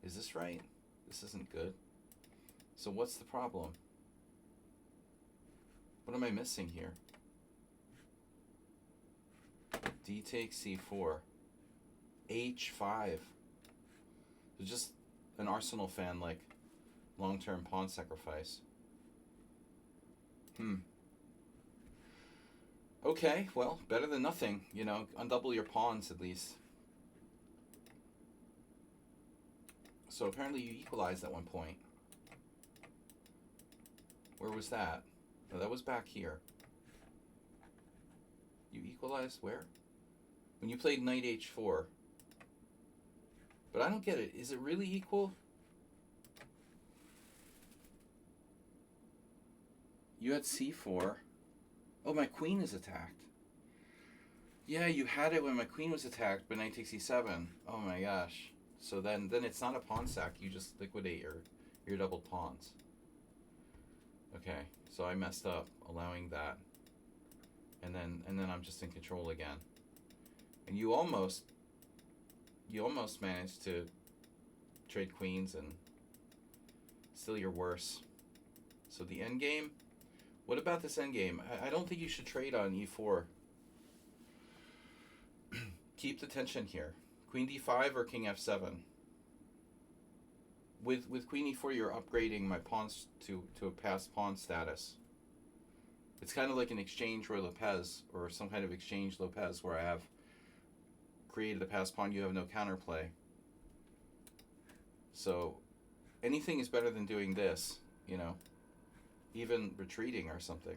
Is this right? This isn't good. So what's the problem? What am I missing here? D takes c4. h5. It's just an Arsenal fan, like long-term pawn sacrifice. Okay, well, better than nothing. You know, undouble your pawns at least. So apparently you equalized at one point. Where was that? No, that was back here. You equalized where? When you played knight h4. But I don't get it. Is it really equal? You had c4. Oh, my queen is attacked. Yeah, you had it when my queen was attacked, but knight takes e7. Oh my gosh. So then it's not a pawn sack. You just liquidate your doubled pawns. Okay, so I messed up allowing that. And then I'm just in control again. And you almost managed to trade queens, and still you're worse. So the end game. What about this end game? I don't think you should trade on e4. Keep the tension here. Queen d5 or king f7. With queen e4, you're upgrading my pawns to a passed pawn status. It's kind of like an exchange Roy Lopez, or some kind of exchange Lopez, where I have created a passed pawn, you have no counterplay. So anything is better than doing this, you know, even retreating or something.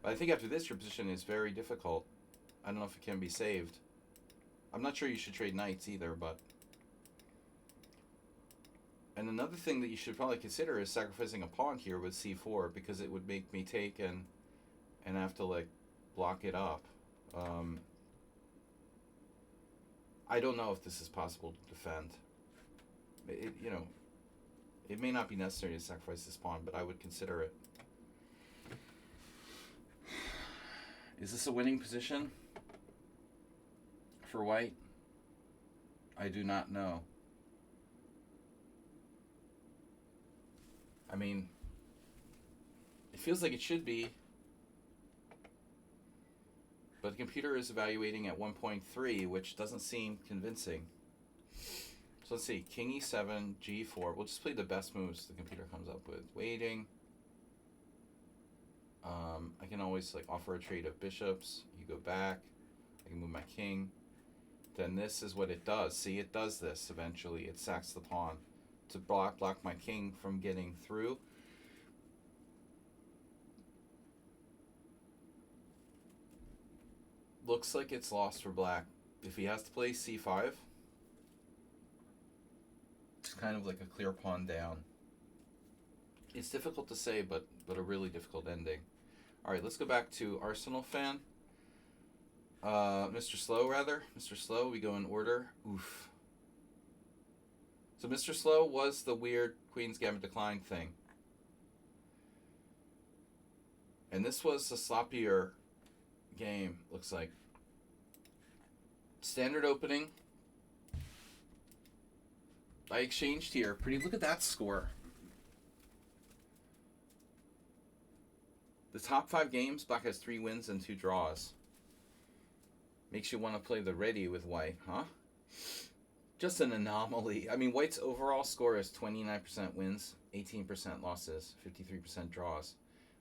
But I think after this, your position is very difficult. I don't know if it can be saved. I'm not sure you should trade knights either, but... And another thing that you should probably consider is sacrificing a pawn here with c4, because it would make me take and have to, like, block it up. I don't know if this is possible to defend. You know, it may not be necessary to sacrifice this pawn, but I would consider it. Is this a winning position for white? I do not know. I mean, it feels like it should be, but the computer is evaluating at 1.3, which doesn't seem convincing. So let's see, king e7, g4. We'll just play the best moves the computer comes up with. Waiting. I can always like offer a trade of bishops. You go back. I can move my king. Then this is what it does. See, it does this eventually. It sacks the pawn to block my king from getting through. Looks like it's lost for black. If he has to play c5, it's kind of like a clear pawn down. It's difficult to say, but a really difficult ending. All right, let's go back to Arsenal fan. Mr. Slow, rather. Mr. Slow, we go in order. Oof. So Mr. Slow was the weird Queen's Gambit decline thing. And this was a sloppier game, looks like. Standard opening. I exchanged here. Pretty, look at that score. The top 5 games, black has 3 wins and 2 draws. Makes you want to play the ready with white, huh? Just an anomaly. I mean, white's overall score is 29% wins, 18% losses, 53% draws.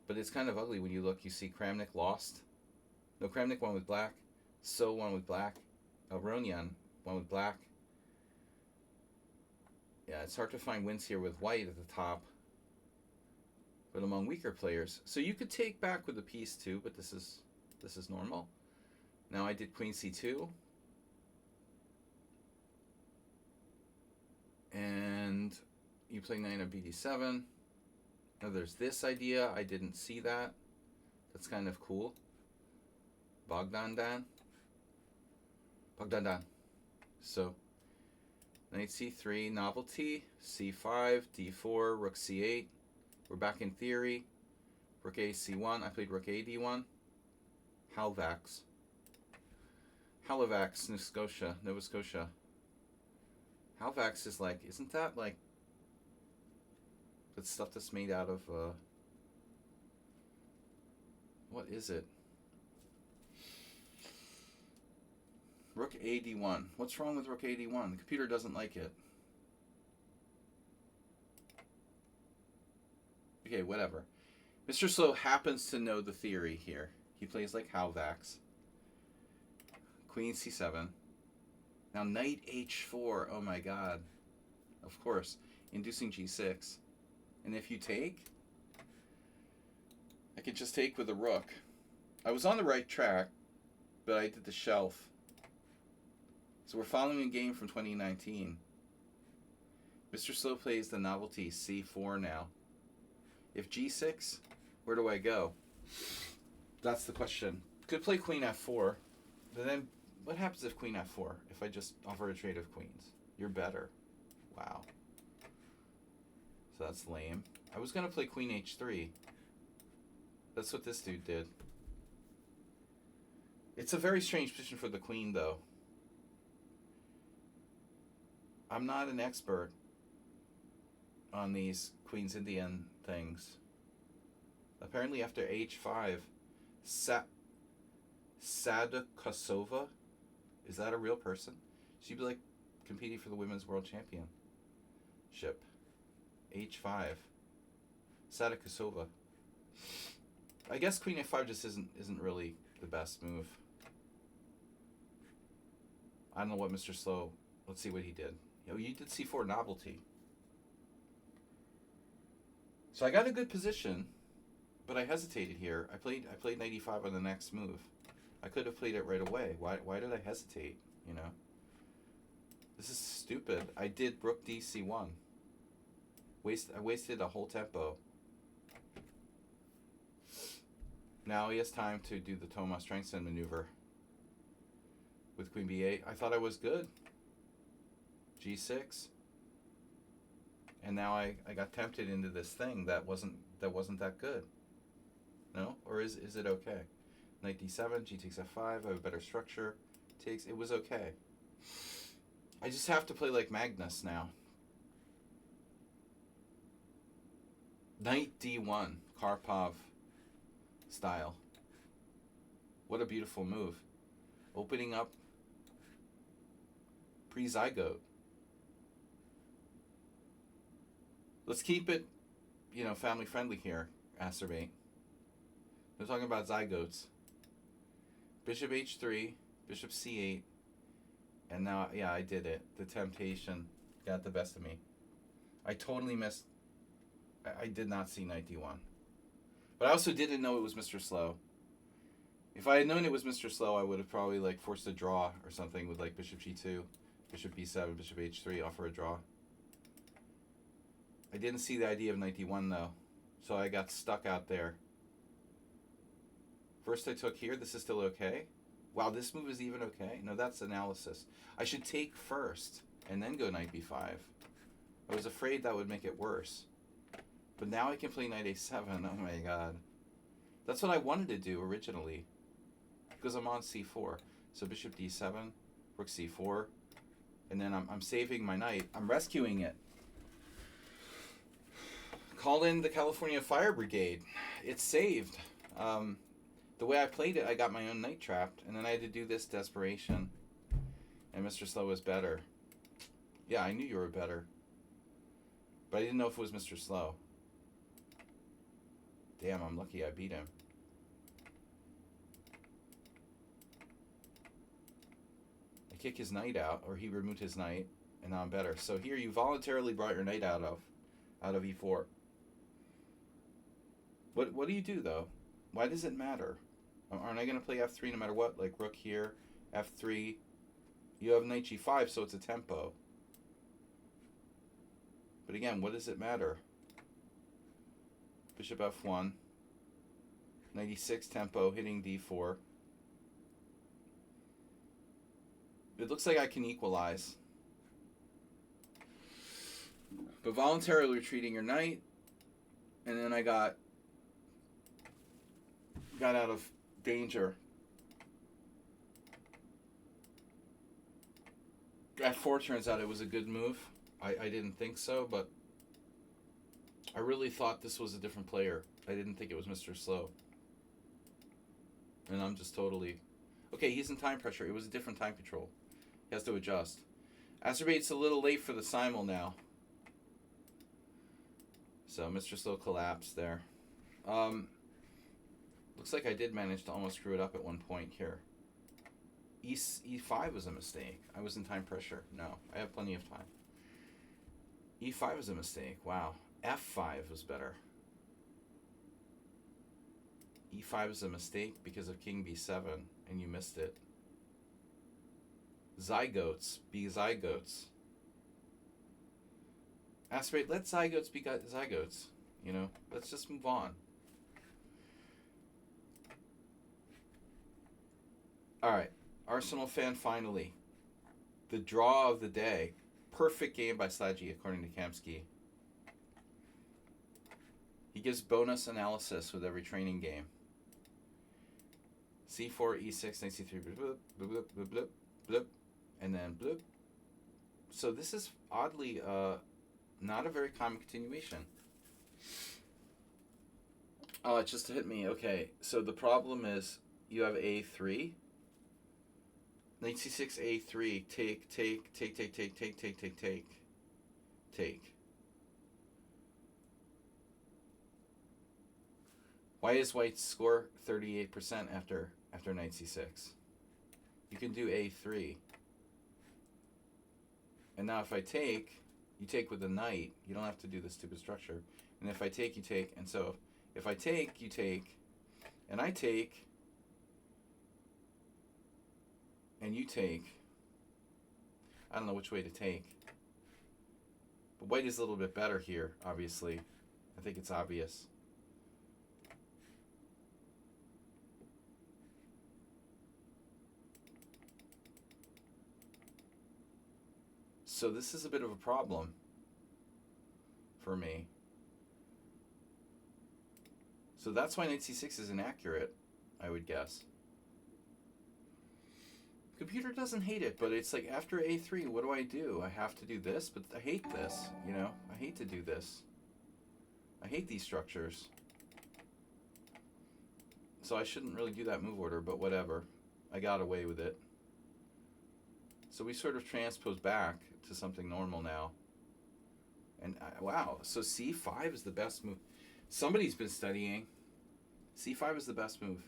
But it's kind of ugly when you look. You see Kramnik lost. No, Kramnik won with black. So won with black. Aronian won with black. Yeah, it's hard to find wins here with white at the top. But among weaker players. So you could take back with the piece too, but this is normal. Now I did queen c2. And you play knight on bd7. Now there's this idea. I didn't see that. That's kind of cool. Bogdan. So knight c3, novelty, c5, d4, rook c8. We're back in theory. Rook a c1. I played rook a d1. Halifax, Nova Scotia. Halifax is like, isn't that like the stuff that's made out of, what is it? Rook a d1. What's wrong with rook a d1? The computer doesn't like it. Okay, whatever. Mr. Slow happens to know the theory here. He plays like Halvax. Queen c7. Now knight h4. Oh my god. Of course. Inducing g6. And if you take, I could just take with a rook. I was on the right track, but I did the shelf. So we're following a game from 2019. Mr. Slow plays the novelty c4 now. If g6, where do I go? That's the question. Could play queen f4, but then what happens if queen f4? If I just offer a trade of queens? You're better. Wow. So that's lame. I was going to play queen h3. That's what this dude did. It's a very strange position for the queen, though. I'm not an expert on these Queen's Indian things. Apparently after h5, Sadikosova, is that a real person? She'd be like competing for the Women's World Championship. h5. Sadikosova. I guess queen f5 just isn't really the best move. I don't know what Mr. Slow, let's see what he did. Oh, you did c4 novelty. So I got a good position, but I hesitated here. I played knight e5 on the next move. I could have played it right away. Why did I hesitate, you know? This is stupid. I did rook d c1. I wasted a whole tempo. Now he has time to do the Thomas Strangson maneuver with queen b8. I thought I was good. g6. And now I got tempted into this thing that wasn't that good. No? Or is it okay? Knight d7, g takes f5, I have a better structure. It was okay. I just have to play like Magnus now. Knight d1, Karpov style. What a beautiful move. Opening up pre-zygote. Let's keep it, you know, family friendly here, Acerbate. We're talking about zygotes. Bishop h3, bishop c8, and now, yeah, I did it. The temptation got the best of me. I totally missed. I did not see knight d1. But I also didn't know it was Mr. Slow. If I had known it was Mr. Slow, I would have probably like forced a draw or something with like bishop g2, bishop b7, bishop h3, offer a draw. I didn't see the idea of knight d1 though, so I got stuck out there. First I took here, this is still okay. Wow, this move is even okay? No, that's analysis. I should take first and then go knight b5. I was afraid that would make it worse. But now I can play knight a7, oh my god. That's what I wanted to do originally, because I'm on c4. So bishop d7, rook c4, and then I'm saving my knight. I'm rescuing it. Call in the California Fire Brigade. It's saved. The way I played it, I got my own knight trapped, and then I had to do this desperation. And Mr. Slow was better. Yeah, I knew you were better. But I didn't know if it was Mr. Slow. Damn, I'm lucky I beat him. I kick his knight out, or he removed his knight, and now I'm better. So here you voluntarily brought your knight out of e4. What do you do though? Why does it matter? Aren't I going to play f3 no matter what? Like rook here, f3. You have knight g5, so it's a tempo. But again, what does it matter? Bishop f1. Knight e6 tempo, hitting d4. It looks like I can equalize. But voluntarily retreating your knight, and then I got out of danger. F4 turns out it was a good move. I didn't think so, but I really thought this was a different player. I didn't think it was Mr. Slow. And I'm just totally... Okay, he's in time pressure. It was a different time control. He has to adjust. Acerbate's a little late for the simul now. So Mr. Slow collapsed there. Looks like I did manage to almost screw it up at one point here. E5 was a mistake. I was in time pressure. No, I have plenty of time. E5 was a mistake. Wow. F5 was better. E5 is a mistake because of king b7, and you missed it. Zygotes be zygotes. Aspirate, let zygotes be zygotes. You know, let's just move on. Alright, Arsenal fan finally. The draw of the day. Perfect game by Slagi, according to Kamsky. He gives bonus analysis with every training game. C4, E6, knight C3, bloop, bloop, bloop, bloop, bloop, and then bloop. So this is oddly not a very common continuation. Oh, it just hit me. Okay, so the problem is you have A3. Knight C6, A3, take, take, take, take, take, take, take, take, take, take. Why is white's score 38% after knight c6? You can do a3. And now if I take, you take with the knight. You don't have to do this stupid structure. And if I take, you take. And so if I take, you take. And I take. And you take. I don't know which way to take. But white is a little bit better here, obviously. I think it's obvious. So this is a bit of a problem for me. So that's why knight c6 is inaccurate, I would guess. Computer doesn't hate it, but it's like after a3, what do? I have to do this, but I hate this, you know? I hate to do this. I hate these structures. So I shouldn't really do that move order, but whatever. I got away with it. So we sort of transpose back to something normal now. And wow, so c5 is the best move. Somebody's been studying. c5 is the best move,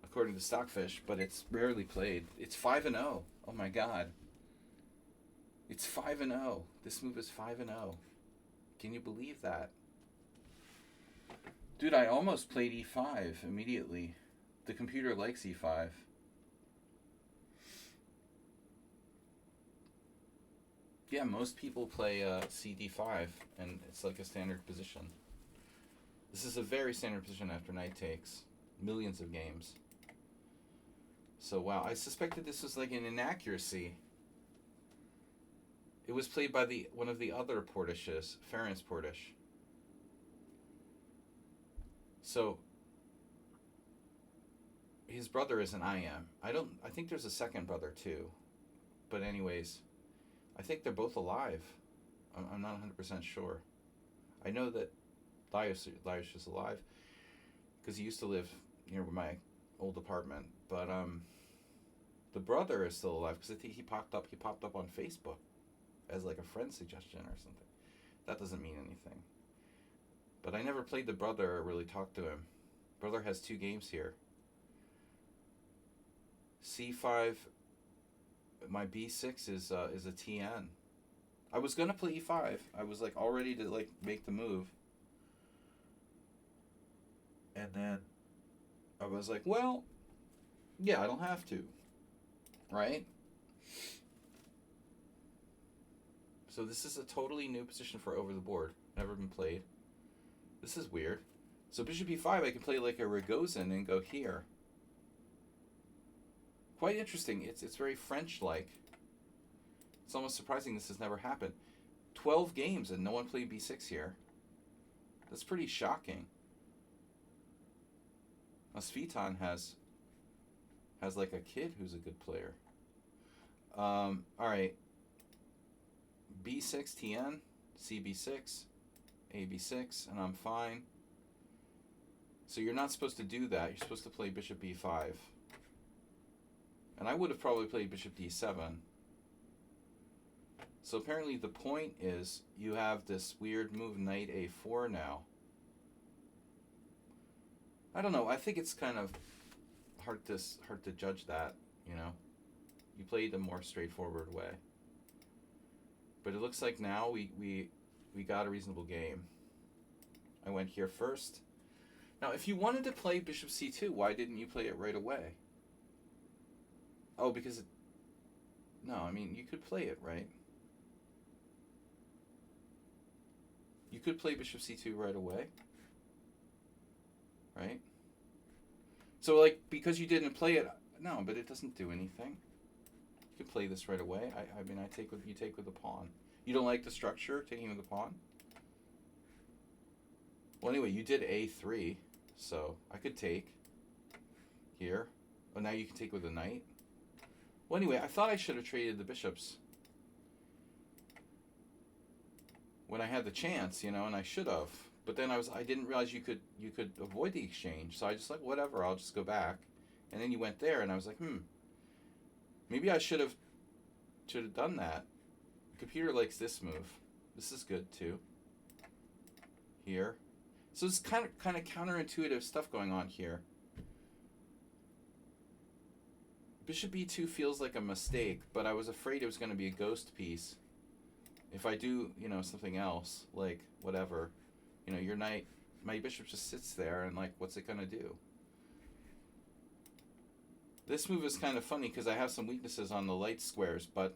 according to Stockfish, but it's rarely played. It's 5-0. Oh my god. It's 5-0. This move is 5-0. Can you believe that? Dude, I almost played e5 immediately. The computer likes e5. Yeah, most people play cd5, and it's like a standard position. This is a very standard position after knight takes. Millions of games. So, wow, I suspected this was like an inaccuracy. It was played by one of the other Portishes, Ferenc Portish. So, his brother is an IM. I think there's a second brother too. But anyways, I think they're both alive. I'm not 100% sure. I know that Laius is alive because he used to live near my old apartment. But the brother is still alive because I think he popped up on Facebook as like a friend suggestion or something. That doesn't mean anything. But I never played the brother or really talked to him. Brother has 2 games here. C5. My b6 is a TN. I was gonna play e5. I was like all ready to like make the move, and then I was like, well, yeah, I don't have to, right? So this is a totally new position for over the board. Never been played. This is weird. So bishop e5, I can play like a Ragozin and go here. Quite interesting. It's very French-like. It's almost surprising this has never happened. 12 games and no one played b6 here. That's pretty shocking. Now Sviton has like a kid who's a good player. All right. b6 TN, cb6, ab6, and I'm fine. So you're not supposed to do that. You're supposed to play bishop b5. And I would have probably played bishop d7. So apparently the point is you have this weird move knight a4 now. I don't know. I think it's kind of hard to judge that. You know, you played a more straightforward way, but it looks like now we got a reasonable game. I went here first. Now, if you wanted to play bishop c2, why didn't you play it right away? Oh, because no, I mean, you could play it, right? You could play bishop c2 right away, right? So, like, because you didn't play it, no, but it doesn't do anything. You could play this right away. I mean, you take with the pawn. You don't like the structure, taking with the pawn? Well, anyway, you did a3, so I could take here. Oh, now you can take with the knight. Well, anyway, I thought I should have traded the bishops when I had the chance, you know, and I should have. But then I didn't realize you could avoid the exchange. So I just like, whatever, I'll just go back. And then you went there, and I was like, maybe I should have done that. The computer likes this move. This is good too. Here. So it's kind of counterintuitive stuff going on here. Bishop e2 feels like a mistake, but I was afraid it was going to be a ghost piece. If I do, you know, something else, like whatever, you know, your knight, my bishop just sits there, and like, what's it going to do? This move is kind of funny because I have some weaknesses on the light squares, but,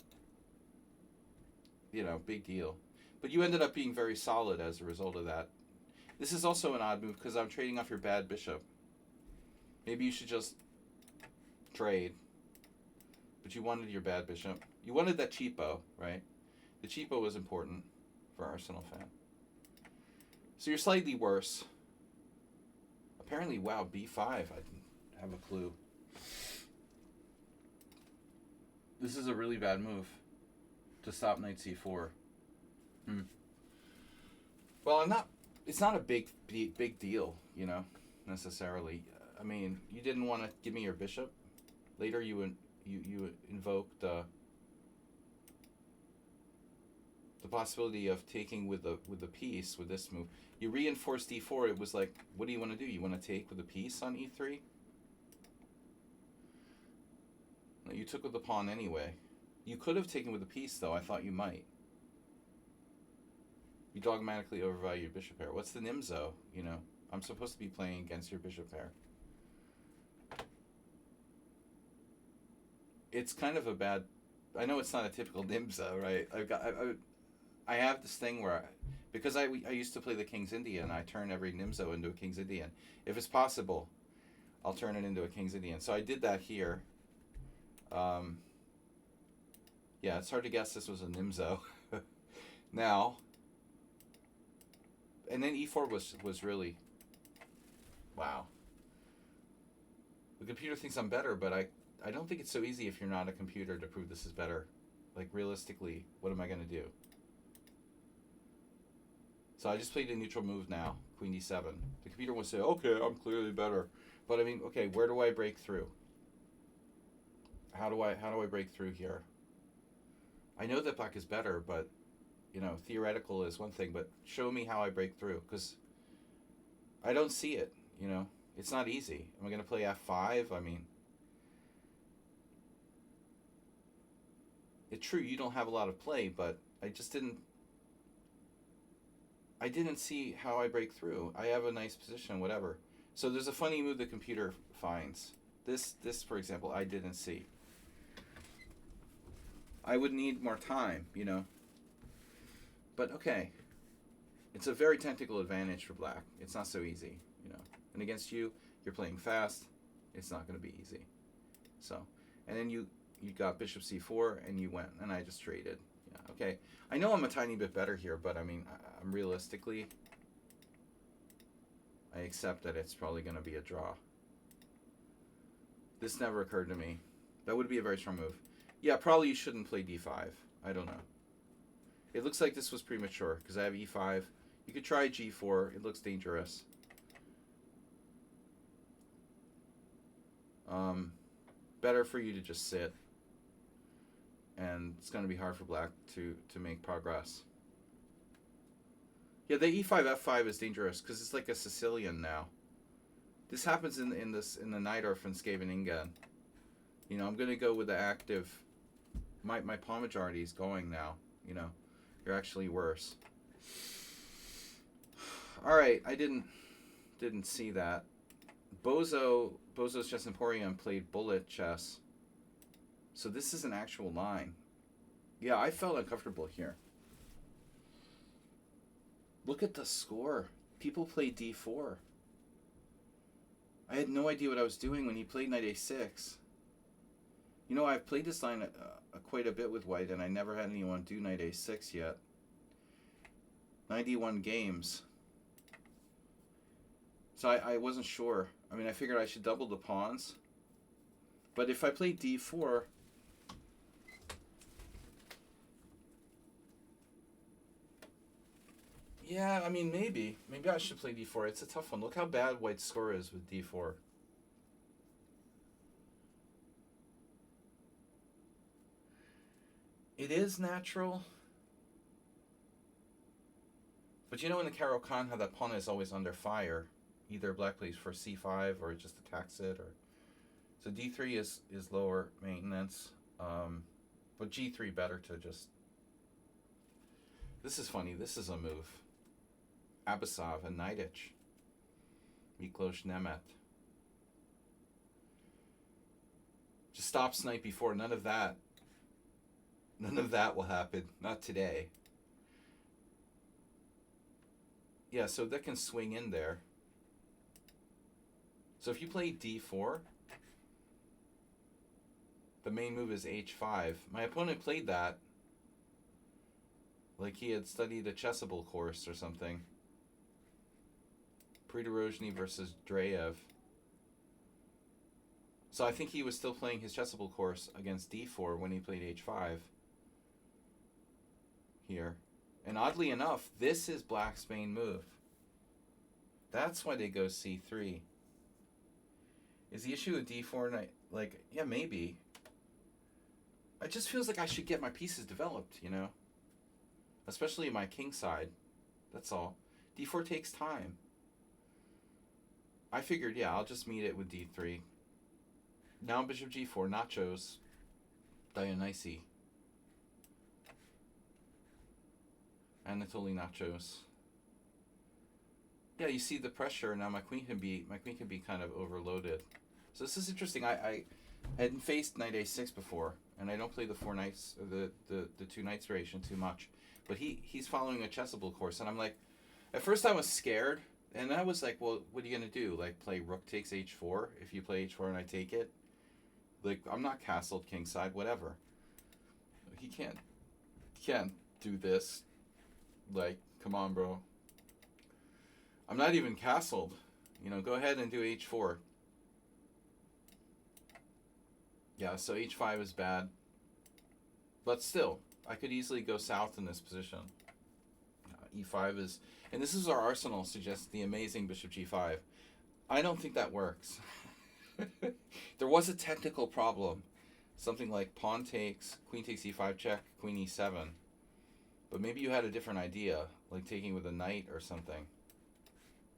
you know, big deal. But you ended up being very solid as a result of that. This is also an odd move because I'm trading off your bad bishop. Maybe you should just trade. But you wanted your bad bishop. You wanted that cheapo, right? The cheapo was important for Arsenal fan. So you're slightly worse. Apparently, wow, b5. I didn't have a clue. This is a really bad move to stop knight c4. Well, it's not a big deal, you know, necessarily. I mean, you didn't want to give me your bishop. Later, you invoked the possibility of taking with the piece with this move. You reinforced e4. It was like, what do you want to do? You want to take with the piece on e3? No, you took with the pawn anyway. You could have taken with the piece, though. I thought you might. You dogmatically overvalued bishop pair. What's the Nimzo? You know, I'm supposed to be playing against your bishop pair. It's kind of a bad. I know it's not a typical Nimzo, right? I have this thing where, because I used to play the King's Indian, I turn every Nimzo into a King's Indian. If it's possible, I'll turn it into a King's Indian. So I did that here. Yeah, it's hard to guess this was a Nimzo. Now, and then e4 was really, wow. The computer thinks I'm better, but I don't think it's so easy if you're not a computer to prove this is better. Like, realistically, what am I going to do? So I just played a neutral move now, queen d7. The computer will say, okay, I'm clearly better. But I mean, okay, where do I break through? How do I break through here? I know that black is better, but, you know, theoretical is one thing, but show me how I break through, because I don't see it, you know. It's not easy. Am I going to play f5? I mean, it's true you don't have a lot of play, but I didn't see how I break through. I have a nice position, whatever. So there's a funny move the computer finds. This, for example, I didn't see. I would need more time, you know. But okay. It's a very technical advantage for black. It's not so easy, you know. And against you, you're playing fast. It's not going to be easy. So, and then you got bishop c4, and you went, and I just traded. Yeah, okay. I know I'm a tiny bit better here, but I mean, I'm realistically, I accept that it's probably going to be a draw. This never occurred to me. That would be a very strong move. Yeah, probably you shouldn't play d5. I don't know. It looks like this was premature, because I have e5. You could try g4. It looks dangerous. Better for you to just sit. And it's going to be hard for black to make progress. Yeah, the e5 f5 is dangerous, because it's like a Sicilian now. This happens in the Najdorf and Scheveningen. You know, I'm gonna go with the active. My pawn majority is going now. You know, you're actually worse. All right, I didn't see that. Bozo's Chess Emporium played bullet chess. So this is an actual line. Yeah, I felt uncomfortable here. Look at the score. People play d4. I had no idea what I was doing when he played knight a6. You know, I've played this line quite a bit with white, and I never had anyone do knight a6 yet. 91 games. So I wasn't sure. I mean, I figured I should double the pawns. But if I play d4... Yeah, I mean, maybe. Maybe I should play d4. It's a tough one. Look how bad white's score is with d4. It is natural. But you know in the Caro-Kann how that pawn is always under fire. Either black plays for c5 or it just attacks it. Or so d3 is lower maintenance. But g3 better to just... This is funny. This is a move. Abasov and Najdich. Miklos Nemeth. Just stop snipe before. None of that. None of that will happen. Not today. Yeah, so that can swing in there. So if you play d4, the main move is h5. My opponent played that like he had studied a Chessable course or something. Pridorozhny versus Dreyev. So I think he was still playing his Chessable course against d4 when he played h5 here. And oddly enough, this is black's main move. That's why they go c3. Is the issue with d4 and like, yeah, maybe. It just feels like I should get my pieces developed, you know? Especially my king side. That's all. d4 takes time. I figured, yeah, I'll just meet it with d3. Now bishop g4, nachos. Dionysi. Anatoly nachos. Yeah, you see the pressure. Now my queen can be kind of overloaded. So this is interesting. I hadn't faced knight a6 before, and I don't play the four knights, or the two knights variation too much. But he's following a Chessable course, and I'm like, at first I was scared, and I was like, well, what are you gonna do? Like play rook takes h4? If you play h4 and I take it, like I'm not castled kingside, whatever. He can't do this. Like, come on, bro. I'm not even castled. You know, go ahead and do h4. Yeah, so h5 is bad. But still, I could easily go south in this position. E5 is... And this is our arsenal, suggests the amazing bishop g5. I don't think that works. There was a technical problem. Something like pawn takes, queen takes e5 check, queen e7. But maybe you had a different idea, like taking with a knight or something.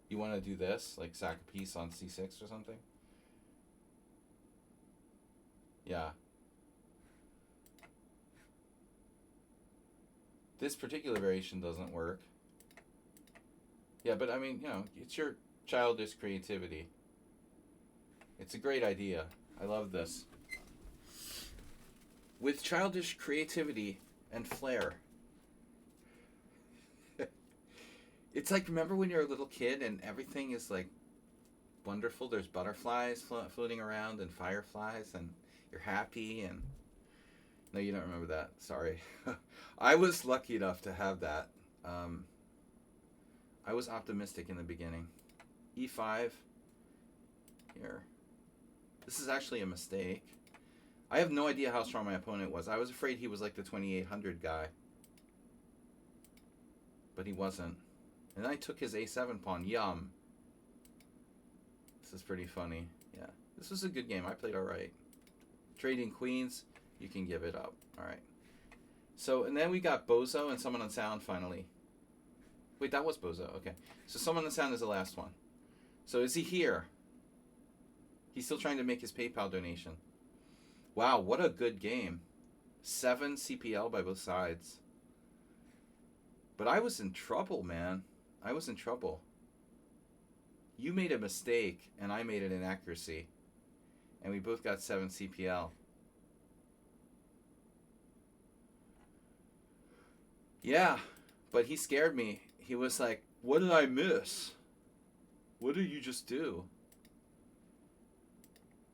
You want to do this, like sack a piece on c6 or something? Yeah. This particular variation doesn't work. Yeah, but I mean, you know, it's your childish creativity. It's a great idea. I love this. With childish creativity and flair. It's like, remember when you're a little kid and everything is like wonderful? There's butterflies floating around and fireflies and you're happy and... No, you don't remember that. Sorry. I was lucky enough to have that. I was optimistic in the beginning. E5. Here. This is actually a mistake. I have no idea how strong my opponent was. I was afraid he was like the 2800 guy. But he wasn't. And I took his a7 pawn. Yum. This is pretty funny. Yeah. This was a good game. I played alright. Trading queens. You can give it up. Alright. So, and then we got Bozo and Someone on Sound finally. Wait, that was Bozo. Okay. So Someone on Sound is the last one. So is he here? He's still trying to make his PayPal donation. Wow, what a good game. 7 CPL by both sides. But I was in trouble, man. I was in trouble. You made a mistake, and I made an inaccuracy. And we both got 7 CPL. Yeah, but he scared me. He was like, what did I miss? What did you just do?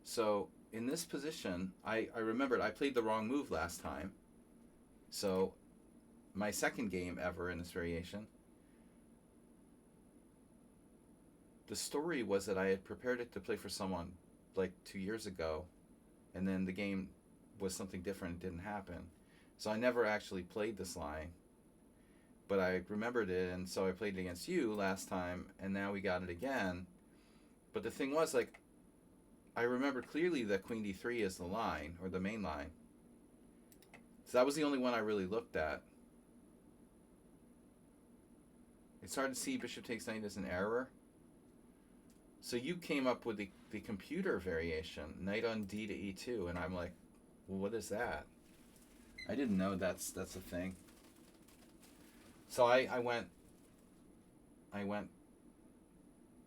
So, in this position, I remembered I played the wrong move last time. So, my second game ever in this variation, the story was that I had prepared it to play for someone like 2 years ago, and then the game was something different. It didn't happen. So I never actually played this line, but I remembered it, and so I played it against you last time, and now we got it again. But the thing was, like, I remember clearly that Queen D3 is the line, or the main line. So that was the only one I really looked at. It's hard to see Bishop takes knight as an error. So you came up with the computer variation, knight on D to E2, and I'm like, well, what is that? I didn't know that's a thing. So I went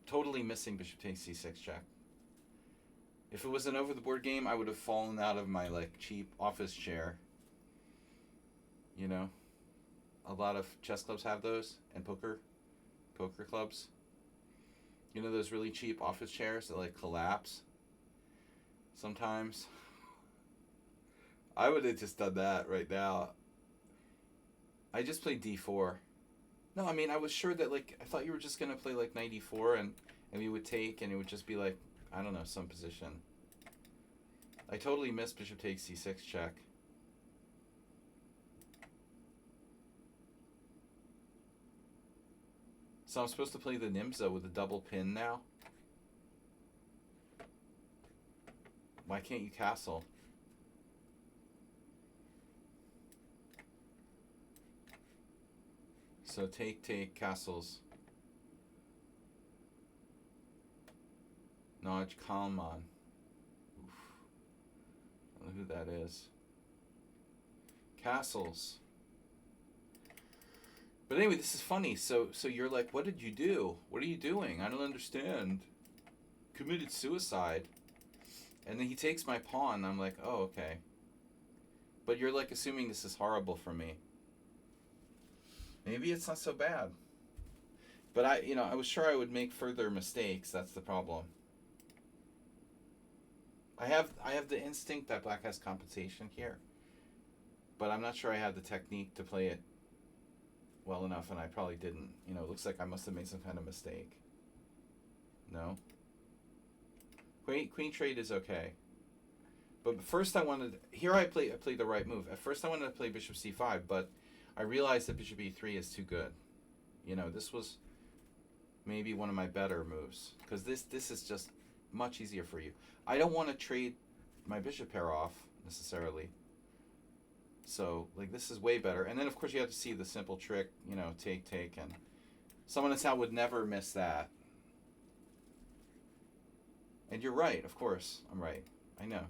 totally missing Bishop takes C6 check. If it was an over-the-board game, I would have fallen out of my like cheap office chair. You know, a lot of chess clubs have those, and poker clubs. You know those really cheap office chairs that like collapse sometimes? I would have just done that right now. I just played D4. No, I mean, I was sure that, like, I thought you were just going to play, like, knight E4 and we would take, and it would just be, like, I don't know, some position. I totally missed Bishop takes C6 check. So I'm supposed to play the Nimzo with a double pin now? Why can't you castle? So take, castles. Naj Kalman. Oof. I don't know who that is. Castles. But anyway, this is funny. So you're like, what did you do? What are you doing? I don't understand. Committed suicide. And then he takes my pawn. I'm like, oh, okay. But you're like assuming this is horrible for me. Maybe it's not so bad. But I was sure I would make further mistakes. That's the problem. I have the instinct that black has compensation here. But I'm not sure I have the technique to play it well enough, and I probably didn't. It looks like I must have made some kind of mistake. No? Queen trade is okay. But first I played the right move. At first I wanted to play Bishop C5, but I realized that Bishop E3 is too good. This was maybe one of my better moves, because this is just much easier for you. I don't want to trade my bishop pair off necessarily. So, like, this is way better. And then, of course, you have to see the simple trick, take, and someone that's out would never miss that. And you're right, of course. I'm right. I know.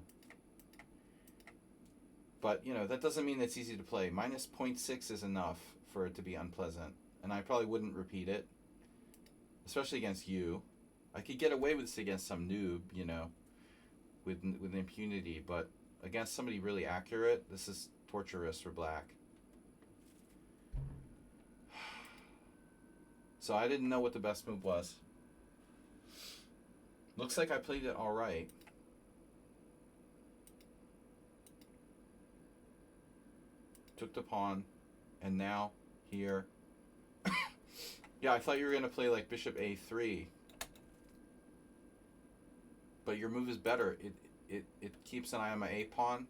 But, that doesn't mean it's easy to play. Minus 0.6 is enough for it to be unpleasant. And I probably wouldn't repeat it. Especially against you. I could get away with this against some noob, with impunity. But against somebody really accurate, this is torturous for black. So I didn't know what the best move was. Looks like I played it alright. Took the pawn, and now here. Yeah, I thought you were going to play like Bishop A3. But your move is better. It keeps an eye on my A pawn,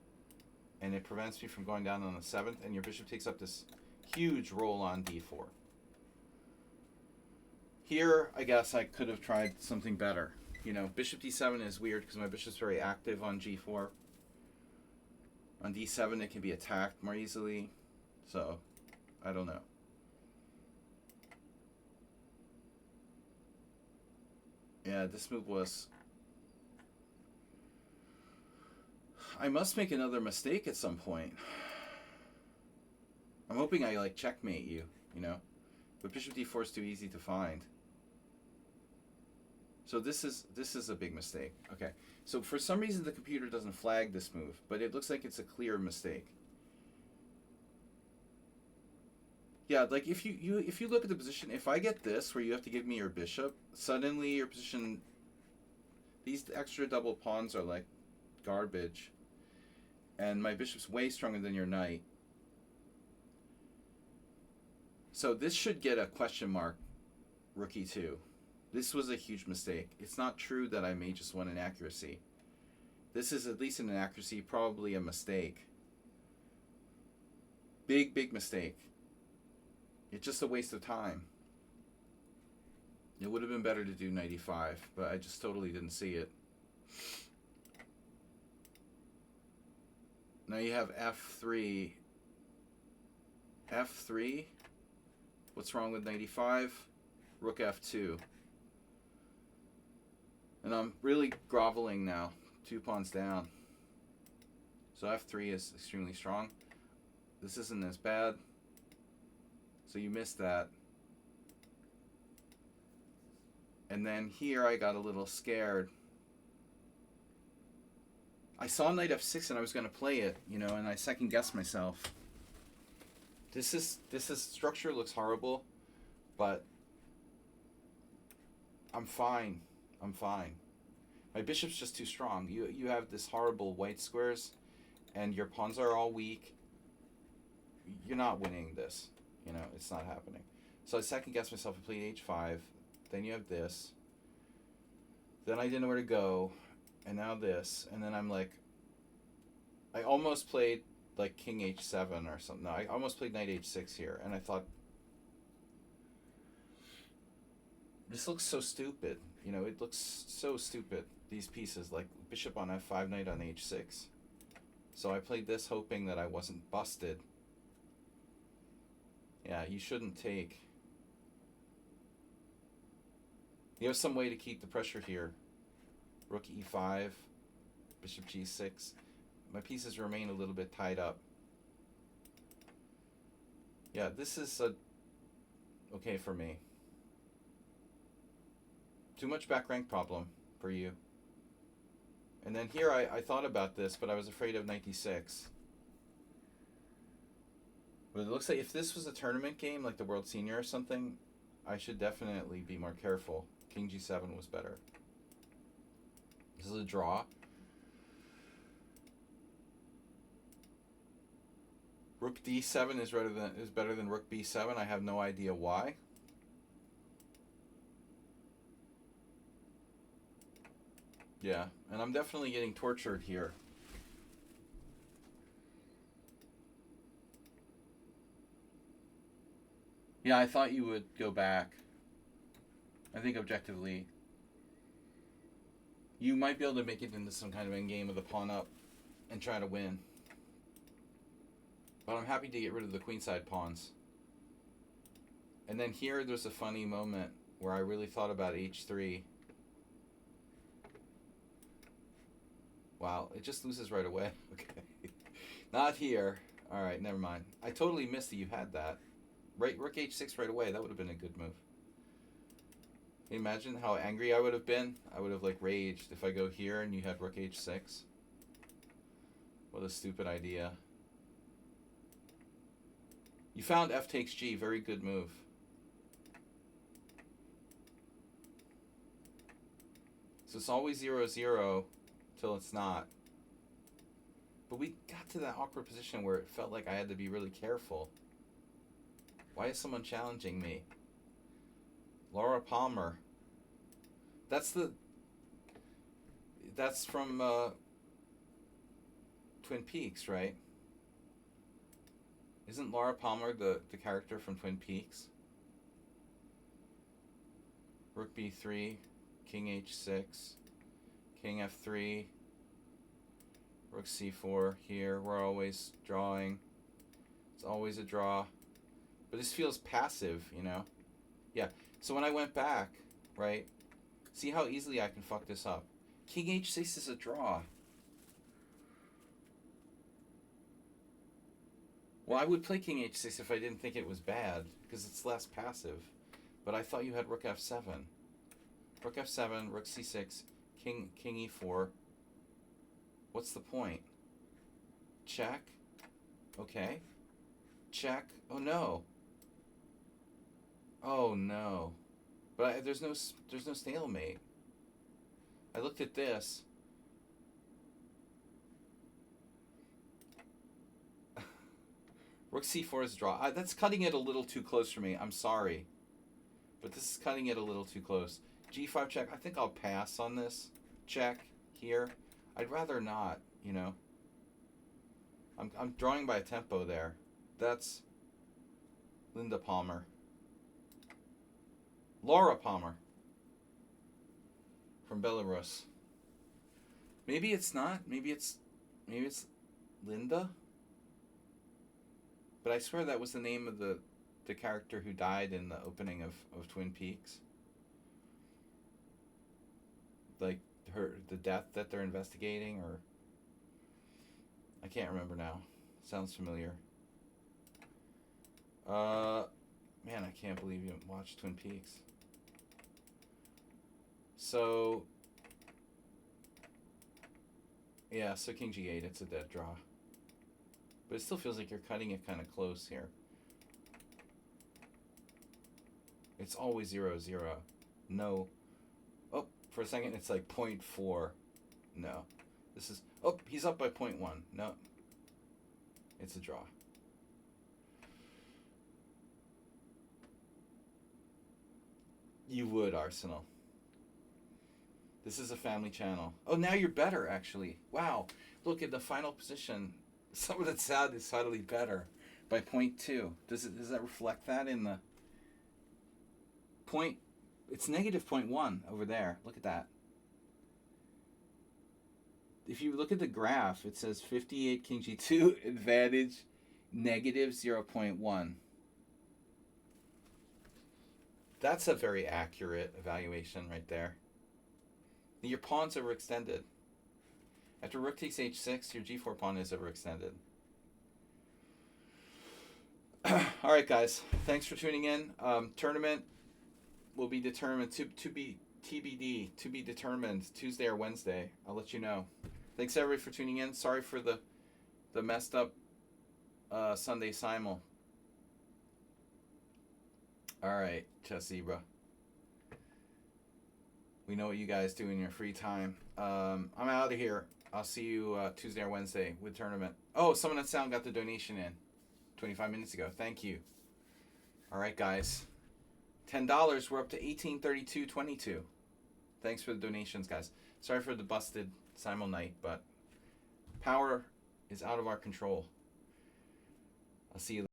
and it prevents me from going down on the 7th, and your bishop takes up this huge roll on D4. Here, I guess I could have tried something better. Bishop D7 is weird because my bishop's very active on G4. On D7, it can be attacked more easily. So, I don't know. Yeah, this move was I must make another mistake at some point. I'm hoping I like checkmate you, you know? But bishop d4 is too easy to find. So this is a big mistake. Okay. So for some reason the computer doesn't flag this move, but it looks like it's a clear mistake. Yeah, like if you look at the position, if I get this where you have to give me your bishop, suddenly your position, these extra double pawns are like garbage. And my bishop's way stronger than your knight. So this should get a question mark, rook e2. This was a huge mistake. It's not true that I may just won an accuracy. This is at least an inaccuracy, probably a mistake. Big mistake. It's just a waste of time. It would have been better to do knight e5, but I just totally didn't see it. Now you have f3. f3? What's wrong with knight e5? Rook f2. And I'm really groveling now. 2 pawns down. So f3 is extremely strong. This isn't as bad. So you missed that. And then here I got a little scared. I saw knight f6 and I was going to play it, you know, and I second guessed myself. This is structure looks horrible, but I'm fine. I'm fine. My bishop's just too strong. You have this horrible white squares, and your pawns are all weak. You're not winning this. You know, it's not happening. So I second guessed myself. I played h5. Then you have this. Then I didn't know where to go, and now this. And then I'm like, I almost played like king h7 or something. No, I almost played knight h6 here, and I thought, this looks so stupid. You know, it looks so stupid, these pieces, like bishop on f5, knight on h6. So I played this hoping that I wasn't busted. Yeah, you shouldn't take. You have some way to keep the pressure here. Rook e5, bishop g6. My pieces remain a little bit tied up. Yeah, this is okay for me. Too much back rank problem for you. And then here I thought about this, but I was afraid of knight d6. But it looks like if this was a tournament game, like the World Senior or something, I should definitely be more careful. King g7 was better. This is a draw. Rook d7 is better than rook b7. I have no idea why. Yeah, and I'm definitely getting tortured here. Yeah, I thought you would go back. I think objectively, you might be able to make it into some kind of endgame with a pawn up and try to win. But I'm happy to get rid of the queenside pawns. And then here there's a funny moment where I really thought about h3. Wow, it just loses right away. Okay. Not here. Alright, never mind. I totally missed that you had that. Right, rook h6 right away. That would have been a good move. Can you imagine how angry I would have been? I would have like raged if I go here and you had rook h6. What a stupid idea. You found f takes g. Very good move. So it's always 0-0 till it's not. But we got to that awkward position where it felt like I had to be really careful. Why is someone challenging me? Laura Palmer. That's from Twin Peaks, right? Isn't Laura Palmer the character from Twin Peaks? Rook b3, king h6, king f3, rook c4 here. We're always drawing. It's always a draw. But this feels passive, you know? Yeah. So when I went back, right? See how easily I can fuck this up. King h6 is a draw. Well, I would play king h6 if I didn't think it was bad, because it's less passive. But I thought you had rook f7. Rook f7, rook c6, king e4. What's the point? Check. Okay. Check. Oh no. Oh no. But there's no stalemate. I looked at this. Rook c4 is a draw. That's cutting it a little too close for me. I'm sorry. But this is cutting it a little too close. g5 check. I think I'll pass on this. Check here. I'd rather not, you know. I'm drawing by a tempo there. That's Linda Palmer. Laura Palmer from Belarus. Maybe it's not. Maybe it's Linda. But I swear that was the name of the character who died in the opening of Twin Peaks. Like the death that they're investigating, or I can't remember now. Sounds familiar. Man, I can't believe you watched Twin Peaks. So yeah, so king g8, it's a dead draw. But it still feels like you're cutting it kind of close here. It's always 0-0. No. Oh, for a second it's like 0.4. No. This is... Oh, he's up by 0.1. No. It's a draw. You would, Arsenal. This is a family channel. Oh, now you're better, actually. Wow. Look at the final position. Some of the sound is subtly better by 0.2. Does that reflect that in the point? It's negative 0.1 over there. Look at that. If you look at the graph, it says 58 king g2 advantage negative 0.1. That's a very accurate evaluation right there. Your pawn's overextended. After rook takes h6, your g4 pawn is overextended. All right, guys. Thanks for tuning in. Tournament will be determined to be TBD, to be determined Tuesday or Wednesday. I'll let you know. Thanks everybody for tuning in. Sorry for the messed up Sunday Simul. All right, Chess Zebra. We know what you guys do in your free time. I'm out of here. I'll see you Tuesday or Wednesday with tournament. Oh, someone at Sound got the donation in 25 minutes ago. Thank you. All right, guys. $10. We're up to $18.32.22. Thanks for the donations, guys. Sorry for the busted Simul night, but power is out of our control. I'll see you later.